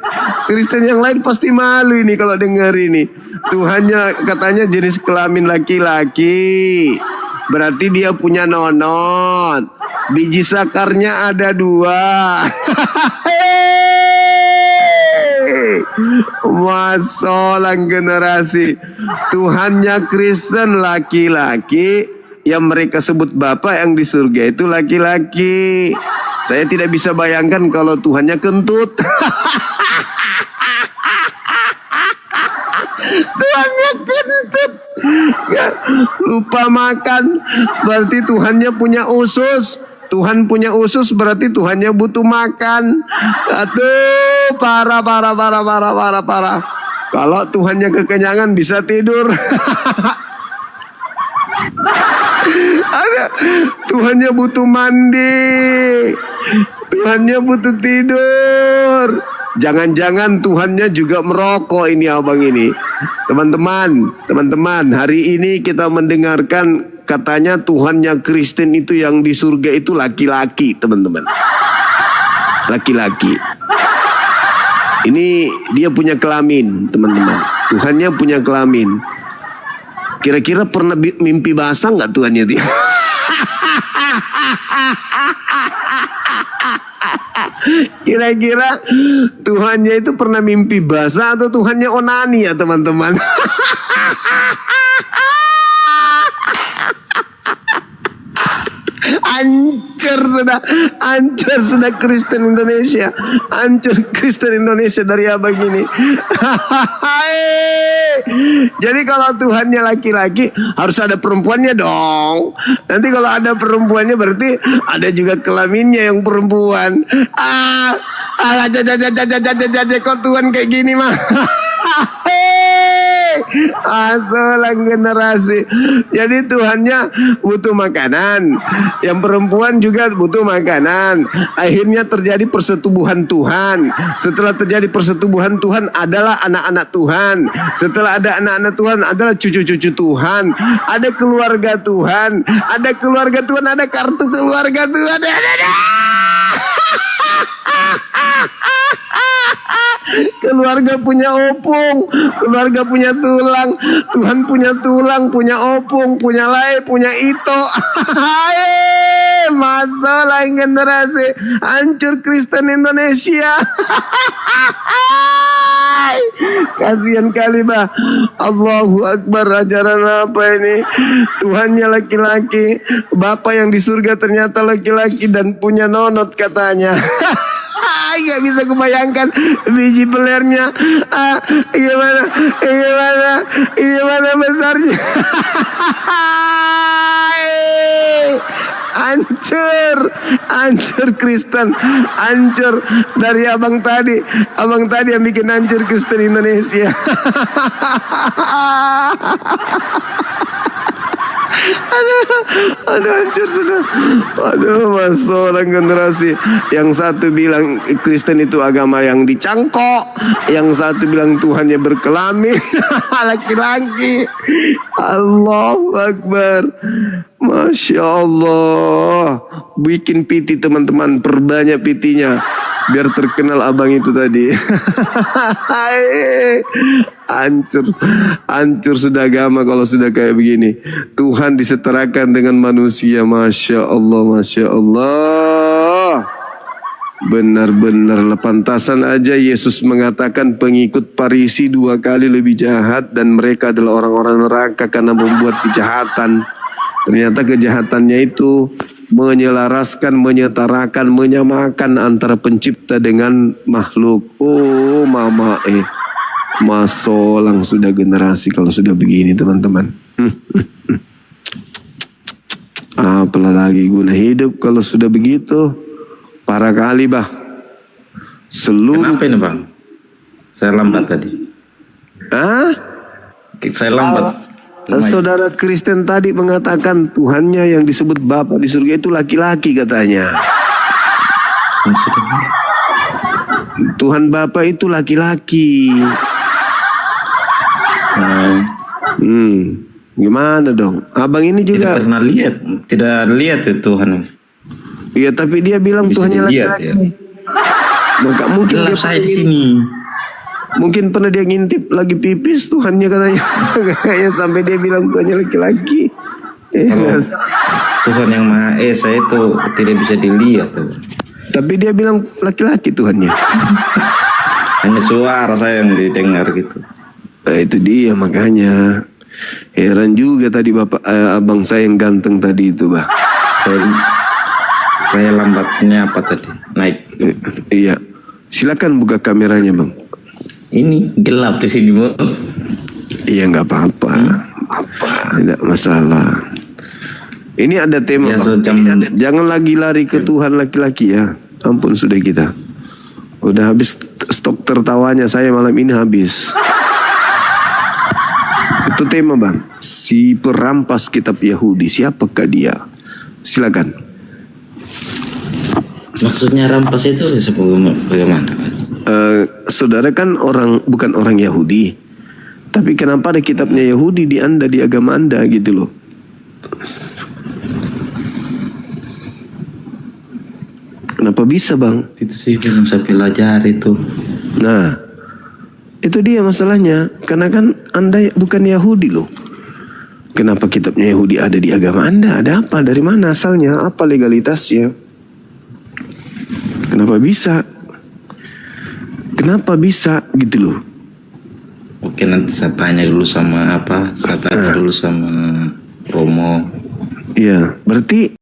Kristen yang lain pasti malu ini kalau dengar ini. Tuhannya katanya jenis kelamin laki-laki. Berarti dia punya nonot. Biji sakarnya ada 2. Masalah generasi. Tuhannya Kristen laki-laki, yang mereka sebut Bapa yang di surga itu laki-laki. Saya tidak bisa bayangkan kalau Tuhannya kentut. Tuhannya kentut, lupa makan, berarti Tuhannya punya usus. Tuhan punya usus berarti Tuhannya butuh makan. Aduh, parah. Kalau Tuhannya kekenyangan bisa tidur. Ada Tuhannya butuh mandi, Tuhannya butuh tidur. Jangan-jangan Tuhannya juga merokok ini abang ini. Teman-teman, hari ini kita mendengarkan katanya Tuhannya Kristen itu yang di surga itu laki-laki, teman-teman. Laki-laki. Ini dia punya kelamin, teman-teman. Tuhannya punya kelamin. Kira-kira pernah mimpi basah nggak Tuhannya dia? Kira-kira Tuhannya itu pernah mimpi basah atau Tuhannya onani ya teman-teman? Hancur sudah Kristen Indonesia. Hancur Kristen Indonesia dari abang ini. Jadi kalau Tuhannya laki-laki harus ada perempuannya dong. Nanti kalau ada perempuannya berarti ada juga kelaminnya yang perempuan. Kok Tuhan kayak gini mah? Asalan generasi. Jadi Tuhannya butuh makanan, yang perempuan juga butuh makanan. Akhirnya terjadi persetubuhan Tuhan. Setelah terjadi persetubuhan Tuhan adalah anak-anak Tuhan. Setelah ada anak-anak Tuhan adalah cucu-cucu Tuhan. Ada keluarga Tuhan. Ada keluarga Tuhan. Ada kartu keluarga Tuhan. Keluarga punya opung, keluarga punya tulang, Tuhan punya tulang, punya opung, punya lay, punya ito. Masalah generasi, hancur Kristen Indonesia. Kasihan kali bah. Allahu Akbar, ajaran apa ini? Tuhannya laki-laki, Bapa yang di surga ternyata laki-laki dan punya nonot katanya. Gak bisa kebayangkan biji pelernya. Gimana besarnya. Hancur Kristen, hancur dari abang tadi yang bikin hancur Kristen Indonesia. Aduh, hancur sudah. Aduh, masalah generasi. Yang satu bilang Kristen itu agama yang dicangkok, yang satu bilang Tuhannya berkelamin. Laki-laki. Allahu Akbar. Masya Allah. Bikin piti teman-teman, perbanyak pitinya biar terkenal abang itu tadi. Hancur sudah agama kalau sudah kayak begini. Tuhan disetarakan dengan manusia. Masya Allah. Benar-benar pantasan aja Yesus mengatakan pengikut Farisi 2 kali lebih jahat dan mereka adalah orang-orang neraka karena membuat kejahatan. Ternyata kejahatannya itu menyelaraskan, menyetarakan, menyamakan antara pencipta dengan makhluk. Oh mama masolang sudah generasi kalau sudah begini teman-teman. Apalah lagi guna hidup kalau sudah begitu. Parah kali bah. Seluruh. Kenapa ini bang? Saya lambat tadi. Saya lambat. Saudara Kristen tadi mengatakan Tuhannya yang disebut Bapa di surga itu laki-laki katanya. Tuhan Bapa itu laki-laki. Gimana dong? Abang ini juga Tidak pernah lihat, tidak lihat ya Tuhan. Iya, tapi dia bilang Bisa Tuhannya dilihat, laki-laki. Maka mungkin Gelap dia saya di sini. Mungkin pernah dia ngintip lagi pipis Tuhannya katanya. Kayaknya sampai dia bilang Tuhannya laki-laki. Kalau Tuhan yang Maha Esa itu tidak bisa dilihat. Tapi dia bilang laki-laki Tuhannya. Hanya suara saya yang didengar gitu. Nah, itu dia makanya. Heran juga tadi abang saya yang ganteng tadi itu, Bah. Saya lambatnya apa tadi? Naik. Iya. Silakan buka kameranya, Bang. Ini gelap di sini, Bu. Iya, nggak apa-apa. Tidak masalah. Ini ada tema, Ya, Bang. Jangan lagi lari ke Tuhan laki-laki ya. Ampun sudah kita. Udah habis stok tertawanya saya malam ini habis. Itu tema, Bang. Si perampas kitab Yahudi, siapakah dia? Silakan. Maksudnya rampas itu bagaimana? Saudara kan bukan orang Yahudi. Tapi kenapa ada kitabnya Yahudi di Anda, di agama Anda gitu loh. Kenapa bisa, Bang? Itu sih belum saya pelajari itu. Nah, itu dia masalahnya. Karena kan Anda bukan Yahudi loh. Kenapa kitabnya Yahudi ada di agama Anda? Ada apa? Dari mana asalnya? Apa legalitasnya? Kenapa bisa? Kenapa bisa gitu loh? Oke, nanti saya tanya dulu sama saya tanya dulu sama Romo. Iya, berarti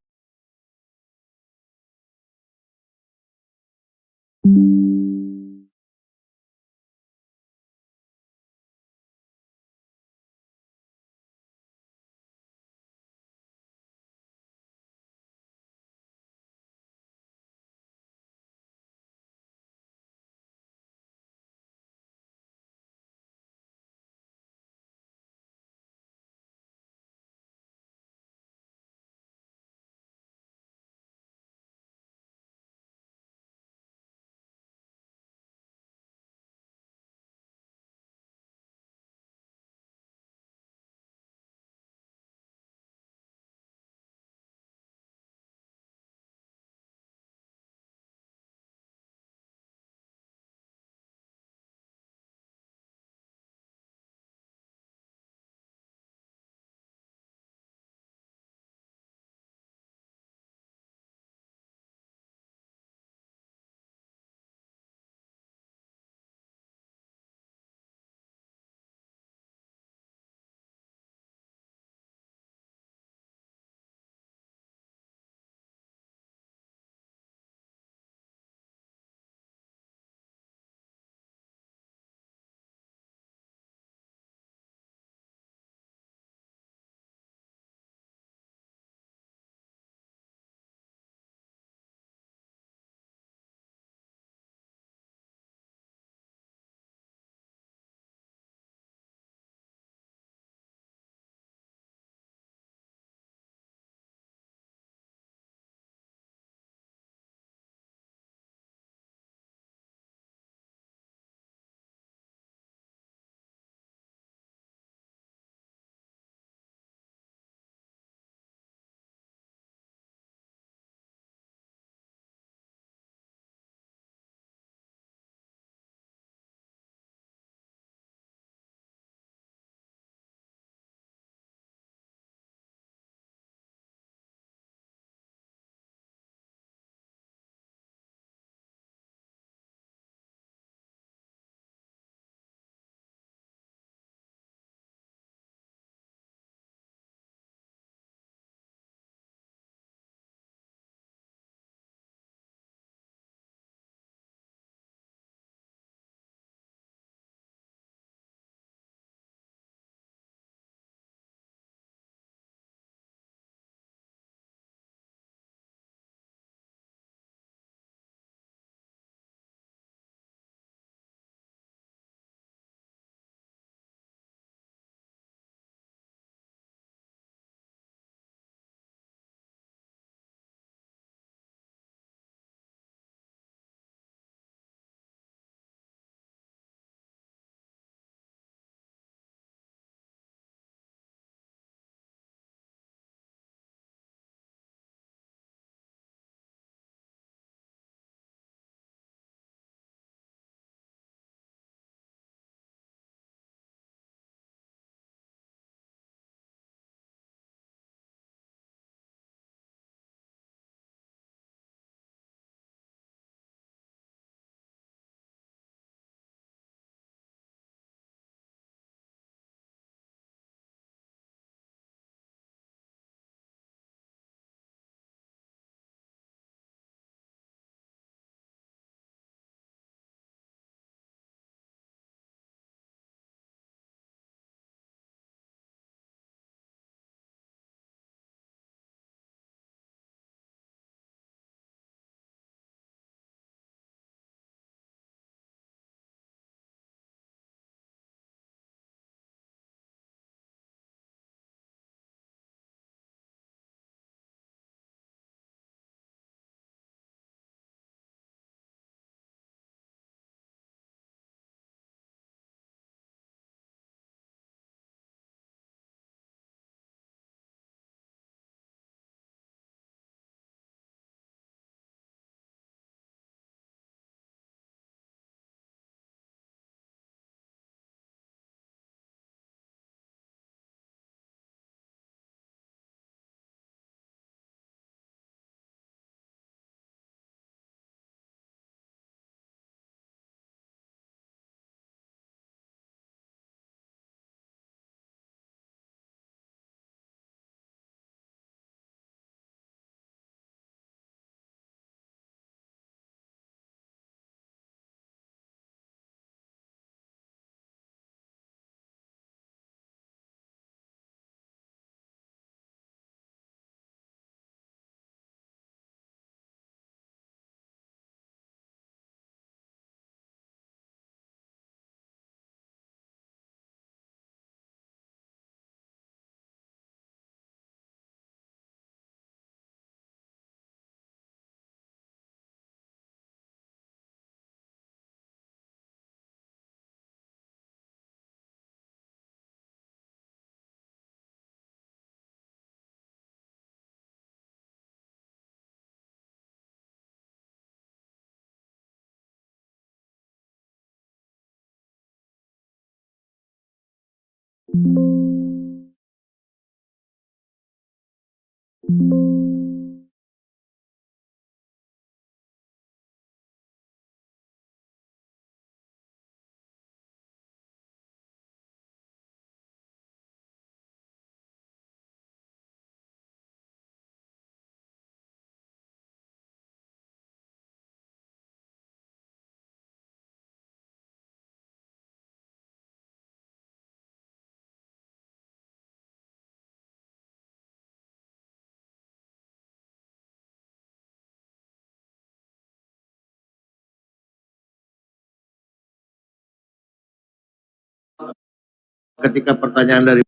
Ketika pertanyaan dari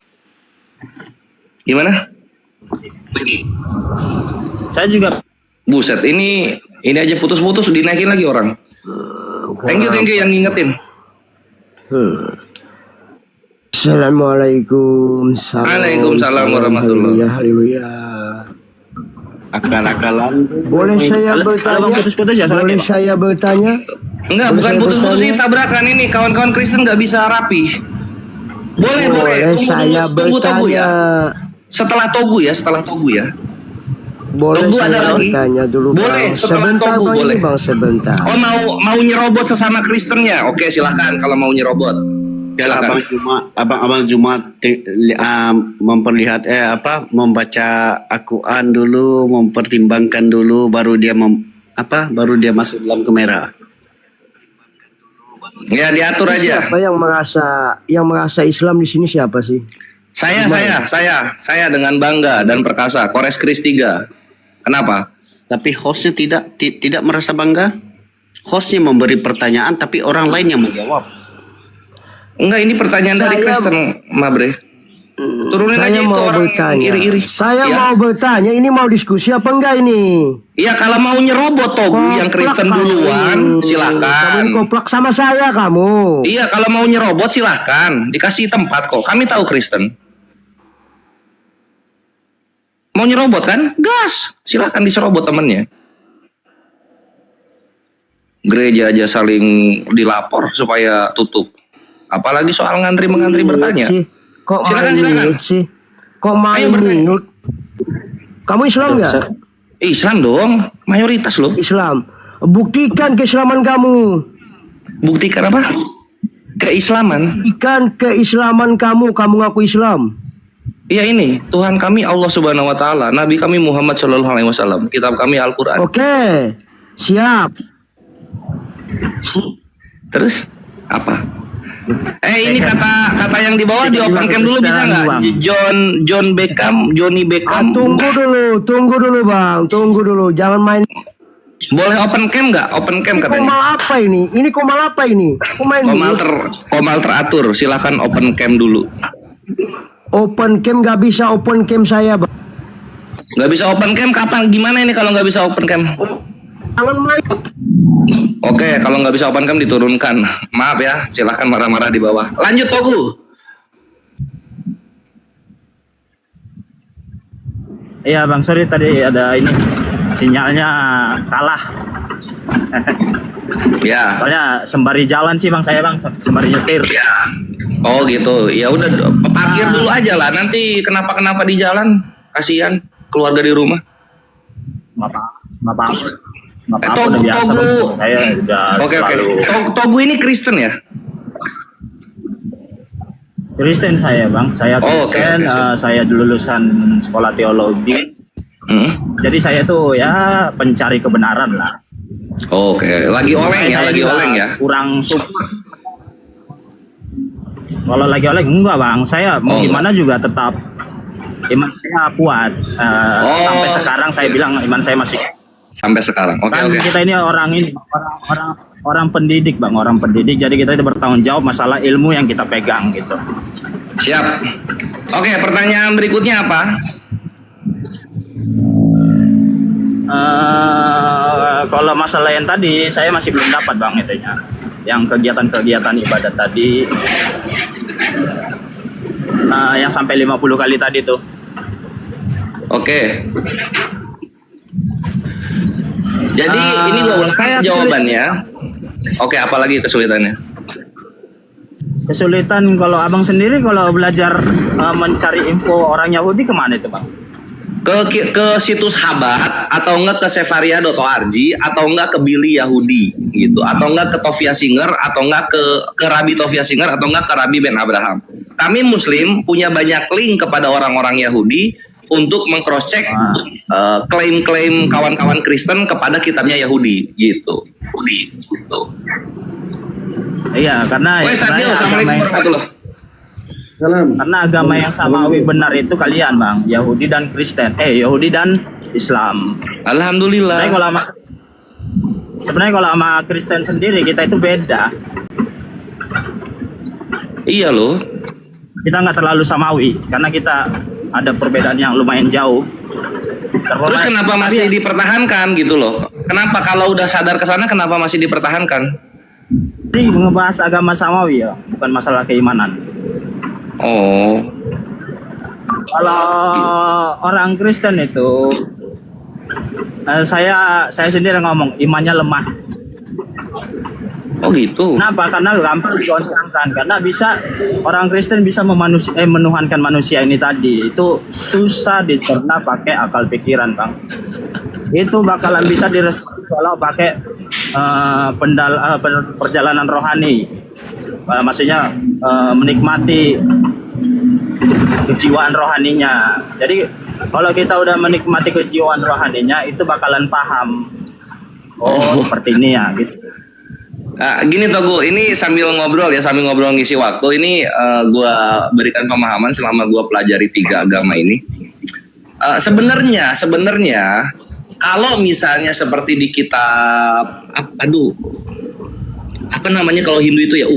Gimana? Saya juga. Buset, ini aja putus-putus dinaikin lagi orang. Thank you yang ngingetin. Assalamualaikum. Waalaikumsalam warahmatullahi wabarakatuh. Haleluya. akal-akalan. Boleh saya bertanya? Putus-putus ya, Boleh saya bertanya? Enggak, bukan putus-putus sih, tabrakan ini. Kawan-kawan Kristen nggak bisa rapi. Boleh. Tunggu Togu ya. Setelah Togu ya. Boleh Togu saya ada lagi? bertanya dulu, Boleh, Bang. setelah Sebentar, Togu Bang, boleh. ini, Bang, sebentar. Oh, mau nyerobot sesama Kristennya. Oke, silakan kalau mau nyerobot. Abang Jumat memperlihat membaca Al-Quran dulu, mempertimbangkan dulu, baru dia masuk dalam kamera. Ya, diatur aja. Siapa yang merasa Islam di sini siapa sih? Saya dengan bangga dan perkasa. Kores Kris 3. Kenapa? Tapi hostnya tidak merasa bangga. Hostnya memberi pertanyaan, tapi orang lain yang menjawab. Enggak, ini pertanyaan dari Kristen, Mabre. Turunin aja itu orang iri-iri. Saya mau bertanya, ini mau diskusi apa enggak ini? Iya, kalau mau nyerobot Togu yang Kristen duluan, silakan. Kamu koplak sama saya kamu. Iya, kalau mau nyerobot silahkan. Dikasih tempat kok. Kami tahu Kristen. Mau nyerobot kan? Gas. Silahkan diserobot temennya. Gereja aja saling dilapor supaya tutup. Apalagi soal ngantri-mengantri bertanya. Silakan. Kok main minut? Kamu Islam nggak? Islam dong, mayoritas loh. Islam. Buktikan keislaman kamu. Buktikan apa? Keislaman. Buktikan keislaman kamu. Kamu ngaku Islam. Iya, ini Tuhan kami Allah Subhanahu Wa Taala, Nabi kami Muhammad Shallallahu Alaihi Wasallam, kitab kami Al-Quran. Oke, siap. Terus apa? Ini kata yang di bawah di open cam dulu bisa nggak? Johnny Beckham. Tunggu dulu Bang, tunggu dulu, jangan main. Boleh open cam nggak? Open cam katanya. Komal apa ini? Ini komal apa ini? Komal teratur, silakan open cam dulu. Open cam nggak bisa open cam saya, Bang. Nggak bisa open cam kapan? Gimana ini kalau nggak bisa open cam? Jangan main. Oke, kalau nggak bisa open cam diturunkan. Maaf ya, silahkan marah-marah di bawah. Lanjut Togu. Iya Bang, sorry tadi ada ini sinyalnya kalah. Ya. Soalnya sembari jalan sih Bang, saya Bang, sembari nyetir. Ya. Oh gitu. Ya udah parkir dulu aja lah. Nanti kenapa-kenapa di jalan, kasihan keluarga di rumah. Maaf. Udah biasa, Bang. Saya udah selalu. Togu ini Kristen ya? Kristen saya Bang, saya Kristen. Saya lulusan sekolah teologi. Jadi saya tuh ya pencari kebenaran lah. Oke, lagi oleng ya. Kurang support. Kalau lagi oleng enggak Bang, saya mau gimana juga tetap iman saya kuat. Sampai sekarang saya bilang iman saya masih. Sampai sekarang. Oke. Kita ini orang pendidik Bang, orang pendidik. Jadi kita itu bertanggung jawab masalah ilmu yang kita pegang gitu. Siap. Oke, pertanyaan berikutnya apa? Kalau masalah yang tadi saya masih belum dapat Bang itunya. Yang kegiatan-kegiatan ibadat tadi yang sampai 50 kali tadi tuh. Oke. Jadi ini gue ulang jawabannya. Oke, apalagi kesulitannya? kesulitan kalau abang sendiri kalau belajar mencari info orang Yahudi kemana itu bang? Ke situs Habat atau enggak ke sefaria.org atau enggak ke Billy Yahudi gitu, atau enggak ke Tovia Singer, atau enggak ke Rabi Tovia Singer, atau enggak ke Rabi Ben Abraham. Kami Muslim punya banyak link kepada orang-orang Yahudi untuk meng-cross check klaim-klaim kawan-kawan Kristen kepada kitabnya Yahudi gitu. Iya, karena Assalamualaikum warahmatullahi. karena agama yang samawi benar itu kalian bang, Yahudi dan Kristen, Yahudi dan Islam. Alhamdulillah. Sebenarnya kalau sama Kristen sendiri kita itu beda. Iya loh. Kita nggak terlalu samawi karena kita ada perbedaan yang lumayan jauh. Terus kenapa masih dipertahankan gitu loh? Kenapa kalau udah sadar ke sana kenapa masih dipertahankan? Ini ngebahas agama samawi ya, bukan masalah keimanan. Oh. Kalau orang Kristen itu saya sendiri ngomong imannya lemah. Oh gitu. Kenapa? Karena gampang digoncangkan. Karena bisa orang Kristen bisa menuhankan manusia ini tadi. Itu susah dicerna pakai akal pikiran, Bang. Itu bakalan bisa direstui kalau pakai perjalanan rohani. Maksudnya menikmati kejiwaan rohaninya. Jadi kalau kita udah menikmati kejiwaan rohaninya itu bakalan paham. Oh, seperti ini ya gitu. Nah, gini Togu, ini sambil ngobrol ngisi waktu ini gua berikan pemahaman selama gua pelajari 3 agama ini. Sebenarnya kalau misalnya seperti di kitab apa namanya kalau Hindu itu ya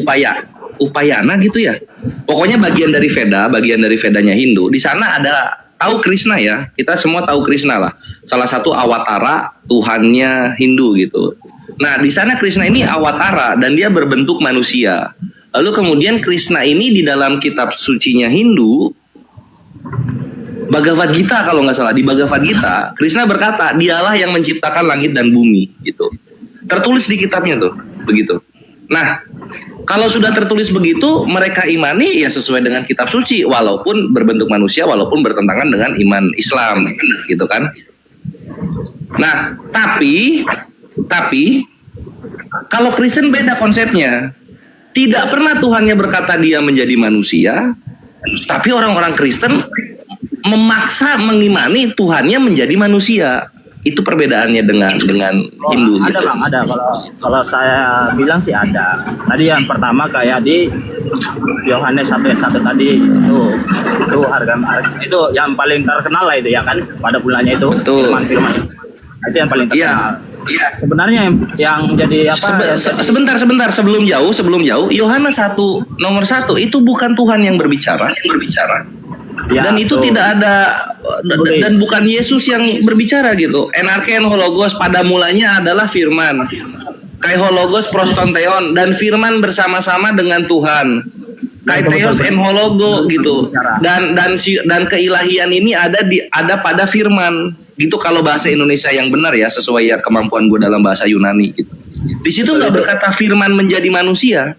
Upayana gitu ya. Pokoknya bagian dari Vedanya Hindu. Di sana ada tahu Krishna ya. Kita semua tahu Krishna lah. Salah satu awatara Tuhannya Hindu gitu. Nah, di sana Krishna ini awatara dan dia berbentuk manusia. Lalu kemudian Krishna ini di dalam kitab sucinya Hindu Bhagavad Gita kalau nggak salah, di Bhagavad Gita Krishna berkata dialah yang menciptakan langit dan bumi gitu. Tertulis di kitabnya tuh begitu. Nah, kalau sudah tertulis begitu, mereka imani ya sesuai dengan kitab suci, walaupun berbentuk manusia, walaupun bertentangan dengan iman Islam, gitu kan? Nah, tapi kalau Kristen beda konsepnya. Tidak pernah Tuhannya berkata dia menjadi manusia, tapi orang-orang Kristen memaksa mengimani Tuhannya menjadi manusia. Itu perbedaannya dengan Hindu. Ada gitu. Bang, ada. Kalau saya bilang sih ada. Tadi yang pertama kayak di Yohanes 1:1 tadi itu harga itu yang paling terkenal lah itu ya kan pada bulannya itu. Firman. Itu yang paling terkenal. Iya. Sebenarnya yang jadi apa? Sebentar sebelum jauh Yohanes 1:1 itu bukan Tuhan yang berbicara. Ya, dan itu tidak ada dan bukan Yesus yang berbicara gitu. Enarken hologos pada mulanya adalah firman. Kai hologos prostonteon dan firman bersama-sama dengan Tuhan. Kai theos en hologo gitu. Dan keilahian ini ada pada firman. Gitu kalau bahasa Indonesia yang benar ya sesuai ya kemampuan gue dalam bahasa Yunani gitu. Di situ nggak berkata firman menjadi manusia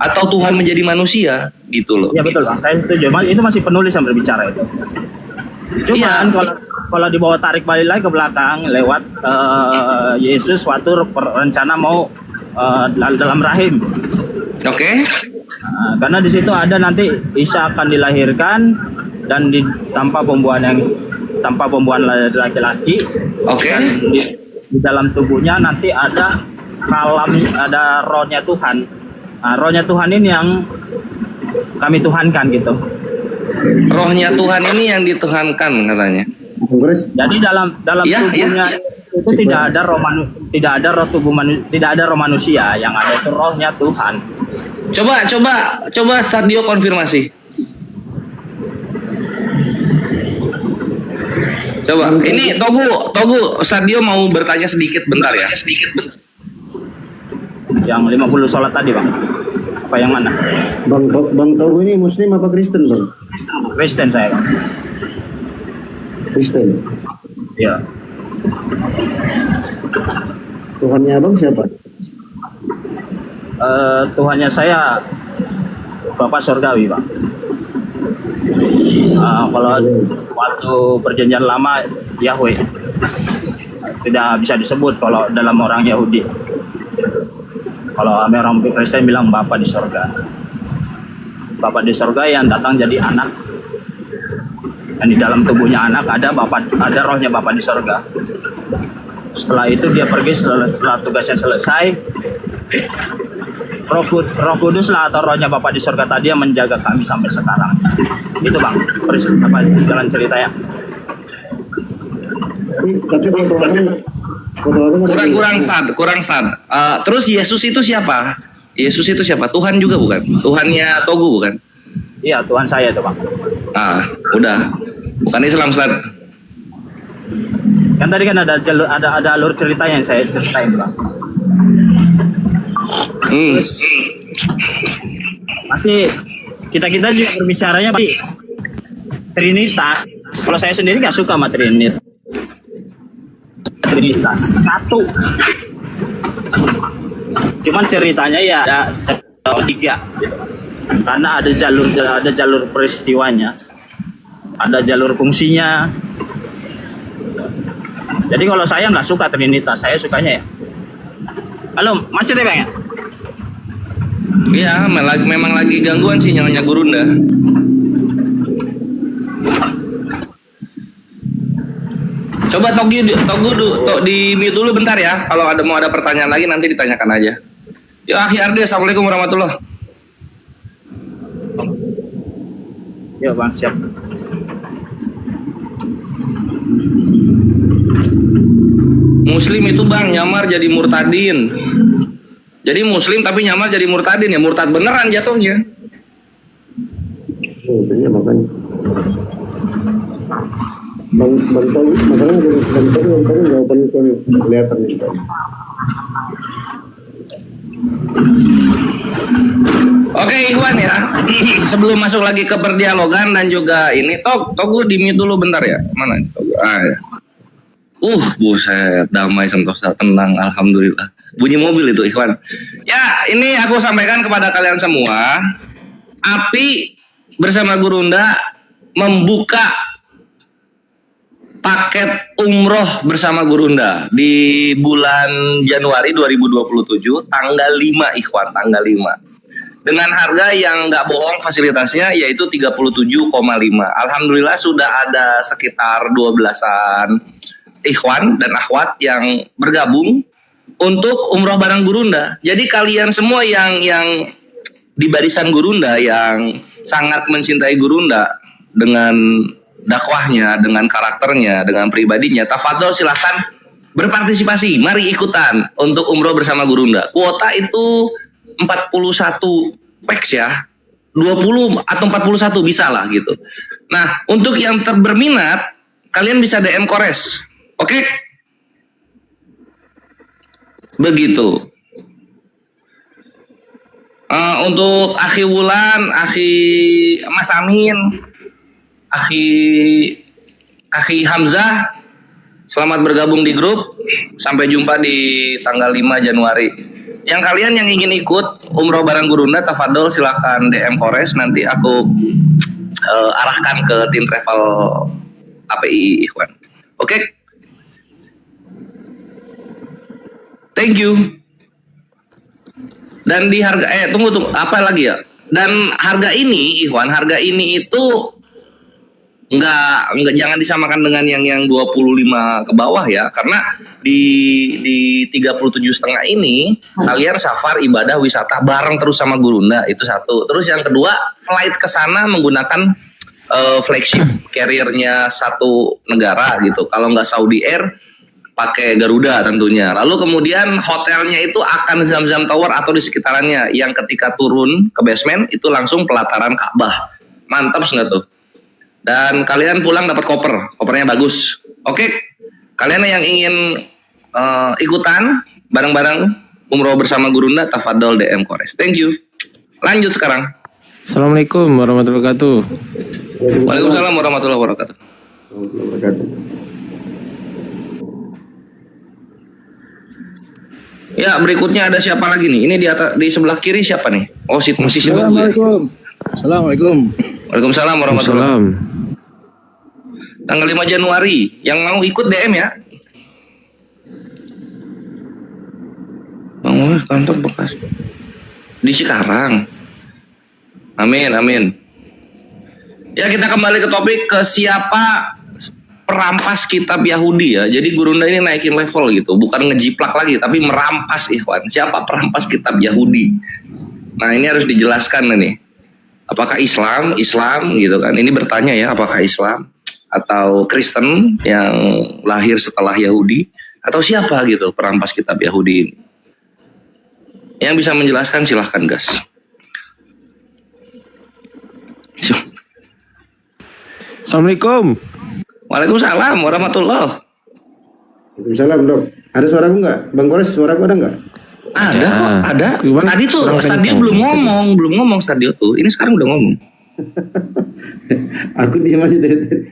atau Tuhan menjadi manusia gitu loh. Ya betul Bang, saya setuju. Itu masih penulis yang berbicara itu. Cuman kalau dibawa tarik balik lagi ke belakang lewat Yesus suatu rencana mau dalam rahim. Oke. Karena di situ ada nanti Isa akan dilahirkan dan tanpa pembuahan laki-laki. Oke. Di dalam tubuhnya nanti ada rohnya Tuhan. Nah, rohnya Tuhan ini yang kami tuhankan gitu. Rohnya Tuhan ini yang dituhankan katanya. Jadi dalam tubuhnya itu tidak ada roh manusia, yang ada itu rohnya Tuhan. Coba Stadio konfirmasi. Coba. Ini Togu Stadio mau bertanya sedikit bentar ya. Yang 50 sholat tadi Bang. Apa yang mana? Bang Togu ini Muslim apa Kristen Bang? Kristen saya Bang. Kristen? Iya. Tuhannya Abang siapa? Tuhannya saya Bapak surgawi, Pak. Kalau waktu perjanjian lama Yahweh tidak bisa disebut kalau dalam orang Yahudi. Kalau orang Kristen bilang Bapa di surga. Bapa di surga yang datang jadi anak. Dan di dalam tubuhnya anak ada rohnya Bapa di surga. Setelah itu dia pergi setelah tugasnya selesai. Roh Kudus lah atau rohnya Bapa di surga tadi yang menjaga kami sampai sekarang. Itu Bang, jalan ceritanya. Kurang Stad. Terus Yesus itu siapa? Yesus itu siapa? Tuhan juga bukan? Tuhannya Togu bukan? Iya, Tuhan saya itu Bang. Udah. Bukan Islam Stad. Kan tadi kan ada alur ceritanya yang saya ceritain Bang. Terus, pasti kita juga berbicaranya pasti Trinitas. Kalau saya sendiri nggak suka sama Trinitas satu. Cuman ceritanya ya ada 3 karena ada jalur peristiwanya, ada jalur fungsinya. Jadi kalau saya nggak suka Trinitas, saya sukanya ya. Halo, macet ya Bang ya? Iya, memang lagi gangguan sinyalnya Gurunda. Coba Togi di mute dulu bentar ya. Kalau mau ada pertanyaan lagi nanti ditanyakan aja. Ya, Akhi Ardi, Assalamualaikum warahmatullahi. Ya Bang, siap. Muslim itu Bang nyamar jadi murtadin. Jadi Muslim tapi nyamar jadi murtadin, ya murtad beneran jatuhnya. Iya makanya. Bantol jawaban itu kelihatan itu. Oke Ikhwan ya, sebelum masuk lagi ke perdialogan dan juga ini, Togu di mute dulu bentar ya. Mana Togu? Ya. Buset, damai, sentosa, tenang, alhamdulillah. Bunyi mobil itu Ikhwan. Ya, ini aku sampaikan kepada kalian semua. API bersama Gurunda membuka paket umroh bersama Gurunda di bulan Januari 2027 tanggal 5 Ikhwan, tanggal 5. Dengan harga yang nggak bohong fasilitasnya yaitu 37,5. Alhamdulillah sudah ada sekitar 12-an Ikhwan dan akhwat yang bergabung untuk umroh bareng Gurunda. Jadi kalian semua yang di barisan Gurunda yang sangat mencintai Gurunda dengan dakwahnya, dengan karakternya, dengan pribadinya, tafadhol silahkan berpartisipasi. Mari ikutan untuk umroh bersama Gurunda. Kuota itu 41 peks ya. 20 atau 41 bisa lah gitu. Nah, untuk yang berminat kalian bisa DM Kores. Oke? Begitu. Untuk Akhi Wulan, Akhi Mas Amin, Akhi Hamzah, selamat bergabung di grup. Sampai jumpa di tanggal 5 Januari. Yang kalian yang ingin ikut umroh bareng Gurunda, tafadhol silakan DM Kores. Nanti aku arahkan ke tim travel API Ikhwan. Oke? Thank you. Dan di harga tunggu apa lagi ya? Dan harga ini Ikhwan, harga ini itu enggak jangan disamakan dengan yang 25 ke bawah ya, karena di 37,5 ini kalian safar ibadah wisata bareng terus sama Gurunda, itu satu. Terus yang kedua, flight ke sana menggunakan flagship carrier-nya satu negara gitu. Kalau nggak Saudi Air pakai Garuda tentunya. Lalu kemudian hotelnya itu akan Zamzam Tower atau di sekitarannya, yang ketika turun ke basement itu langsung pelataran Ka'bah. Mantap nggak tuh? Dan kalian pulang dapat kopernya bagus. Oke, kalian yang ingin ikutan bareng-bareng umroh bersama Gurunda, tafadhol DM Kores. Thank you. Lanjut sekarang. Assalamualaikum warahmatullahi wabarakatuh. Waalaikumsalam warahmatullahi wabarakatuh. Ya, berikutnya ada siapa lagi nih? Ini di sebelah kiri siapa nih? Oh, si Assalamualaikum. Assalamualaikum. Waalaikumsalam warahmatullahi wabarakatuh. Tanggal 5 Januari, yang mau ikut DM ya. Bang Mulus kantor bekas di Cikarang. Amin, amin. Ya, kita kembali ke topik, ke siapa perampas kitab Yahudi ya. Jadi Gurunda ini naikin level gitu, bukan ngejiplak lagi tapi merampas, ikhwan. Siapa perampas kitab Yahudi? Nah, ini harus dijelaskan nih. Apakah Islam gitu kan? Ini bertanya ya, apakah Islam atau Kristen yang lahir setelah Yahudi, atau siapa gitu perampas kitab Yahudi ini? Yang bisa menjelaskan silahkan, gas. Assalamualaikum. Waalaikumsalam warahmatullahi. Waalaikumsalam, Dok. Ada suaraku nggak? Bang Kores, suaraku ada nggak? Ada kok, ada. Tadi tuh Stadio belum ngomong Stadio tuh. Ini sekarang udah ngomong. Aku diam aja dari tadi.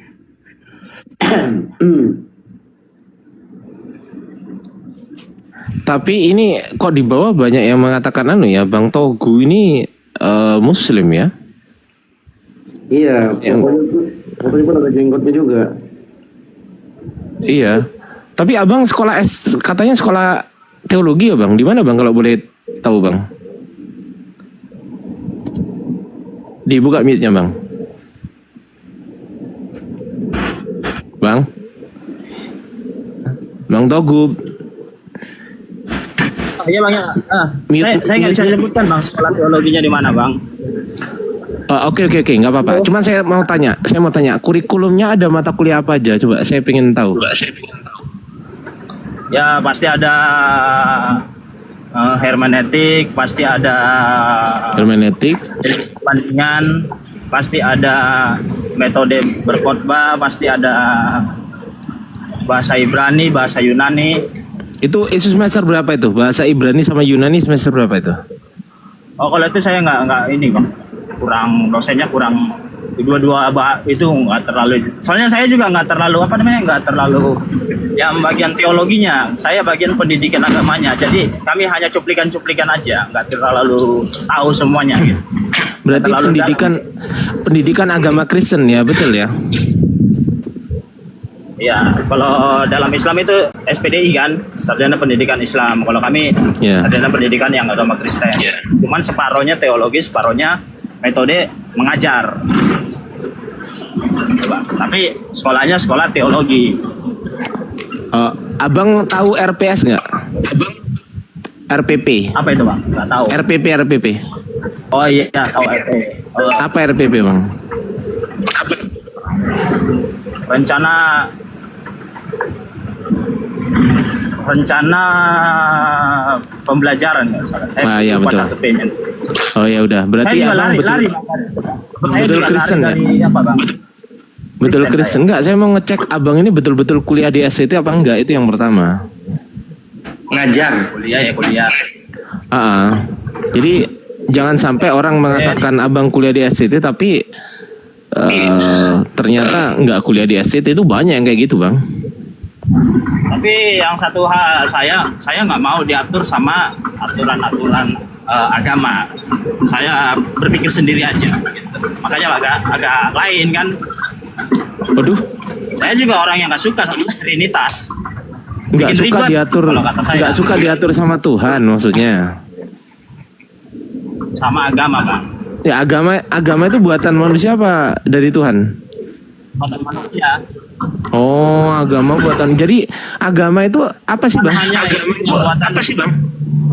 Tapi ini kok di bawah banyak yang mengatakan ya, Bang Togu ini Muslim ya? Iya, pokoknya pun ada jenggotnya juga. Iya. Tapi Abang sekolah katanya sekolah teologi ya, Bang? Di mana, Bang, kalau boleh tahu, Bang? Dibuka mic-nya, Bang. Bang Togu. Iya, Bang. Saya nggak bisa sebutkan, Bang, sekolah teologinya di mana, Bang. Oke, nggak apa-apa. Cuman saya mau tanya, kurikulumnya ada mata kuliah apa aja? Coba saya pengen tahu. Ya, pasti ada hermeneutik, pasti ada bandingan, pasti ada metode berkhotbah, pasti ada bahasa Ibrani, bahasa Yunani. Itu semester berapa itu? Bahasa Ibrani sama Yunani semester berapa itu? Oh, kalau itu saya nggak ini, Bang. Dosennya kurang dua-dua itu nggak terlalu. Soalnya saya juga nggak terlalu nggak terlalu yang bagian teologinya. Saya bagian pendidikan agamanya. Jadi kami hanya cuplikan-cuplikan aja, nggak terlalu tahu semuanya gitu. Berarti pendidikan agama Kristen ya, betul ya? Ya, kalau dalam Islam itu SPDI kan, sarjana pendidikan Islam. Kalau kami sarjana pendidikan yang agama Kristen. Cuman separohnya teologi, separohnya metode mengajar. Tapi sekolahnya sekolah teologi. Abang tahu RPS nggak? RPP. Apa itu, Bang? Nggak tahu. RPP. Oh iya, tahu RPP. Apa RPP, Bang? Rencana pembelajaran ya, saya ya, betul. Oh ya udah, berarti Abang betul Kristen ya? Betul Kristen enggak? Saya mau ngecek Abang ini betul-betul kuliah di SCT apa enggak, itu yang pertama. Ngajar. Kuliah. Jadi jangan sampai orang mengatakan Abang kuliah di SCT tapi ternyata enggak kuliah di SCT. Itu banyak yang kayak gitu, Bang. Tapi yang satu hal, saya nggak mau diatur sama aturan-aturan agama. Saya berpikir sendiri aja gitu. Makanya agak lain kan. Waduh. Saya juga orang yang nggak suka sama Trinitas. Nggak suka diatur sama Tuhan maksudnya. Sama agama, Bang. Ya, agama itu buatan manusia apa dari Tuhan? Buatan manusia. Oh, agama buatan. Jadi agama itu apa sih, Bang?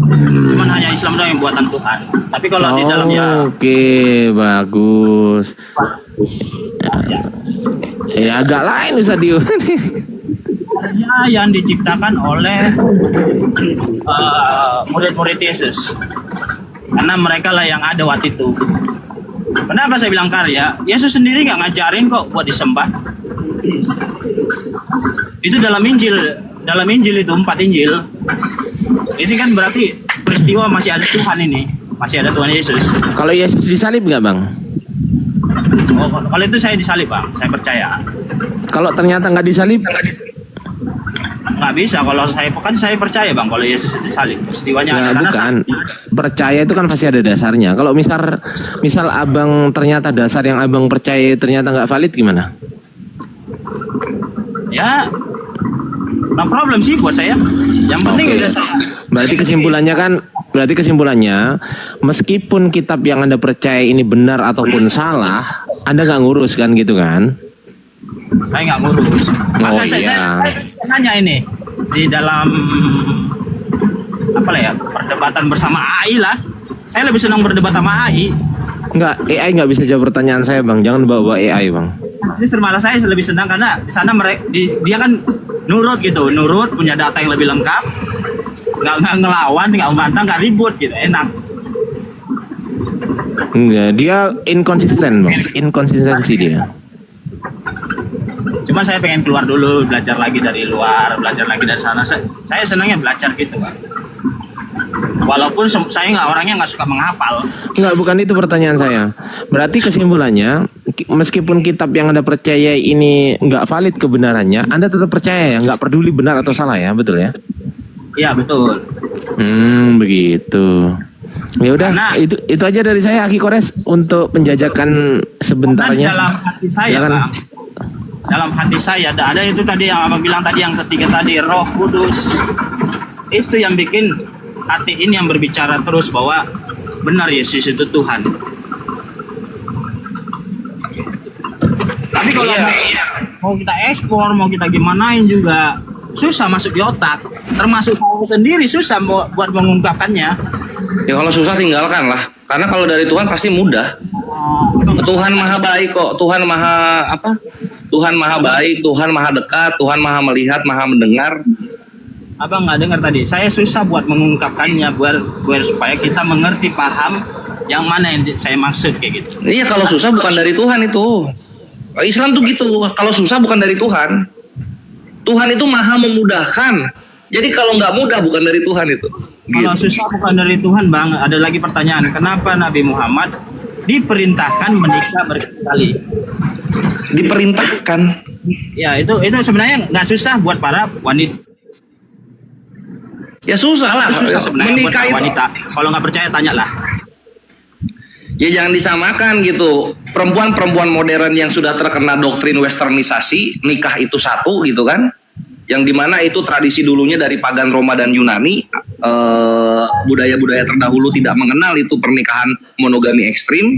Cuman hanya Islam doang yang buatan Tuhan. Tapi kalau di dalamnya bagus. Ya agak lain Ustaz Dio. Yang diciptakan oleh murid-murid Yesus. Karena mereka lah yang ada waktu itu. Kenapa saya bilang karya? Yesus sendiri nggak ngajarin kok buat disembah. Itu dalam Injil itu 4 Injil. Ini kan berarti peristiwa masih ada Tuhan ini, masih ada Tuhan Yesus. Kalau Yesus disalib nggak, Bang? Oh, kalau itu saya disalib, Bang. Saya percaya. Kalau ternyata nggak disalib, Nggak bisa kalau saya percaya bang kalau Yesus itu salib peristiwanya. Nah, karena bukan. Percaya itu kan pasti ada dasarnya. Kalau misal abang ternyata dasar yang abang percaya ternyata nggak valid gimana? Ya, no problem sih buat saya. Yang penting udah saya. Berarti kesimpulannya, meskipun kitab yang Anda percaya ini benar ataupun salah, Anda nggak ngurus kan gitu kan? Saya nggak ngurus. Maka saya nanya ini di dalam perdebatan bersama AI lah. Saya lebih senang berdebat sama AI. Enggak, AI nggak bisa jawab pertanyaan saya bang. Jangan bawa AI bang. Ini malah saya lebih senang karena di sana dia kan nurut gitu, punya data yang lebih lengkap, nggak ngelawan, nggak membantah, nggak ribut gitu, enak. Enggak, dia inkonsisten bang, inkonsistensi dia. Cuma saya pengen keluar dulu, belajar lagi dari luar, belajar lagi dari sana. Saya senangnya belajar gitu bang. Walaupun saya orangnya nggak suka menghafal. Enggak, bukan itu pertanyaan saya. Berarti kesimpulannya, meskipun kitab yang Anda percaya ini nggak valid kebenarannya, Anda tetap percaya ya, nggak peduli benar atau salah ya, betul ya? Iya betul. Begitu. Ya udah, itu aja dari saya Aki Kores untuk penjajakan sebentarnya. Dalam hati saya, bang. Dalam hati saya ada itu tadi yang abang bilang tadi, yang ketiga tadi, Roh Kudus. Itu yang bikin hati ini yang berbicara terus bahwa benar Yesus itu Tuhan. Tapi kalau mau kita ekspor, mau kita gimanain juga susah masuk di otak. Termasuk saya sendiri susah buat mengungkapkannya. Ya kalau susah tinggalkan lah. Karena kalau dari Tuhan pasti mudah. Tuhan maha baik kok. Tuhan maha Tuhan maha baik, Tuhan maha dekat, Tuhan maha melihat, maha mendengar. Abang nggak dengar tadi. Saya susah buat mengungkapkannya biar supaya kita mengerti, paham yang mana yang saya maksud kayak gitu. Iya, kalau susah bukan dari Tuhan itu. Islam tuh gitu. Kalau susah bukan dari Tuhan. Tuhan itu maha memudahkan. Jadi kalau nggak mudah bukan dari Tuhan itu. Kalau susah bukan dari Tuhan, bang. Ada lagi pertanyaan. Kenapa Nabi Muhammad diperintahkan menikah berkali-kali? Diperintahkan? Ya itu sebenarnya nggak susah buat para wanita. Ya susah lah. Susah sebenarnya menikah buat itu. wanita. Kalau nggak percaya tanyalah. Ya jangan disamakan gitu. Perempuan modern yang sudah terkena doktrin westernisasi, nikah itu satu gitu kan. Yang dimana itu tradisi dulunya dari pagan Roma dan Yunani. Budaya-budaya terdahulu tidak mengenal itu pernikahan monogami ekstrim.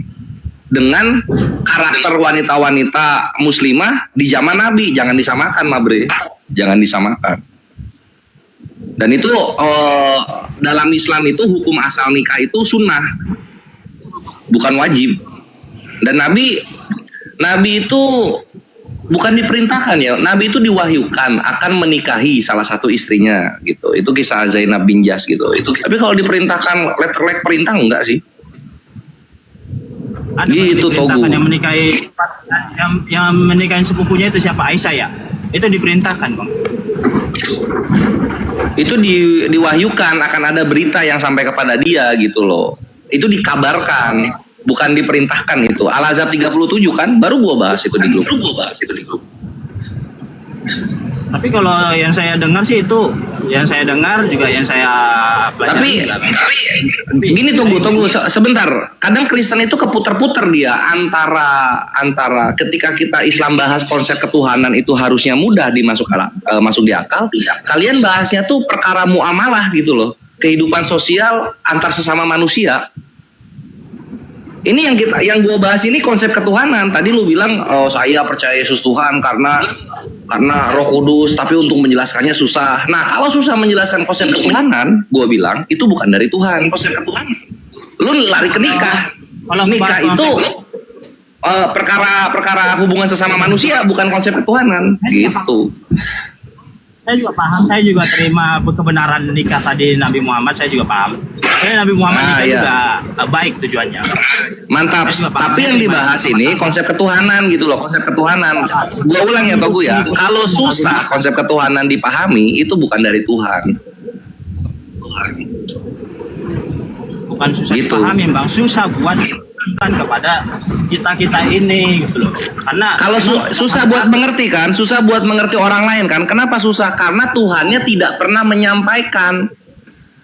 Dengan karakter wanita-wanita muslimah di zaman Nabi. Jangan disamakan Mabre. Jangan disamakan. Dan itu dalam Islam itu hukum asal nikah itu sunnah, bukan wajib. Dan Nabi itu bukan diperintahkan ya, Nabi itu diwahyukan akan menikahi salah satu istrinya gitu. Itu kisah Zainab bin Jas gitu. Tapi kalau diperintahkan letter perintah enggak sih? Ada gitu Togu. Yang menikahi sepupunya itu siapa? Aisyah ya? Itu diperintahkan bang. Itu diwahyukan akan ada berita yang sampai kepada dia gitu loh. Itu dikabarkan, bukan diperintahkan itu. Al-Azhar 37 kan, baru gua bahas itu di grup. Tapi kalau yang saya dengar sih itu, yang saya dengar juga yang saya pelajari. Tapi gini tunggu sebentar. Kadang Kristen itu keputar-putar dia antara ketika kita Islam bahas konsep ketuhanan itu harusnya mudah masuk di akal. Kalian bahasnya tuh perkara muamalah gitu loh, kehidupan sosial antar sesama manusia. Ini yang gue bahas ini konsep ketuhanan. Tadi lu bilang saya percaya Yesus Tuhan karena Roh Kudus, tapi untuk menjelaskannya susah. Nah, kalau susah menjelaskan konsep ketuhanan, gue bilang itu bukan dari Tuhan. Konsep ketuhanan. Lu lari ke nikah. Nikah itu perkara hubungan sesama manusia, bukan konsep ketuhanan. Gitu. Saya juga paham, saya juga terima kebenaran nikah tadi Nabi Muhammad, saya juga paham. Nabi Muhammad nikah juga baik tujuannya. Mantap. Tapi yang dibahas ini konsep ketuhanan gitu loh, konsep ketuhanan. Gua ulang ya Togu ya. Kalau susah konsep ketuhanan dipahami, itu bukan dari Tuhan. Bukan susah dipahami, bang. Susah buat kepada kita ini gitu loh. Karena kalau susah buat mengerti kan, susah buat mengerti orang lain kan. Kenapa susah? Karena Tuhannya tidak pernah menyampaikan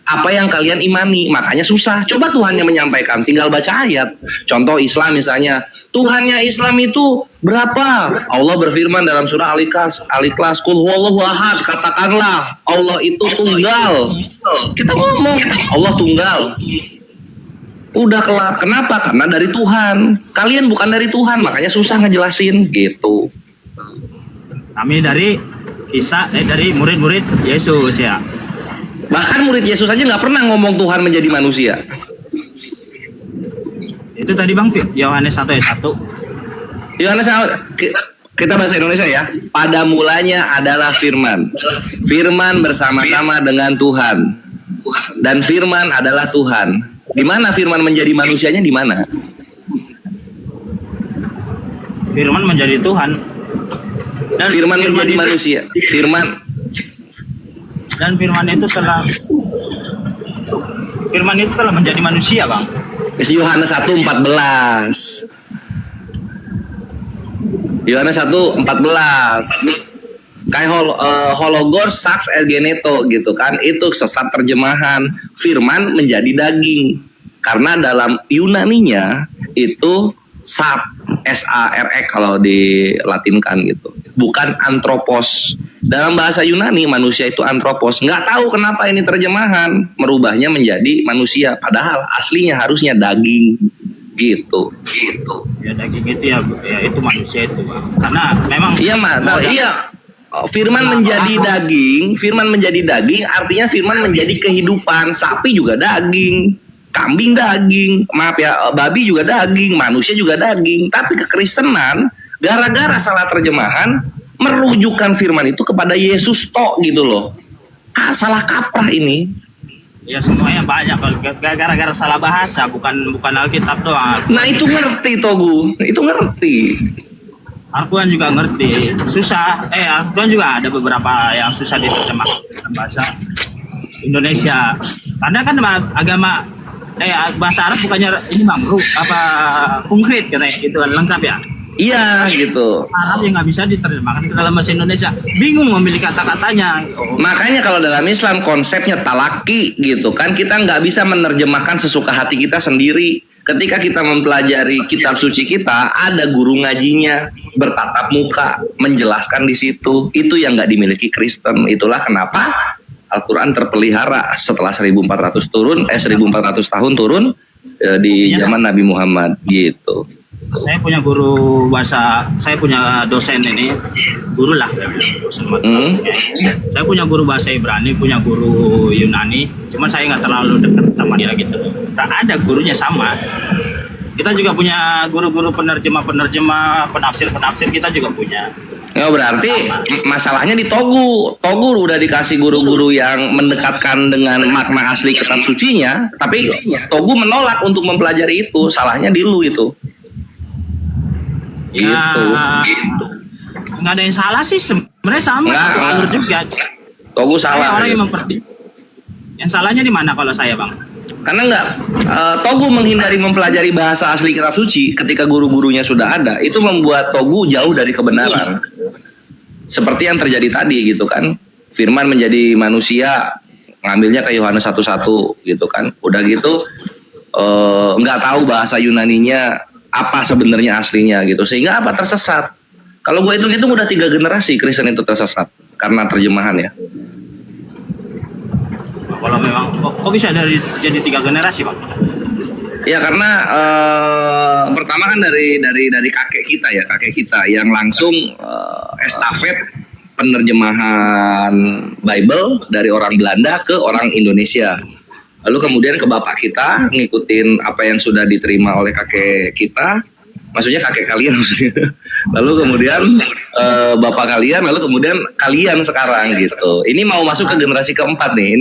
apa yang kalian imani, makanya susah. Coba Tuhannya menyampaikan, tinggal baca ayat. Contoh Islam misalnya, Tuhannya Islam itu berapa? Allah berfirman dalam surah Al-Ikhlas, Qul huwallahu ahad, katakanlah Allah itu tunggal. Kita ngomong Allah tunggal. Udah kelar. Kenapa? Karena dari Tuhan. Kalian bukan dari Tuhan, makanya susah ngejelasin gitu. Kami dari dari murid-murid Yesus ya. Bahkan murid Yesus aja nggak pernah ngomong Tuhan menjadi manusia. Itu tadi Bang Yohanes 1 ayat 1. Yohanes, kita bahasa Indonesia ya. Pada mulanya adalah firman. Firman bersama-sama dengan Tuhan. Dan firman adalah Tuhan. Di mana firman menjadi manusianya, di mana? Firman menjadi Tuhan. Dan firman menjadi manusia. Dan firman itu telah menjadi manusia, Bang. Yohanes 1:14. Yohanes 1:14. Kai hologos sax ergeneto gitu kan, itu sesat terjemahan. Firman menjadi daging karena dalam Yunaninya itu SARX kalau dilatinkan gitu, bukan antropos. Dalam bahasa Yunani manusia itu antropos. Nggak tahu kenapa ini terjemahan merubahnya menjadi manusia, padahal aslinya harusnya daging gitu. Ya daging itu ya itu manusia itu, Bang. Karena memang firman menjadi daging, artinya firman menjadi kehidupan. Sapi juga daging, kambing daging, babi juga daging, manusia juga daging. Tapi kekristenan gara-gara salah terjemahan merujukkan firman itu kepada Yesus tok gitu loh. Salah kaprah ini. Ya semuanya banyak, gara-gara salah bahasa, bukan Alkitab doang. Nah itu ngerti Togu, itu ngerti. Al-Quran juga ngerti, susah. Al-Quran juga ada beberapa yang susah diterjemahkan dalam bahasa Indonesia. Karena kan agama bahasa Arab bukannya ini Bang, konkret katanya gitu kan, lengkap ya. Iya gitu. Arab yang nggak bisa diterjemahkan ke dalam bahasa Indonesia, bingung memilih kata-katanya. Makanya kalau dalam Islam konsepnya talaki gitu kan, kita nggak bisa menerjemahkan sesuka hati kita sendiri. Ketika kita mempelajari kitab suci kita, ada guru ngajinya, bertatap muka, menjelaskan di situ. Itu yang nggak dimiliki Kristen. Itulah kenapa Al-Quran terpelihara setelah 1400 tahun turun di zaman Nabi Muhammad gitu. Saya punya guru bahasa, saya punya dosen ini, guru lah, dosen matematika. Saya punya guru bahasa Ibrani, punya guru Yunani, cuman saya nggak terlalu dekat sama dia gitu. Nah, ada gurunya sama. Kita juga punya guru-guru penerjemah, penafsir kita juga punya. Ya berarti masalahnya di Togu udah dikasih guru-guru yang mendekatkan dengan makna asli kitab sucinya, tapi Togu menolak untuk mempelajari itu. Salahnya di lu itu. Gitu. Nggak ada yang salah sih, sebenarnya sama satu alur juga. Togu salah. Yang salahnya di mana kalau saya, Bang? Karena Togu menghindari mempelajari bahasa asli kitab suci ketika guru-gurunya sudah ada, itu membuat Togu jauh dari kebenaran. Seperti yang terjadi tadi gitu kan. Firman menjadi manusia, ngambilnya ke Yohanes 1:1 gitu kan. Udah gitu nggak tahu bahasa Yunaninya apa sebenarnya aslinya gitu, sehingga apa tersesat. Kalau gue hitung-hitung udah 3 generasi Kristen itu tersesat karena terjemahan ya. Kalau memang kok bisa jadi 3 generasi, Bang? Ya karena pertama kan dari kakek kita yang langsung estafet penerjemahan Bible dari orang Belanda ke orang Indonesia. Lalu kemudian ke bapak kita ngikutin apa yang sudah diterima oleh kakek kita, maksudnya kakek kalian maksudnya. Lalu kemudian bapak kalian, lalu kemudian kalian sekarang gitu. Ini mau masuk ke generasi keempat nih,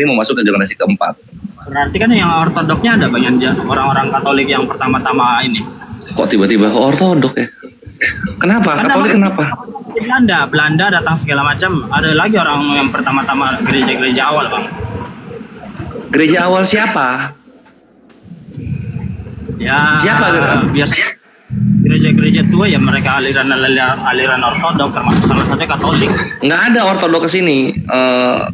Berarti kan yang ortodoknya ada banyak orang-orang Katolik yang pertama-tama ini. Kok tiba-tiba ke ortodok ya? Kenapa? Katolik kenapa? Belanda datang segala macam. Ada lagi orang yang pertama-tama gereja-gereja awal, Bang. Gereja awal siapa? Ya, siapa? Biasa gereja-gereja tua ya mereka aliran ortodok, termasuk salah satunya Katolik. Nggak ada ortodok kesini.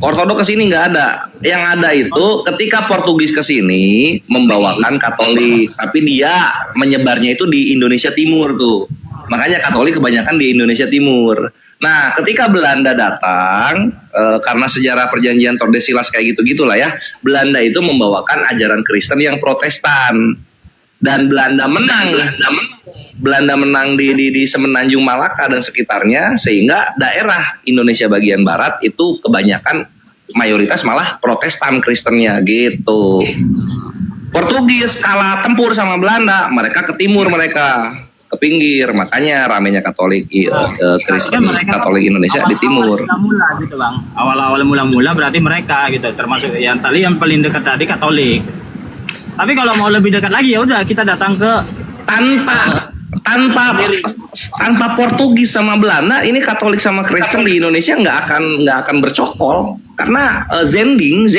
Ortodok kesini nggak ada. Yang ada itu ketika Portugis kesini membawakan Katolik, tapi dia menyebarnya itu di Indonesia Timur tuh. Makanya Katolik kebanyakan di Indonesia Timur. Nah, ketika Belanda datang, karena sejarah perjanjian Tordesillas kayak gitu-gitulah ya, Belanda itu membawakan ajaran Kristen yang Protestan. Dan Belanda menang di Semenanjung Malaka dan sekitarnya, sehingga daerah Indonesia bagian barat itu kebanyakan mayoritas malah Protestan Kristennya gitu. Portugis kalah tempur sama Belanda, mereka ke timur, mereka ke pinggir, makanya ramenya Katolik Kristen Katolik Indonesia di timur. Mula gitu bang, awal-awal mula-mula berarti mereka gitu, termasuk yang tadi yang paling dekat tadi Katolik. Tapi kalau mau lebih dekat lagi ya udah kita datang ke tanpa Portugis sama Belanda, ini Katolik sama Kristen di Indonesia nggak akan bercokol, karena Zending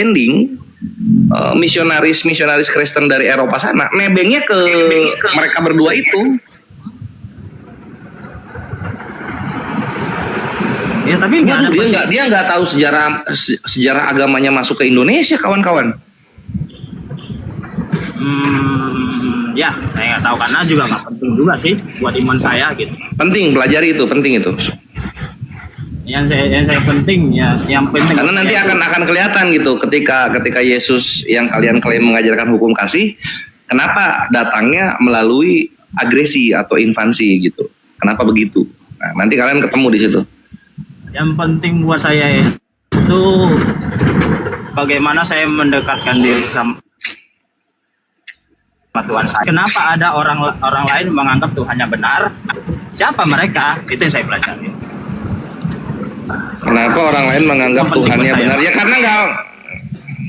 misionaris Kristen dari Eropa sana nebengnya ke mereka berdua itu. Ya tapi dia nggak tahu sejarah agamanya masuk ke Indonesia, kawan-kawan. Ya, saya nggak tahu karena juga nggak penting juga sih buat iman saya gitu. Penting, pelajari itu, penting itu. Yang penting karena nanti akan kelihatan gitu ketika Yesus yang kalian klaim mengajarkan hukum kasih, kenapa datangnya melalui agresi atau invasi gitu. Kenapa begitu? Nah, nanti kalian ketemu di situ. Yang penting buat saya itu bagaimana saya mendekatkan diri sama Tuhan saya. Kenapa ada orang lain menganggap Tuhannya benar? Siapa mereka? Itu yang saya pelajari. Kenapa orang lain menganggap Tuhannya benar? Ya karena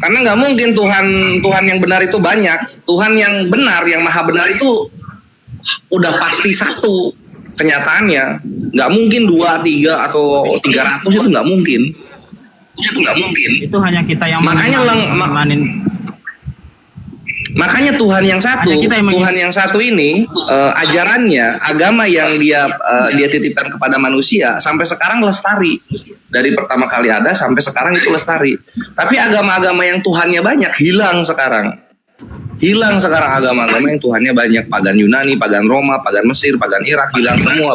nggak mungkin Tuhan yang benar itu banyak. Tuhan yang benar, yang maha benar itu udah pasti satu. Kenyataannya nggak mungkin 2, 3 atau 300 itu nggak mungkin. Itu hanya kita yang Makanya Tuhan yang satu ini ajarannya, agama yang dia titipkan kepada manusia sampai sekarang lestari. Dari pertama kali ada sampai sekarang itu lestari. Tapi agama-agama yang Tuhannya banyak hilang sekarang. Agama-agama yang Tuhannya banyak, pagan Yunani, pagan Roma, pagan Mesir, pagan Irak hilang semua,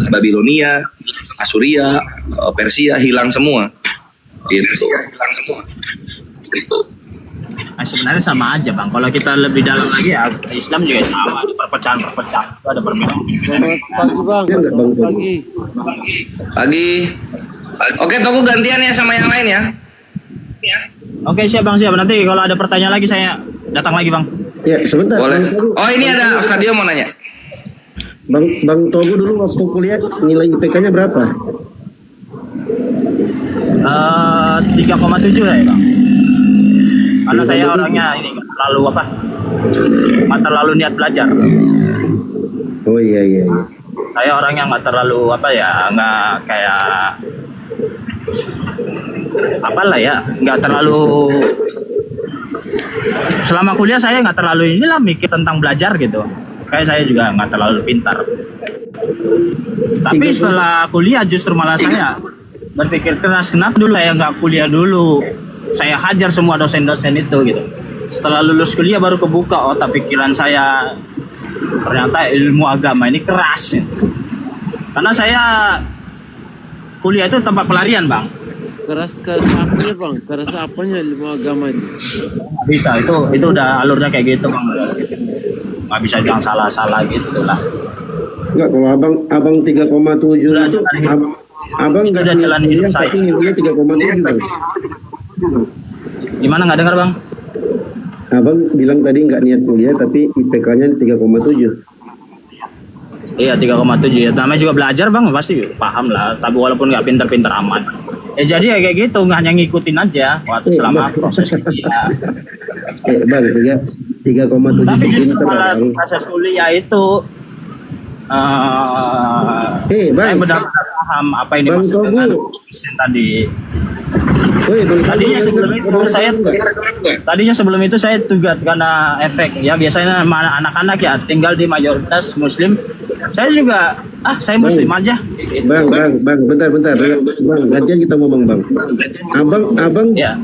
Babilonia, Asuria, Persia hilang semua. Gitu. Sebenarnya sama aja bang. Kalau kita lebih dalam lagi ya Islam juga sama, ada perpecahan, ada perbedaan. Pagi. Oke, tunggu gantian ya sama yang lain ya. Oke siap bang, siap. Nanti kalau ada pertanyaan lagi saya datang lagi bang. Ya sebentar. Boleh. Oh ini ada Sadio mau nanya. Bang Togo dulu waktu kuliah nilai IPK-nya berapa? 3,7 ya bang. Karena saya orangnya ini nggak terlalu niat belajar. Oh iya. Saya orangnya nggak terlalu nggak kayak nggak terlalu. Selama kuliah saya nggak terlalu mikir tentang belajar gitu. Kayak saya juga nggak terlalu pintar. Tapi setelah kuliah justru malah saya berpikir keras, kenapa dulu saya nggak kuliah dulu? Saya hajar semua dosen-dosen itu gitu. Setelah lulus kuliah baru kebuka pikiran saya, ternyata ilmu agama ini keras ya. Karena saya kuliah itu tempat pelarian bang. Keras apanya bang? Keras apanya ilmu agama itu? Bisa, itu udah alurnya kayak gitu bang. Nggak bisa bilang salah-salah gitu lah. Enggak, kalau abang 3,7 abang nggak jalan hidup saya. Tapi nilainya 3,7 bang. Gimana nggak dengar bang? Abang bilang tadi nggak niat kuliah tapi IPK-nya 3,7. Iya 3,7 ya. Namanya juga belajar bang, pasti paham lah. Tapi walaupun nggak pinter-pinter amat. Jadi ya kayak gitu, nggak hanya ngikutin aja waktu selama proses kuliah. Bang 3,7. Tapi justru malah proses kuliah itu saya benar-benar paham apa yang dimaksudkan tadi. Tadinya sebelum itu saya tugat karena efek ya, biasanya anak-anak ya tinggal di mayoritas muslim. Saya juga saya muslim aja. Bang, bentar. Bang, gantian kita ngomong, Bang. Abang 3,7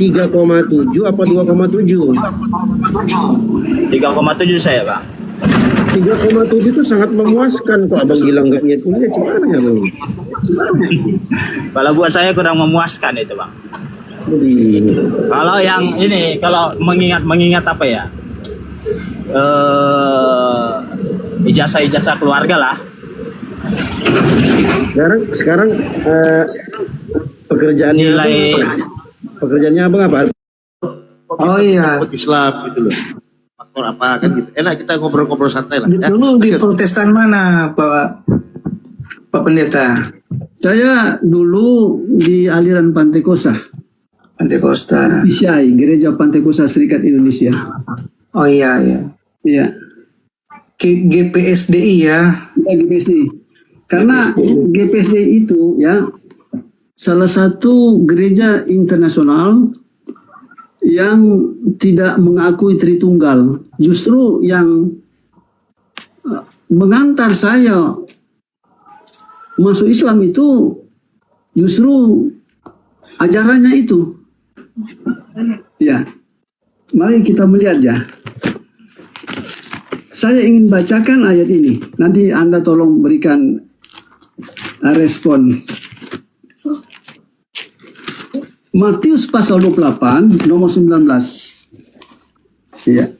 apa 2,7? 3,7 saya, Bang. 3,7 itu sangat memuaskan kok Abang bilang gak punya kuliah, gimana ya, Bang? Kalau buat saya kurang memuaskan itu, Bang. Kalau yang ini, kalau mengingat apa ya? Ijazah keluarga lah. Sekarang pekerjaannya Abang apa? Oh iya. Islam gitu loh. Faktor apa kan gitu. Enak kita ngobrol-ngobrol santai lah. Dulu di Protestan mana, Pak Pendeta? Saya dulu di aliran Pantekosta. PCI, Gereja Pantekosta Serikat Indonesia. Oh iya. Iya. GPSDI ya. Ya, GPSDI. Karena GPSDI itu ya salah satu gereja internasional yang tidak mengakui Tritunggal. Justru yang mengantar saya masuk Islam itu justru ajarannya itu. Ya, mari kita melihat ya. Saya ingin bacakan ayat ini. Nanti Anda tolong berikan respon. Matius pasal 28 nomor 19. Ya.